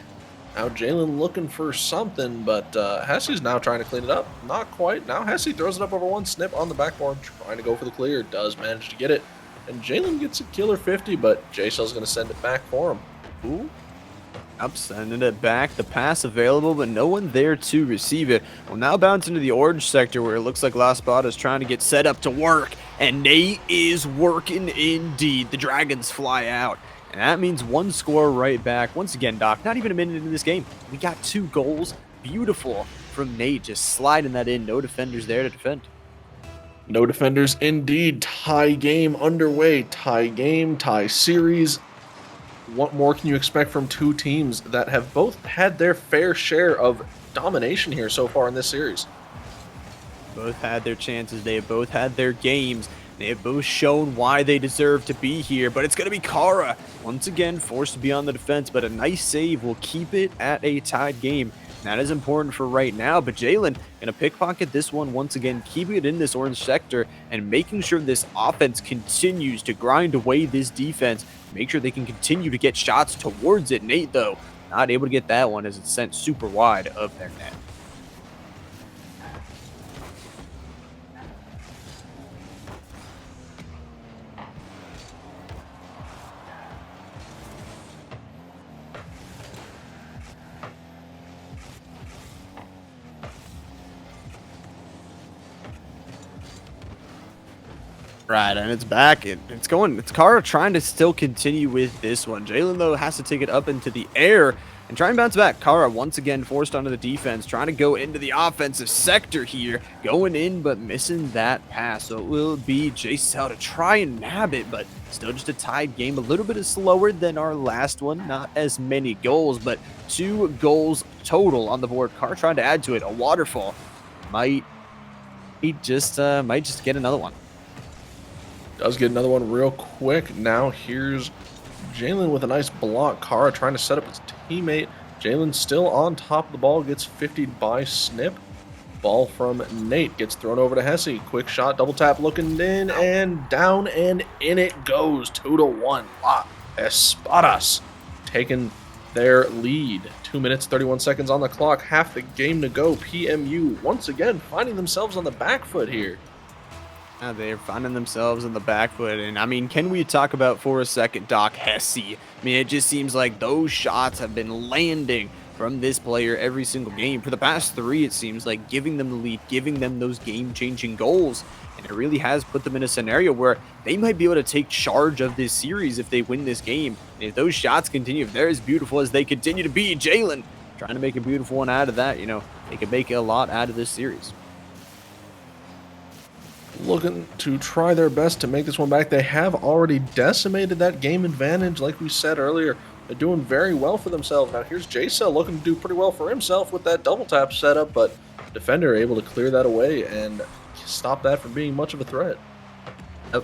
Now Jalen looking for something, but Hesse's now trying to clean it up. Not quite. Now Hesse throws it up over one, snip on the backboard, trying to go for the clear. Does manage to get it. And Jalen gets a killer 50, but J-Cell's going to send it back for him. Ooh. Up, sending it back. The pass available, but no one there to receive it. Well, now bounce into the orange sector where it looks like La Espada is trying to get set up to work. And Nate is working indeed. The Dragons fly out. And that means one score right back. Once again, Doc, not even a minute into this game. We got 2 goals. Beautiful from Nate, just sliding that in. No defenders there to defend. No defenders indeed. Tie game underway. Tie game, tie series. What more can you expect from 2 teams that have both had their fair share of domination here so far in this series? Both had their chances. They have both had their games. They have both shown why they deserve to be here, but it's going to be Kara once again forced to be on the defense, but a nice save will keep it at a tied game. That is important for right now, but Jalen going to pickpocket this one once again, keeping it in this orange sector and making sure this offense continues to grind away this defense, make sure they can continue to get shots towards it. Nate, though, not able to get that one as it's sent super wide of their net. Right, and it's back. It's going. It's Kara trying to still continue with this one. Jalen, though, has to take it up into the air and try and bounce back. Kara once again forced onto the defense, trying to go into the offensive sector here. Going in, but missing that pass. So it will be J-Cell to try and nab it, but still just a tied game. A little bit slower than our last one. Not as many goals, but 2 goals total on the board. Kara trying to add to it. A waterfall might just get another one. Does get another one real quick. Now here's Jalen with a nice block. Kara trying to set up his teammate. Jalen still on top of the ball. Gets 50'd by Snip. Ball from Nate. Gets thrown over to Hesse. Quick shot. Double tap looking in. And down and in it goes. 2-1. La Espadas taking their lead. 2 minutes, 31 seconds on the clock. Half the game to go. PMU once again finding themselves on the back foot here. They're finding themselves in the back foot. And, I mean, can we talk about for a second Doc Hesse? I mean, it just seems like those shots have been landing from this player every single game. For the past 3, it seems like giving them the lead, giving them those game-changing goals. And it really has put them in a scenario where they might be able to take charge of this series if they win this game. And if those shots continue, if they're as beautiful as they continue to be, Jalen trying to make a beautiful one out of that. You know, they could make a lot out of this series. Looking to try their best to make this one back. They have already decimated that game advantage, like we said earlier. They're doing very well for themselves. Now here's J-Cell looking to do pretty well for himself with that double tap setup, but defender able to clear that away and stop that from being much of a threat.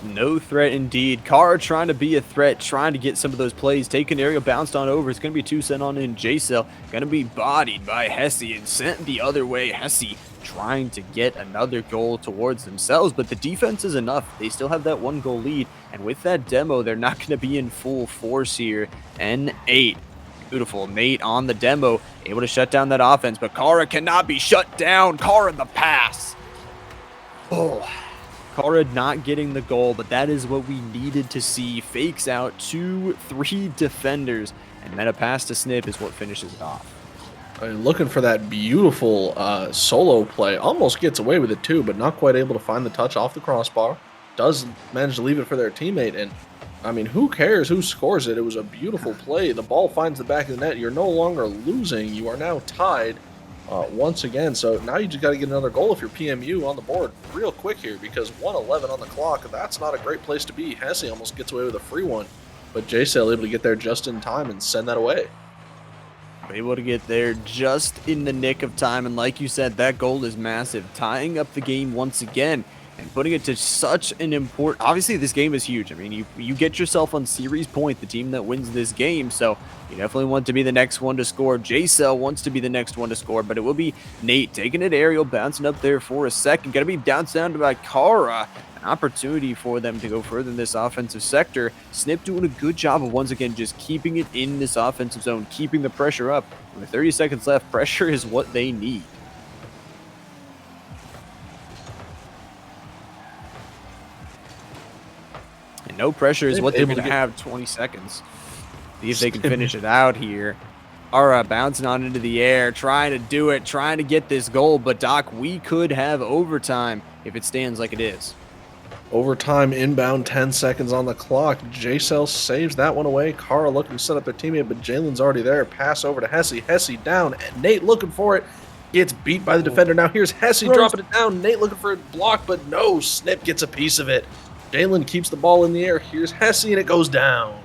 No threat indeed. Kara trying to be a threat, trying to get some of those plays. Taking area, bounced on over. It's going to be 2 sent on in. J-Cell going to be bodied by Hesse and sent the other way. Hesse trying to get another goal towards themselves, but the defense is enough. They still have that 1 goal lead, and with that demo, they're not going to be in full force here. N8. Beautiful. Nate on the demo, able to shut down that offense, but Kara cannot be shut down. Kara the pass. Oh. Kara not getting the goal, but that is what we needed to see. Fakes out 2-3 defenders, and then a pass to Snip is what finishes it off. I mean, looking for that beautiful solo play. Almost gets away with it too, but not quite able to find the touch off the crossbar. Does manage to leave it for their teammate, and I mean, who cares who scores it? It was a beautiful play. The ball finds the back of the net. You're no longer losing. You are now tied. Once again, so now you just got to get another goal if you're PMU on the board real quick here, because 1:11 on the clock, that's not a great place to be. Hesse almost gets away with a free one, but J-Cell able to get there just in time and send that away. Able to get there just in the nick of time, and like you said, that goal is massive, tying up the game once again and putting it to such an important. Obviously this game is huge. I mean, you get yourself on series point, the team that wins this game, so you definitely want to be the next one to score. J-Cell wants to be the next one to score, but it will be Nate taking it aerial, bouncing up there for a second. Gonna be bounced down by Kara. An opportunity for them to go further in this offensive sector. Snip doing a good job of once again just keeping it in this offensive zone, keeping the pressure up. With 30 seconds left, pressure is what they need. And no pressure is what they're going to have 20 seconds. See if they can finish it out here. Ara bouncing on into the air, trying to do it, trying to get this goal. But, Doc, we could have overtime if it stands like it is. Overtime inbound, 10 seconds on the clock. J-Cell saves that one away. Kara looking to set up their teammate, but Jalen's already there. Pass over to Hesse. Hesse down. Nate looking for it. Gets beat by the defender. Now here's Hesse dropping it down. Nate looking for a block, but no. Snip gets a piece of it. Jalen keeps the ball in the air. Here's Hesse, and it goes down.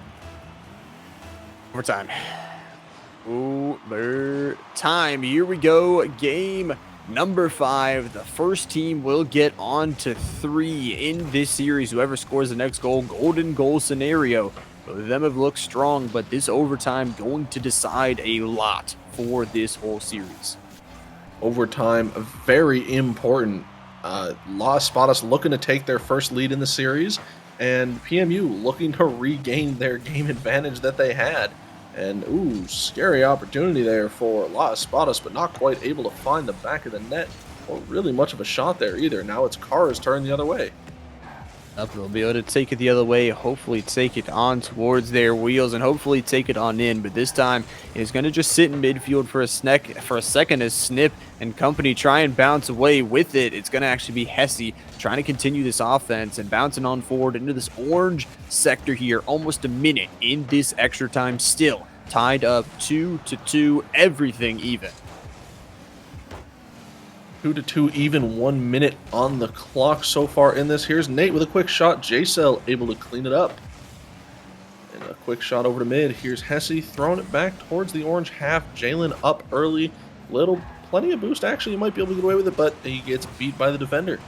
Overtime. Overtime. Here we go. Game number 5. The first team will get on to 3 in this series. Whoever scores the next goal, golden goal scenario. Both of them have looked strong, but this overtime going to decide a lot for this whole series. Overtime, very important. Las Espadas looking to take their first lead in the series, and PMU looking to regain their game advantage that they had. And, ooh, scary opportunity there for Las Espadas, but not quite able to find the back of the net or really much of a shot there either. Now it's Kara's turn the other way. They'll be able to take it the other way, hopefully take it on towards their wheels, and hopefully take it on in. But this time, it's going to just sit in midfield for a second as Snip and company try and bounce away with it. It's going to actually be Hesse trying to continue this offense and bouncing on forward into this orange sector here. Almost a minute in this extra time still. Tied up 2-2, everything even. 2-2 even, 1 minute on the clock so far in this. Here's Nate with a quick shot. J-Cell able to clean it up. And a quick shot over to mid. Here's Hesse throwing it back towards the orange half. Jalen up early. Plenty of boost. Actually, you might be able to get away with it, but he gets beat by the defender.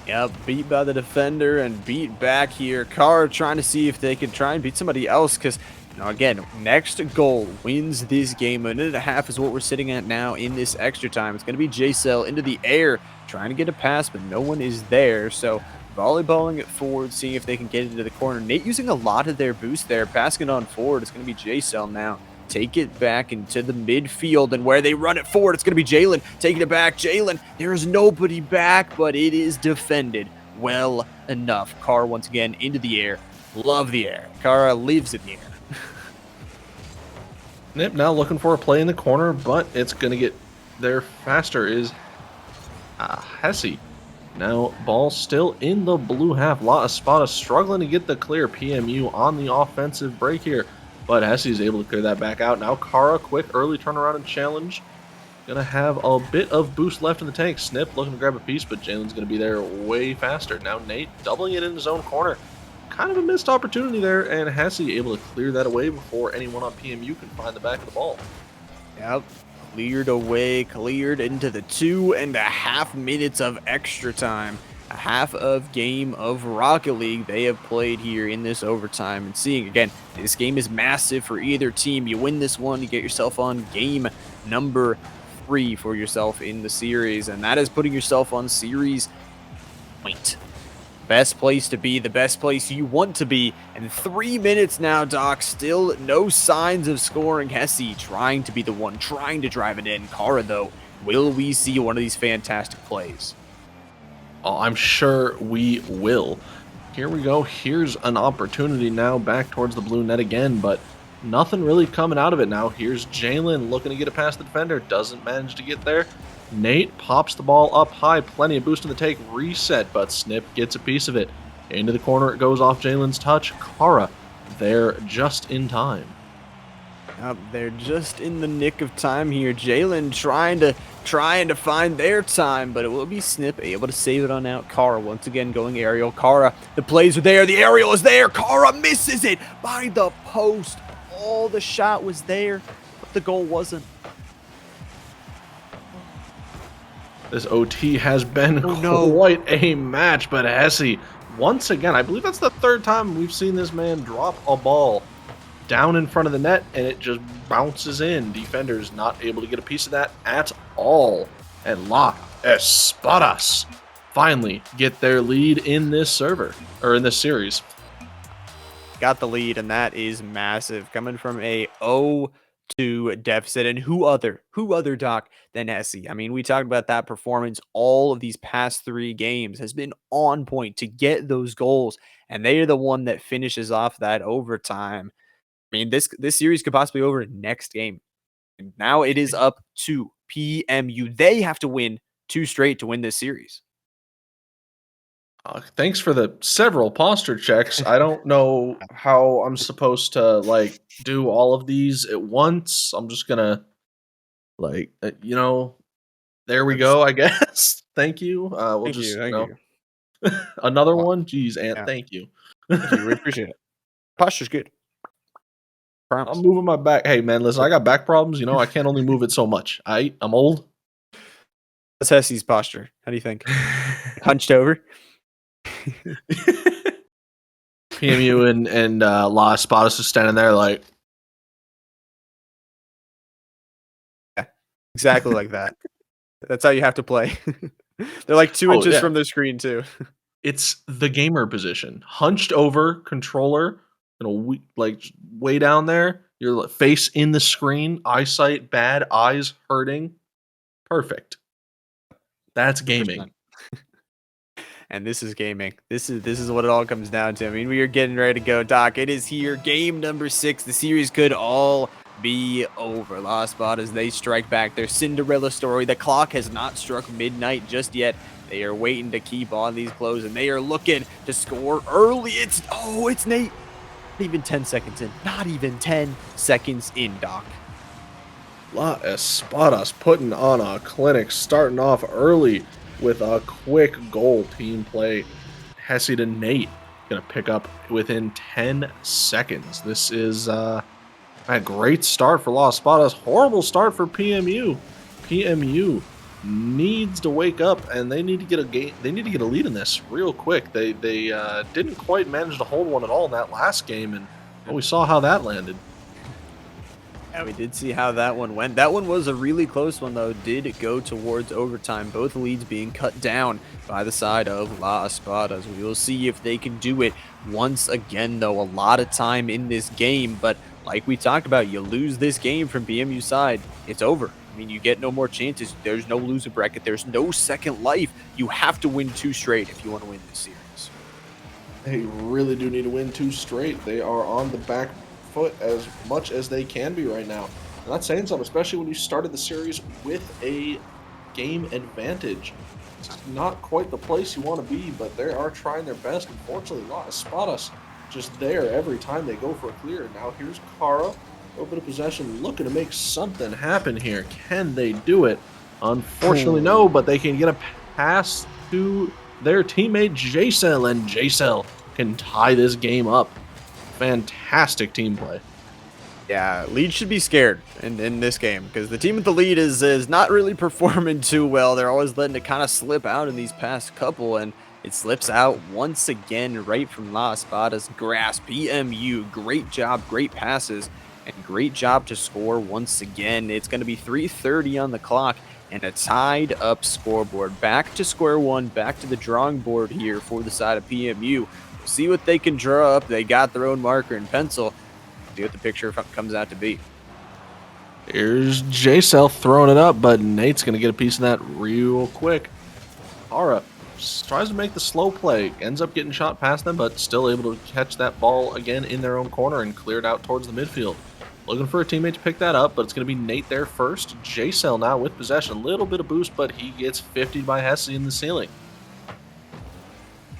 Yep, beat by the defender and beat back here. Kara trying to see if they can try and beat somebody else, because now again, next goal wins this game. 1.5 minutes is what we're sitting at now in this extra time. It's going to be J-Cell into the air, trying to get a pass, but no one is there. So volleyballing it forward, seeing if they can get it into the corner. Nate using a lot of their boost there, passing it on forward. It's going to be J-Cell now. Take it back into the midfield, and where they run it forward, it's going to be Jalen taking it back. Jalen, there is nobody back, but it is defended well enough. Kara once again into the air. Love the air. Kara lives in the air. Nip now looking for a play in the corner, but it's going to get there faster is Hesse. Now, ball still in the blue half. La Espada struggling to get the clear. PMU on the offensive break here. but Hesse is able to clear that back out. Now Kara, quick early turnaround and challenge. Gonna have a bit of boost left in the tank. Snip looking to grab a piece, but Jalen's gonna be there way faster. Now Nate doubling it in his own corner. Kind of a missed opportunity there, and Hesse able to clear that away before anyone on PMU can find the back of the ball. Yep. Cleared away, cleared into the 2.5 minutes of extra time. A half of game of Rocket League they have played here in this overtime. And seeing, again, this game is massive for either team. You win this one, you get yourself on game number 3 for yourself in the series. And that is putting yourself on series point. Best place to be, the best place you want to be. And 3 minutes now, Doc. Still no signs of scoring. Hesse trying to be the one, trying to drive it in. Kara, though, will we see one of these fantastic plays? Oh, I'm sure we will. Here we go. Here's an opportunity now back towards the blue net again, but nothing really coming out of it now. Here's Jalen looking to get it past the defender. Doesn't manage to get there. Nate pops the ball up high. Plenty of boost in the take. Reset, but Snip gets a piece of it. Into the corner it goes off Jalen's touch. Kara there just in time. They're just in the nick of time here. Jalen trying to find their time, but it will be Snip able to save it on out. Kara once again going aerial. Kara, the plays are there. The aerial is there. Kara misses it by the post. All the shot was there, but the goal wasn't. This OT has been quite a match, but Hesse, once again, I believe that's the 3rd time we've seen this man drop a ball down in front of the net, and it just bounces in. Defenders not able to get a piece of that at all. And espadas finally get their lead in this server, or in this series. Got the lead, and that is massive. Coming from a 0-2 deficit, and who other, Doc, than Hesse? I mean, we talked about that performance. All of these past 3 games has been on point to get those goals, and they are the one that finishes off that overtime. I mean, this series could possibly be over next game. And now it is up to PMU. They have to win 2 straight to win this series. Thanks for the several posture checks. I don't know how I'm supposed to do all of these at once. I'm just gonna there we go, I guess. Thank you. We'll Thank you. Another one. Jeez, Ant. Yeah. Thank you. Thank you. We appreciate it. Posture's good. Promise. I'm moving my back. Hey man, listen, I got back problems. I can't only move it so much. I'm old. That's Hesse's posture. How do you think? Hunched over. PMU and La Espadas is standing there like, yeah, exactly like that. That's how you have to play. They're like 2 inches from the screen too. It's the gamer position, hunched over, controller, way down there. Your face in the screen, eyesight bad, eyes hurting. Perfect. That's gaming. And this is gaming. This is what it all comes down to. I mean, we are getting ready to go, Doc. It is here. Game number 6. The series could all be over. La Espadas, they strike back their Cinderella story. The clock has not struck midnight just yet. They are waiting to keep on these close, and they are looking to score early. It's Nate. Not even 10 seconds in. Not even 10 seconds in, Doc. La Espadas putting on a clinic, starting off early with a quick goal. Team play. Hesse to Nate. Going to pick up within 10 seconds. This is a great start for La Espadas. Horrible start for PMU. PMU needs to wake up, and they need to get a game. They need to get a lead in this real quick. They didn't quite manage to hold one at all in that last game, and we saw how that landed. Yeah, we did see how that one went. That one was a really close one, though. Did go towards overtime. Both leads being cut down by the side of La Espadas. We will see if they can do it once again, though. A lot of time in this game, but like we talked about, you lose this game from BMU side, it's over. I mean, you get no more chances. There's no loser bracket. There's no second life. You have to win 2 straight if you want to win this series. They really do need to win 2 straight. They are on the back foot as much as they can be right now. And that's saying something, especially when you started the series with a game advantage. It's not quite the place you want to be, but they are trying their best. Unfortunately, La Espadas just there every time they go for a clear. Now here's Kara, a bit of possession, looking to make something happen here. Can they do it? Unfortunately, no, but they can get a pass to their teammate J-Cell, and J-Cell can tie this game up. Fantastic team play. Yeah, lead should be scared in this game because the team with the lead is not really performing too well. They're always letting it kind of slip out in these past couple, and it slips out once again right from La Espada's grasp. PMU, great job, great passes, and great job to score once again. It's going to be 3:30 on the clock and a tied up scoreboard. Back to square one, back to the drawing board here for the side of PMU. We'll see what they can draw up. They got their own marker and pencil. See what the picture comes out to be. Here's J-Cell throwing it up, but Nate's going to get a piece of that real quick. Kara tries to make the slow play, ends up getting shot past them, but still able to catch that ball again in their own corner and clear it out towards the midfield. Looking for a teammate to pick that up, but it's going to be Nate there first. J-Cell now with possession. A little bit of boost, but he gets 50 by Hesse in the ceiling.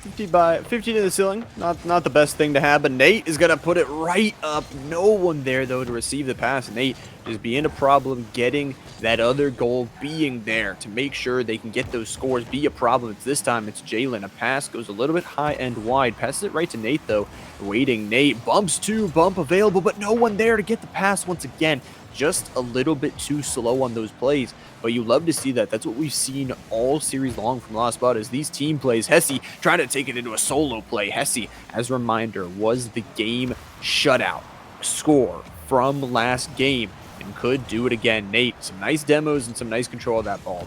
50 to the ceiling, not the best thing to have, but Nate is gonna put it right up. No one there though to receive the pass. Nate just being a problem, getting that other goal, being there to make sure they can get those scores, be a problem. It's this time it's Jalen. A pass goes a little bit high and wide, passes it right to Nate though. Waiting, Nate bumps to bump available, but no one there to get the pass once again. Just a little bit too slow on those plays, but you love to see that. That's what we've seen all series long from La Espada is these team plays. Hesse trying to take it into a solo play. Hesse, as a reminder, was the game shutout score from last game and could do it again. Nate, some nice demos and some nice control of that ball.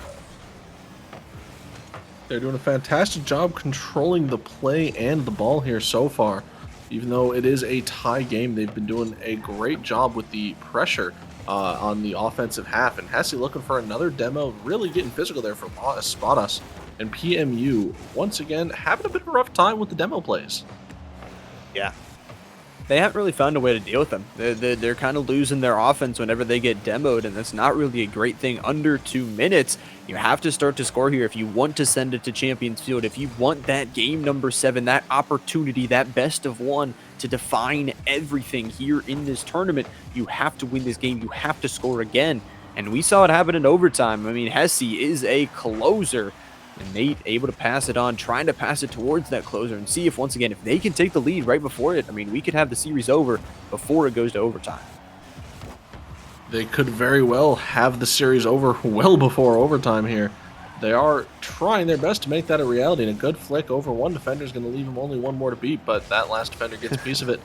They're doing a fantastic job controlling the play and the ball here so far. Even though it is a tie game, they've been doing a great job with the pressure on the offensive half. And Hesse looking for another demo, really getting physical there for La Espadas. And PMU, once again, having a bit of a rough time with the demo plays. Yeah. They haven't really found a way to deal with them. They're kind of losing their offense whenever they get demoed, and that's not really a great thing. Under 2 minutes, you have to start to score here if you want to send it to Champions Field. If you want that game number 7, that opportunity, that best of 1 to define everything here in this tournament, you have to win this game. You have to score again. And we saw it happen in overtime. I mean, Hesse is a closer. And Nate able to pass it on, trying to pass it towards that closer and see if, once again, if they can take the lead right before it, I mean, we could have the series over before it goes to overtime. They could very well have the series over well before overtime here. They are trying their best to make that a reality, and a good flick over one defender is going to leave him only one more to beat, but that last defender gets a piece of it.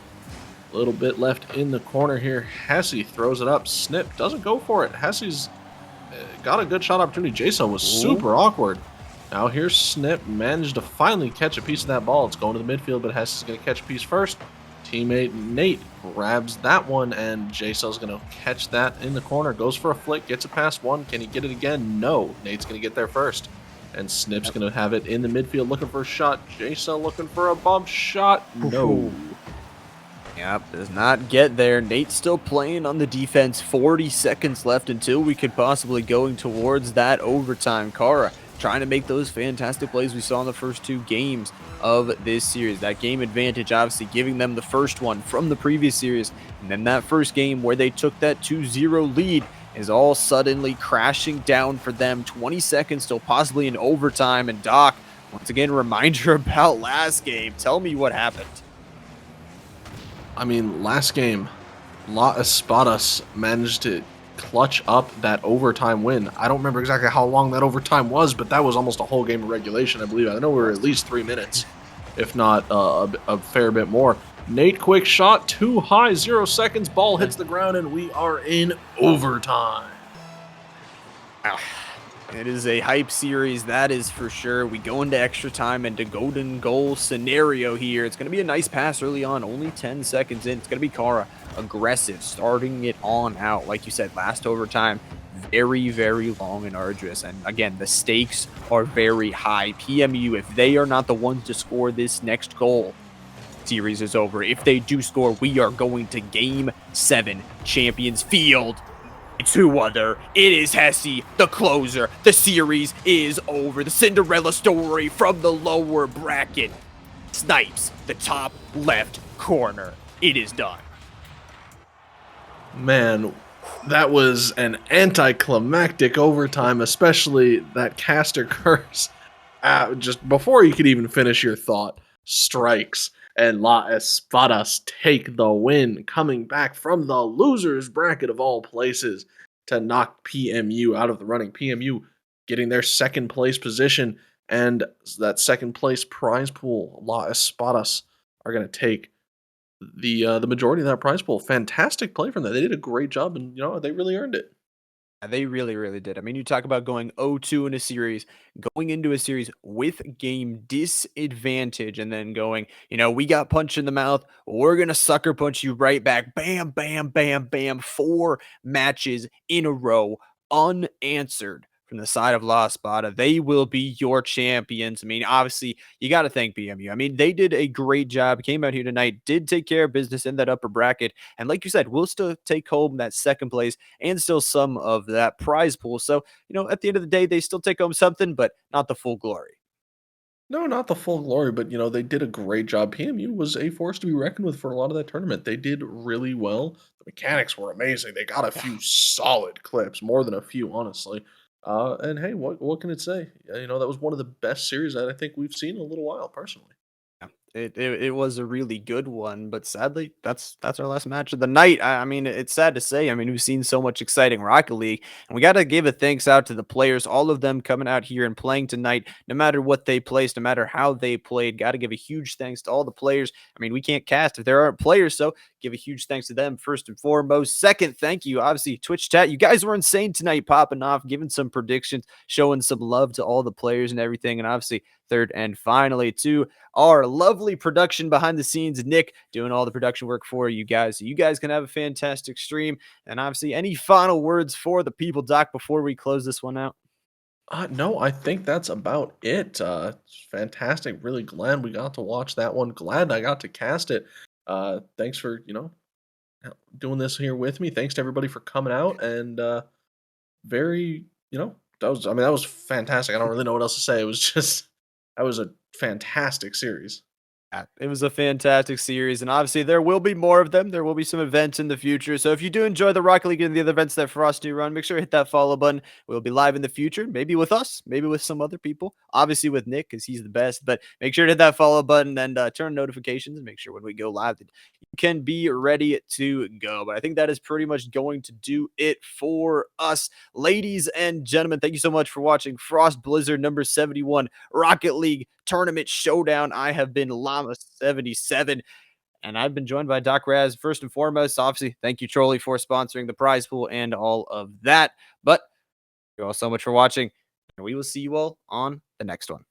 A little bit left in the corner here. Hesse throws it up. Snip doesn't go for it. Hesse's got a good shot opportunity. Jason was super awkward. Now here's Snip, managed to finally catch a piece of that ball. It's going to the midfield, but Hesse is going to catch a piece first. Teammate Nate grabs that one, and J-Cell's going to catch that in the corner. Goes for a flick, gets it past one. Can he get it again? No. Nate's going to get there first. And Snip's going to have it in the midfield looking for a shot. J-Cell looking for a bump shot. No. Yep, does not get there. Nate's still playing on the defense. 40 seconds left until we could possibly going towards that overtime. Kara trying to make those fantastic plays we saw in the first 2 games of this series. That game advantage obviously giving them the first one from the previous series. And then that first game where they took that 2-0 lead is all suddenly crashing down for them. 20 seconds still possibly in overtime. And Doc, once again, reminder about last game. Tell me what happened. I mean, last game, La Espadas managed to clutch up that overtime win. I don't remember exactly how long that overtime was, but that was almost a whole game of regulation, I believe. I know we were at least 3 minutes, if not a fair bit more. Nate, quick shot, too high, 0 seconds, ball hits the ground, and we are in overtime. It is a hype series, that is for sure. We go into extra time and the golden goal scenario here. It's going to be a nice pass early on, only 10 seconds in. It's going to be Kara, aggressive, starting it on out. Like you said, last overtime, very, very long and arduous. And again, the stakes are very high. PMU, if they are not the ones to score this next goal, series is over. If they do score, we are going to Game 7, Champions Field. It's who other? It is Hesse, the closer. The series is over. The Cinderella story from the lower bracket. Snipes the top left corner. It is done. Man, that was an anticlimactic overtime, especially that caster curse. Just before you could even finish your thought, strikes and La Espadas take the win, coming back from the losers bracket of all places to knock PMU out of the running. PMU getting their second place position, and that second place prize pool, La Espadas are going to take the majority of that prize pool. Fantastic play from them. They did a great job, and they really earned it. They really, really did. I mean, you talk about going 0-2 in a series, going into a series with game disadvantage, and then going, we got punched in the mouth. We're going to sucker punch you right back. Bam, bam, bam, bam. 4 matches in a row unanswered from the side of La Espada. They will be your champions. I mean, obviously, you got to thank BMU. I mean, they did a great job, came out here tonight, did take care of business in that upper bracket. And like you said, we'll still take home that second place and still some of that prize pool. So, at the end of the day, they still take home something, but not the full glory. No, not the full glory, but they did a great job. PMU was a force to be reckoned with for a lot of that tournament. They did really well. The mechanics were amazing. They got a few solid clips, more than a few, honestly. And hey, what can it say? That was one of the best series that I think we've seen in a little while, personally. Yeah, it was a really good one, but sadly, that's our last match of the night. I mean, it's sad to say. I mean, we've seen so much exciting Rocket League, and we got to give a thanks out to the players, all of them coming out here and playing tonight, no matter what they placed, no matter how they played. Got to give a huge thanks to all the players. I mean, we can't cast if there aren't players, so give a huge thanks to them first and foremost. Second, thank you, obviously, Twitch chat. You guys were insane tonight, popping off, giving some predictions, showing some love to all the players and everything, and obviously, third and finally, to our lovely production behind the scenes, Nick, doing all the production work for you guys. So you guys can have a fantastic stream. And obviously, any final words for the people, Doc, before we close this one out? No, I think that's about it. It's fantastic. Really glad we got to watch that one. Glad I got to cast it. Thanks for doing this here with me. Thanks to everybody for coming out, and very that was fantastic. I don't really know what else to say. It was just that was a fantastic series. Yeah, it was a fantastic series, and obviously there will be more of them. There will be some events in the future. So if you do enjoy the Rocket League and the other events that Frost do run, make sure to hit that follow button. We'll be live in the future, maybe with us, maybe with some other people. Obviously with Nick, because he's the best. But make sure to hit that follow button and turn notifications and make sure when we go live that you can be ready to go. But I think that is pretty much going to do it for us, ladies and gentlemen. Thank you so much for watching Frost Blizzard number 71 Rocket League Tournament Showdown. I have been Llama77, and I've been joined by Doc Raz. First and foremost, obviously, thank you, Trolley, for sponsoring the prize pool and all of that. But thank you all so much for watching, and we will see you all on the next one.